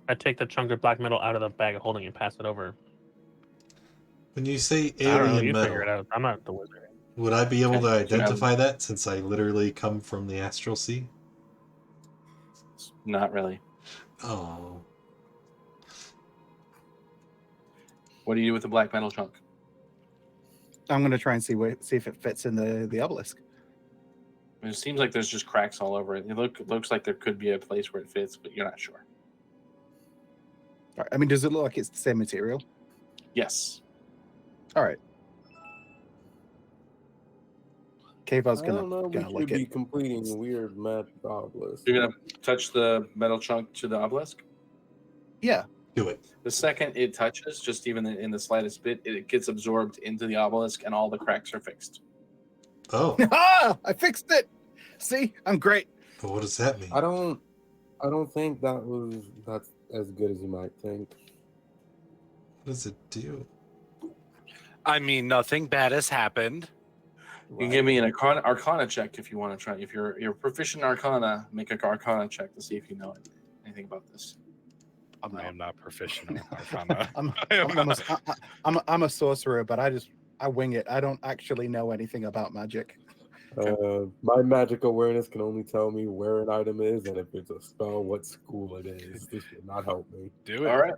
I take the chunk of black metal out of the bag of holding and pass it over. when you say I don't know. alien You figure it metal, out. I'm not the wizard. would I be able to Okay, so you have- identify that since I literally come from the astral sea? Not really. Oh. What do you do with the black metal chunk? I'm going to try and see if it fits in the obelisk. It seems like there's just cracks all over it. It looks like there could be a place where it fits, but you're not sure. All right, I mean, does it look like it's the same material? Yes. All right. Kavar's I don't know. gonna We look should be it. completing weird math obelisk. You're going to touch the metal chunk to the obelisk? Yeah. Do it. The second it touches, just even in the slightest bit, it gets absorbed into the obelisk and all the cracks are fixed. Oh. I fixed it. See, I'm great. But what does that mean? I don't think that's as good as you might think. What does it do? I mean, nothing bad has happened. You can give me an Arcana check if you want to try. If you're proficient in Arcana, make an Arcana check to see if you know anything about this. I am not proficient in Arcana. I'm a sorcerer, but I wing it. I don't actually know anything about magic. My magic awareness can only tell me where an item is, and if it's a spell, what school it is. This will not help me. Do it. All right.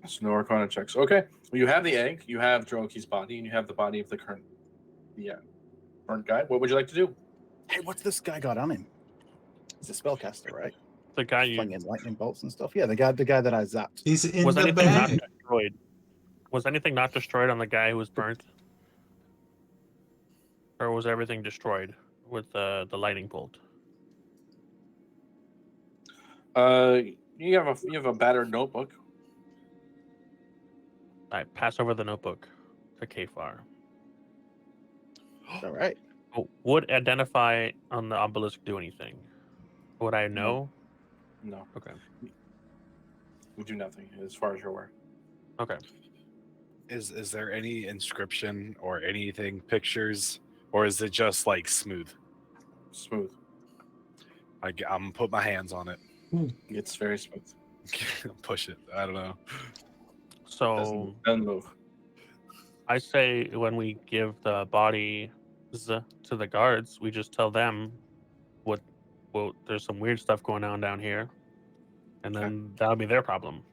So no Arcana checks. Okay. Well, you have the egg, you have Droki's body, and you have the body of the current burnt guy. What would you like to do? Hey, what's this guy got on him? He's a spellcaster, right? The guy you Flinging lightning bolts and stuff. Yeah, the guy that I zapped. He's in was the anything not bag. destroyed? Was anything not destroyed on the guy who was burnt, or was everything destroyed with the lightning bolt? You have a battered notebook. I pass over the notebook to Kfar. All right. Would identify on the obelisk do anything? Would I know? No. Okay. We do nothing as far as you're aware. Okay. Is there any inscription or anything, pictures, or is it just like smooth? Smooth. I'm gonna put my hands on it. It's very smooth. Push it. I don't know. So Doesn't move. I say when we give the body to the guards, we just tell them well, there's some weird stuff going on down here, and then that'll be their problem.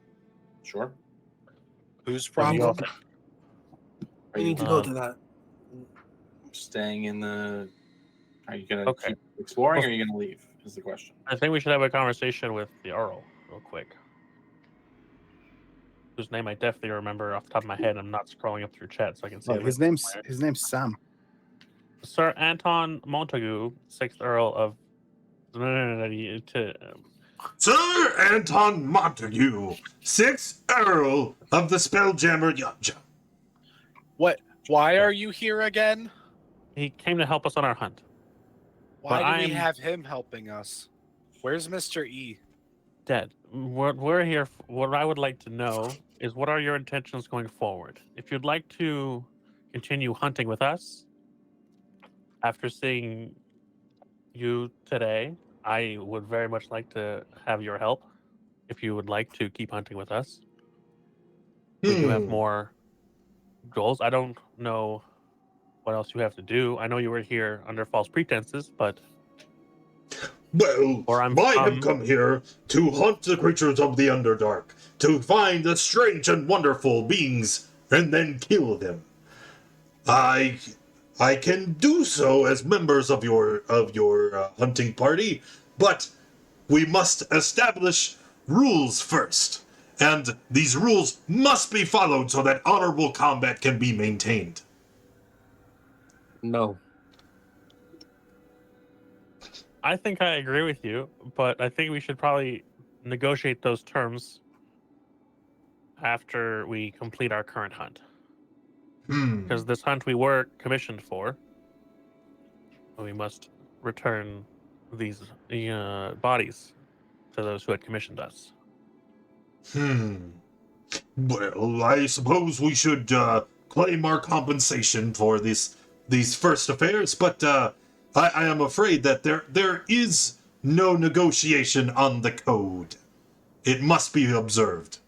Sure. Whose But you problem? Are you go to that. staying in the? Are you gonna Okay. keep exploring, or are you gonna leave? Is the question. I think we should have a conversation with the Earl real quick. Whose name I definitely remember off the top of my head. I'm not scrolling up through chat so I can see Oh, it. his name's Sam. Sir Anton Montagu, 6th Earl of. Sir Anton Montague, 6th Earl of the Spelljammer Yamcha. What? Why are you here again? He came to help us on our hunt. Why But do we I'm- have him helping us? Where's Mr. E? Dead. What we're here. What I would like to know is what are your intentions going forward? If you'd like to continue hunting with us, after seeing you today, I would very much like to have your help. If you would like to keep hunting with us, we do have more goals. I don't know what else you have to do. I know you were here under false pretenses, but Well, Or I'm I from- have come here to hunt the creatures of the Underdark, to find the strange and wonderful beings, and then kill them. I can do so as members of your hunting party, but we must establish rules first, and these rules must be followed so that honorable combat can be maintained. No. I think I agree with you, but I think we should probably negotiate those terms after we complete our current hunt. Because this hunt we were commissioned for, we must return these bodies to those who had commissioned us. Well, I suppose we should claim our compensation for these first affairs, but I am afraid that there is no negotiation on the code. It must be observed.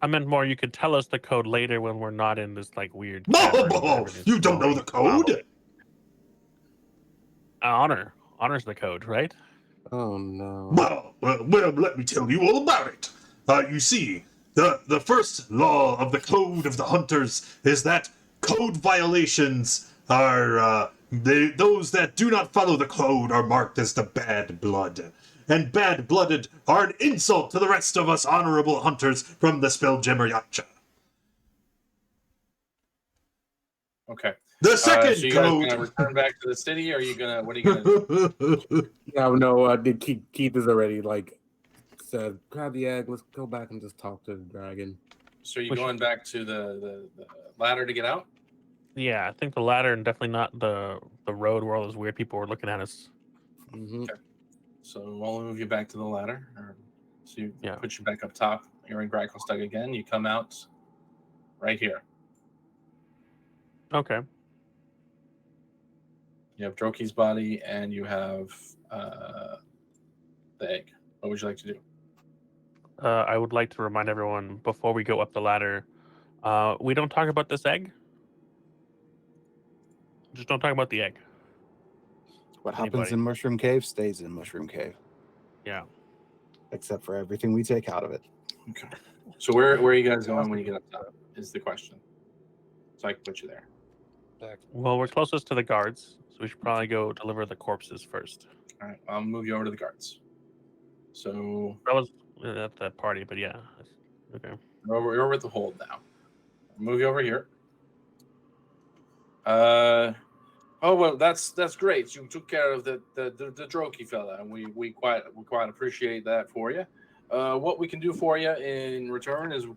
I meant more. You could tell us the code later when we're not in this like weird. No, cavern where it is. you don't know the code? Honor's the code, right? Oh no. Well, let me tell you all about it. You see, the first law of the Code of the Hunters is that code violations are those that do not follow the code are marked as the bad blood. And bad-blooded are an insult to the rest of us honorable hunters from the Spelljammer Yacha. Okay. The second so you guys code. gonna return back to the city, or are you gonna? What are you gonna do? No. Keith is already said, grab the egg. Let's go back and just talk to the dragon. So are you going back to the ladder to get out? Yeah, I think the ladder and definitely not the road where all those weird people were looking at us. Mm-hmm. Okay. So we'll move you back to the ladder. So you Yeah. put you back up top. You're in Grakelstug again. You come out right here. Okay. You have Droki's body and you have the egg. What would you like to do? I would like to remind everyone before we go up the ladder, we don't talk about this egg. Just don't talk about the egg. What happens Anybody. in Mushroom Cave stays in Mushroom Cave, Yeah. except for everything we take out of it. Okay. So where are you guys going when you get up top? Is the question. So I can put you there. Well, we're closest to the guards, so we should probably go deliver the corpses first. All right. I'll move you over to the guards. So That was at the party, but yeah. Okay. you're over at the hold now. I'll move you over here. Oh well, that's great. You took care of the Droki fella, and we quite appreciate that for you. What we can do for you in return is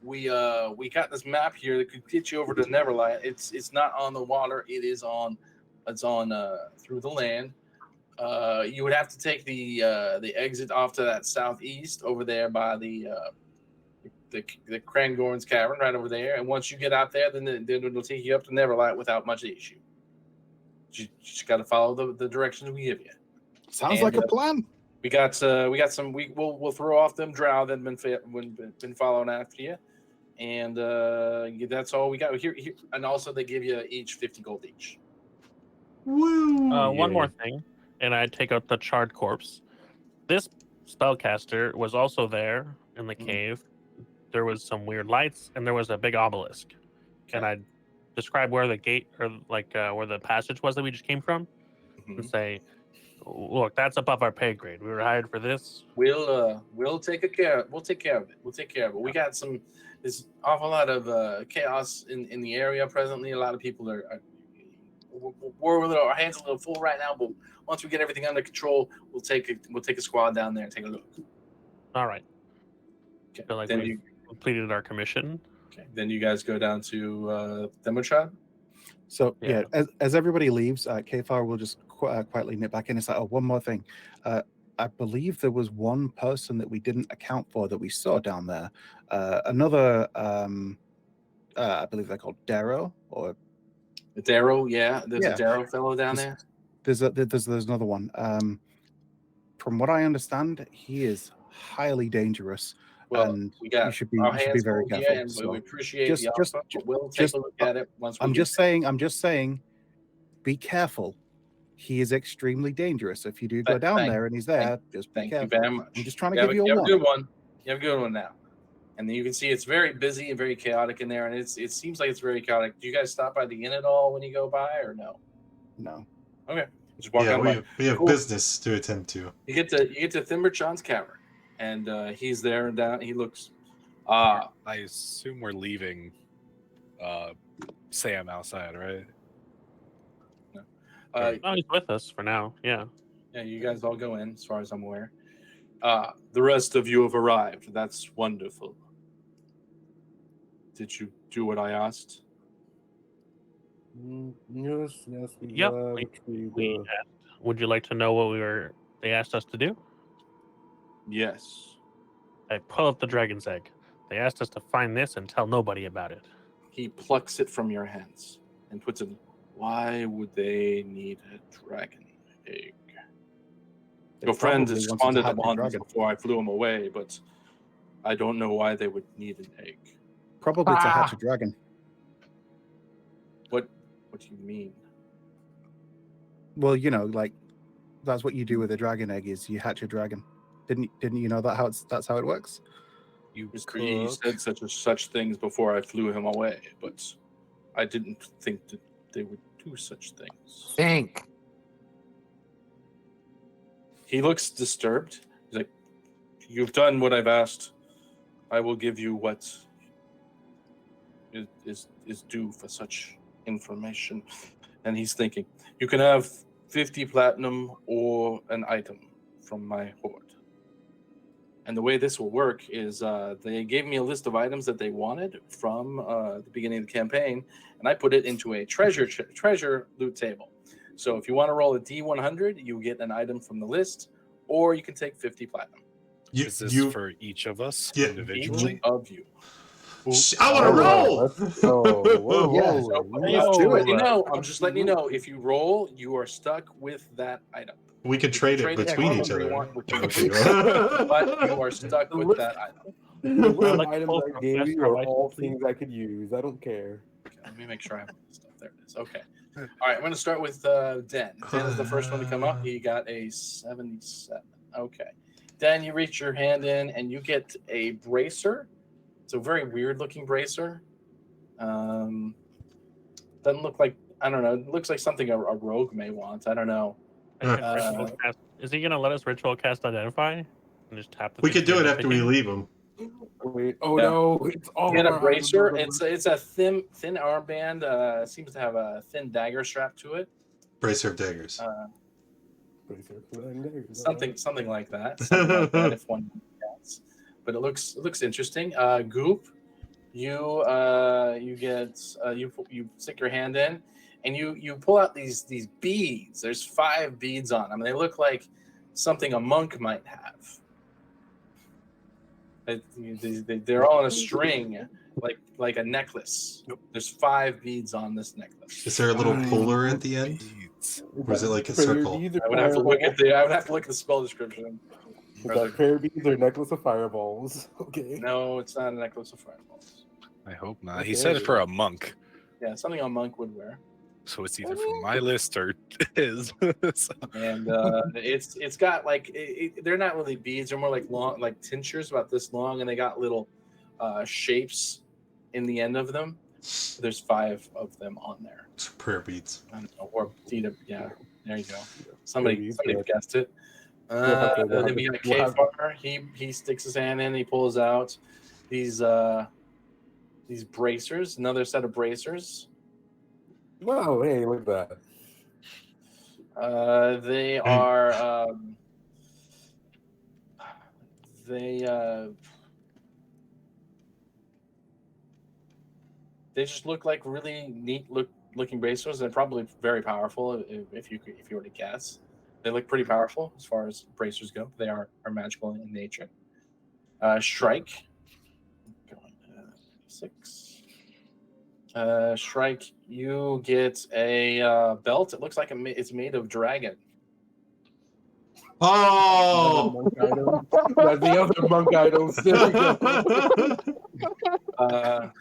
we got this map here that could get you over to Neverlight. It's not on the water. It's on through the land. You would have to take the exit off to that southeast over there by the Krangorn's Cavern right over there. And once you get out there, then it'll take you up to Neverlight without much issue. You just got to follow the directions we give you. Sounds like a plan. We got some. We'll throw off them drow that been following after you, and that's all we got here. And also they give you each 50 gold each. Woo! One more thing, and I take out the charred corpse. This spellcaster was also there in the cave. There was some weird lights, and there was a big obelisk. Can I describe where the gate or where the passage was that we just came from? And say, look, that's above our pay grade. We were hired for this. We'll take care of it. We got there's an awful lot of chaos in the area presently. A lot of people our hands a little full right now, but once we get everything under control, we'll take a squad down there and take a look. All right. Okay. Feel like Then we completed our commission. Okay. Then you guys go down to Demotrad. So yeah, as everybody leaves, Kfar will just quietly nip back in. It's like, oh, one more thing. I believe there was one person that we didn't account for that we saw down there. Another, I believe they're called Darrow or Darrow. Yeah, there's a Darrow fellow down there. There's another one. From what I understand, he is highly dangerous. Well, and you should be very careful. And so we appreciate the offer, but we'll take a look at it once we I'm just saying, be careful. He is extremely dangerous. If you do go down there and he's there, just be careful. Thank you very much. I'm just trying to give you a warning. You have a good one. You have a good one now. And then you can see it's very busy and very chaotic in there, and it seems like it's very chaotic. Do you guys stop by the inn at all when you go by, or no? No. Okay. Just walk on by. We have business to attend to. You get to Thimberchan's Cavern, and he's there and down. He looks. I assume we're leaving Sam outside, right? He's with us for now. Yeah. Yeah, you guys all go in, as far as I'm aware. The rest of you have arrived. That's wonderful. Did you do what I asked? Yes. Yep. Would you like to know what they asked us to do? Yes. I pull up the dragon's egg. They asked us to find this and tell nobody about it. He plucks it from your hands and puts it. Why would they need a dragon egg? Your friend has squandered them on this before I flew him away, but I don't know why they would need an egg. Probably to hatch a dragon. What do you mean? Well, that's what you do with a dragon egg is you hatch a dragon. Didn't you know that's how it works? You said such things before I flew him away, but I didn't think that they would do such things. Think. He looks disturbed. He's like, "You've done what I've asked. I will give you what is due for such information." And he's thinking, "You can have 50 platinum or an item from my hoard." And the way this will work is they gave me a list of items that they wanted from the beginning of the campaign, and I put it into a treasure loot table. So if you want to roll a D100, you get an item from the list, or you can take 50 platinum. Is this for each of us individually? Each of you. I want to roll! I'm just letting you know, if you roll, you are stuck with that item. We can trade it between each other. But you are stuck with that item. The items I gave you are all things I could use. I don't care. Okay, let me make sure I have the stuff. There it is. Okay. All right, I'm going to start with Den. Den is the first one to come up. He got a 77. Okay. Den, you reach your hand in and you get a bracer. It's a very weird looking bracer. Doesn't look like, I don't know, it looks like something a rogue may want. I don't know. Is he going to let us ritual cast Identify? And just tap the We thing could do to it get after we picking? leave them. Wait, oh Yeah. no, it's all You get a our bracer. items. It's a thin armband. Seems to have a thin dagger strapped to it. Bracer of daggers. Bracer for nine days. Something like that. Something like that. If one counts, but it looks interesting. Goop, you stick your hand in, and you pull out these beads. There's 5 beads on them, and they look like something a monk might have. They're all in a string, like a necklace. There's 5 beads on this necklace. Is there a little puller at the end? Or is it like a circle? I would have to look at the spell description. Is that prayer beads or necklace of fireballs? Okay. No, it's not a necklace of fireballs. I hope not. He said it for a monk, Yeah, something a monk would wear. so it's either from my list or his. So- And it's got like they're not really beads; they're more like long, like tinctures about this long, and they got little shapes in the end of them. There's 5 of them on there. It's prayer beads. I don't know, or yeah, there you go. Somebody guessed it. We'll Then we got K-Far. He sticks his hand in. He pulls out these bracers. Another set of bracers. Wow, hey, look at that. They are they just look like really neat looking bracers. They're probably very powerful if you were to guess. They look pretty powerful as far as bracers go. They are magical in nature. Shrike. Going to 6. Shrike, you get a belt. It looks like it's made of dragon. Oh! That's the other monk items. There we go.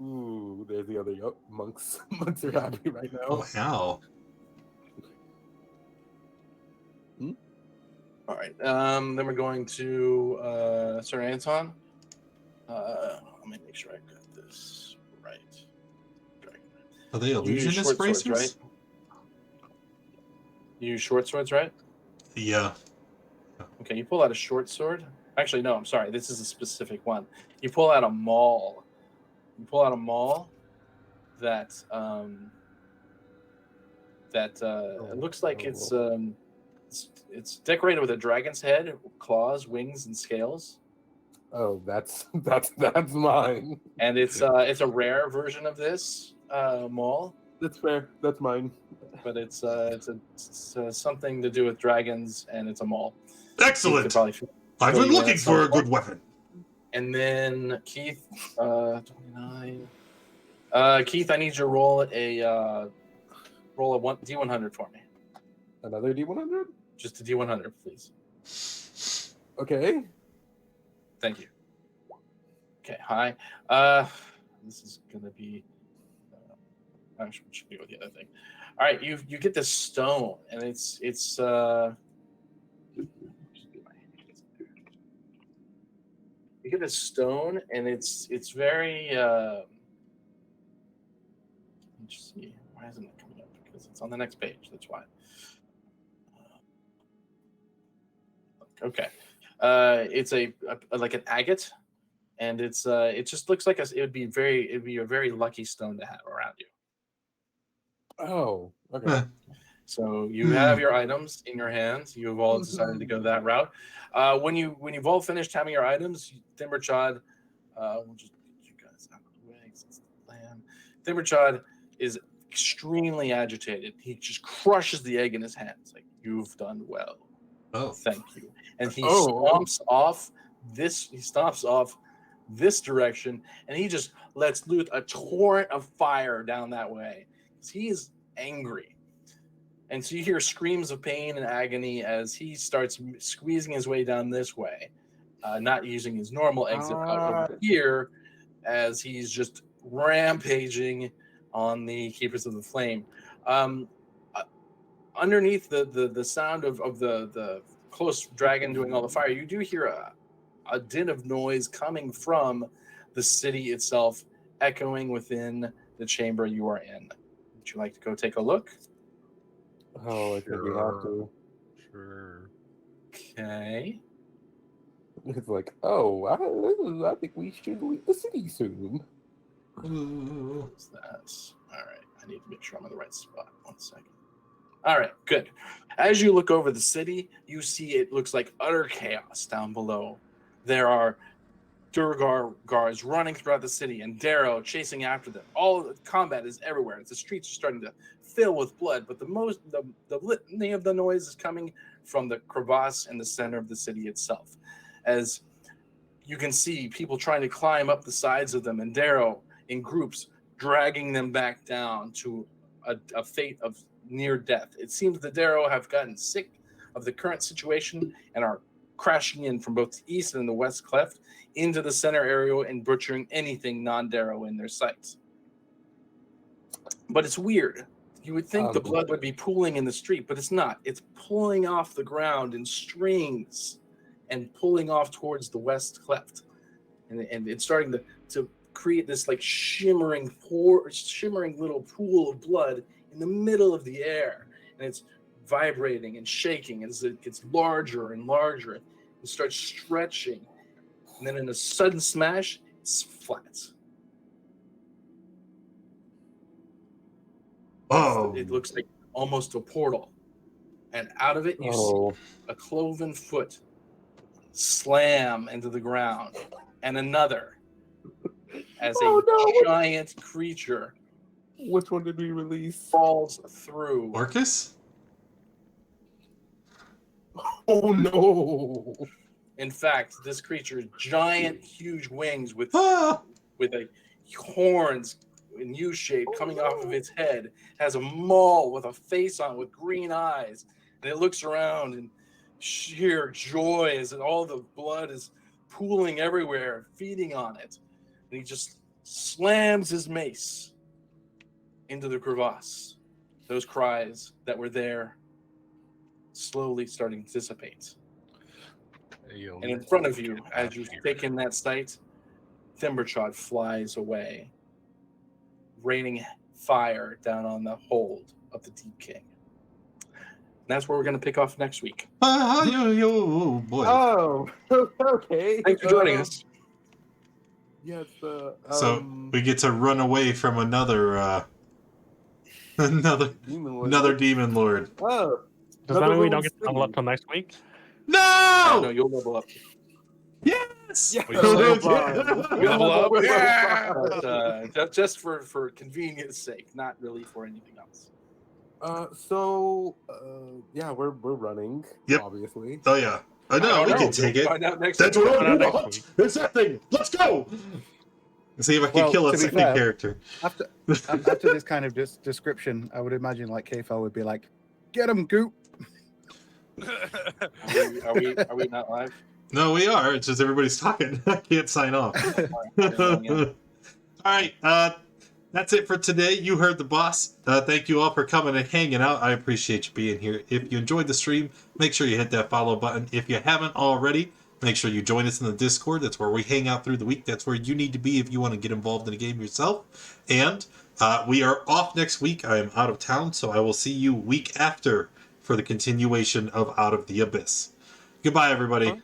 Ooh, there's the other monks. Monks are happy right now. Wow. All right. Then we're going to Sir Anton. Let me make sure I got this right. Are they You use illusionist short swords, bracers? right? You use short swords, right? Yeah. Okay, you pull out a short sword. Actually, no, I'm sorry. This is a specific one. You pull out a maul. You pull out a maul that it looks like it's decorated with a dragon's head, claws, wings, and scales. Oh, that's mine. And it's a rare version of this maul, That's fair. That's mine. but it's something to do with dragons, and it's a maul. Excellent. Probably I've fill been you in looking at some for a point. good weapon. And then Keith, 29. Keith, I need you to roll a D100 for me. Another D100? Just a D100, please. Okay. Thank you. Okay, hi. This is gonna be. Actually, we should go with the other thing. All right, you get this stone, and it's. You get this stone, and it's very. Let's see. Why isn't it coming up? Because it's on the next page. That's why. Okay. It's like an agate, and it just looks like it would be a very lucky stone to have around you. Oh, okay. So you have your items in your hands. You have all decided to go that route. When you've all finished having your items, Thimberchad, we'll just get you guys out of the way. It's the plan. Thimberchad is extremely agitated. He just crushes the egg in his hands. Like, you've done well. Oh. Thank you. And he stomps off this direction, and he just lets loose a torrent of fire down that way. He is angry. And so you hear screams of pain and agony as he starts squeezing his way down this way, not using his normal exit out over here, as he's just rampaging on the Keepers of the Flame. Underneath the sound of the close dragon doing all the fire, you do hear a din of noise coming from the city itself, echoing within the chamber you are in. Would you like to go take a look? Oh, I think we have to. Sure. Okay. It's like, oh, I think we should leave the city soon. What's that? All right. I need to make sure I'm in the right spot. 1 second. All right, good. As you look over the city, you see it looks like utter chaos down below. There are Durgar guards running throughout the city and Darrow chasing after them. All the combat is everywhere. The streets are starting to fill with blood, but the litany of the noise is coming from the crevasse in the center of the city itself. As you can see people trying to climb up the sides of them, and Darrow in groups dragging them back down to a fate of near death. It seems the Darrow have gotten sick of the current situation and are crashing in from both the east and the west cleft into the center area and butchering anything non-Darrow in their sights. But it's weird. You would think the blood would be pooling in the street, but it's not. It's pulling off the ground in strings and pulling off towards the west cleft. And it's starting to create this like shimmering little pool of blood in the middle of the air. And it's vibrating and shaking as it gets larger and larger. It starts stretching. And then in a sudden smash, it's flat. Oh, It looks like almost a portal. And out of it, you see a cloven foot slam into the ground. And another as a giant creature. Which one did we release? Falls through. Orcus? Oh no! In fact, this creature, giant, huge wings with Ah! a horns in U shape coming off of its head, has a maul with a face on with green eyes, and it looks around in sheer joy as all the blood is pooling everywhere, feeding on it. And he just slams his mace into the crevasse. Those cries that were there slowly starting to dissipate. And in front of you, as you take in that sight, Thimberchod flies away, raining fire down on the hold of the Deep King. And that's where we're going to pick off next week. Oh, boy. Oh, okay. Thanks for joining us. Yes. So we get to run away from another demon lord. Oh. Does that mean we don't get to level up till next week? No! No, you'll level up. Yes! Yeah. We level up. Yeah. But, just for convenience sake, not really for anything else. Yeah, we're running. Yep. Obviously. Oh, yeah. I know, we can take it. Find out next That's week. what I'm next doing. week. It's that thing. Let's go! And see if I can Well, kill a to be second fair- character. After this kind of description, I would imagine like Kfal would be like, "Get him, Goop." Are we not live? No, we are. It's just everybody's talking. I can't sign off. All right. That's it for today. You heard the boss. Thank you all for coming and hanging out. I appreciate you being here. If you enjoyed the stream, make sure you hit that follow button. If you haven't already, make sure you join us in the Discord. That's where we hang out through the week. That's where you need to be if you want to get involved in a game yourself. And we are off next week. I am out of town, so I will see you week after for the continuation of Out of the Abyss. Goodbye, everybody.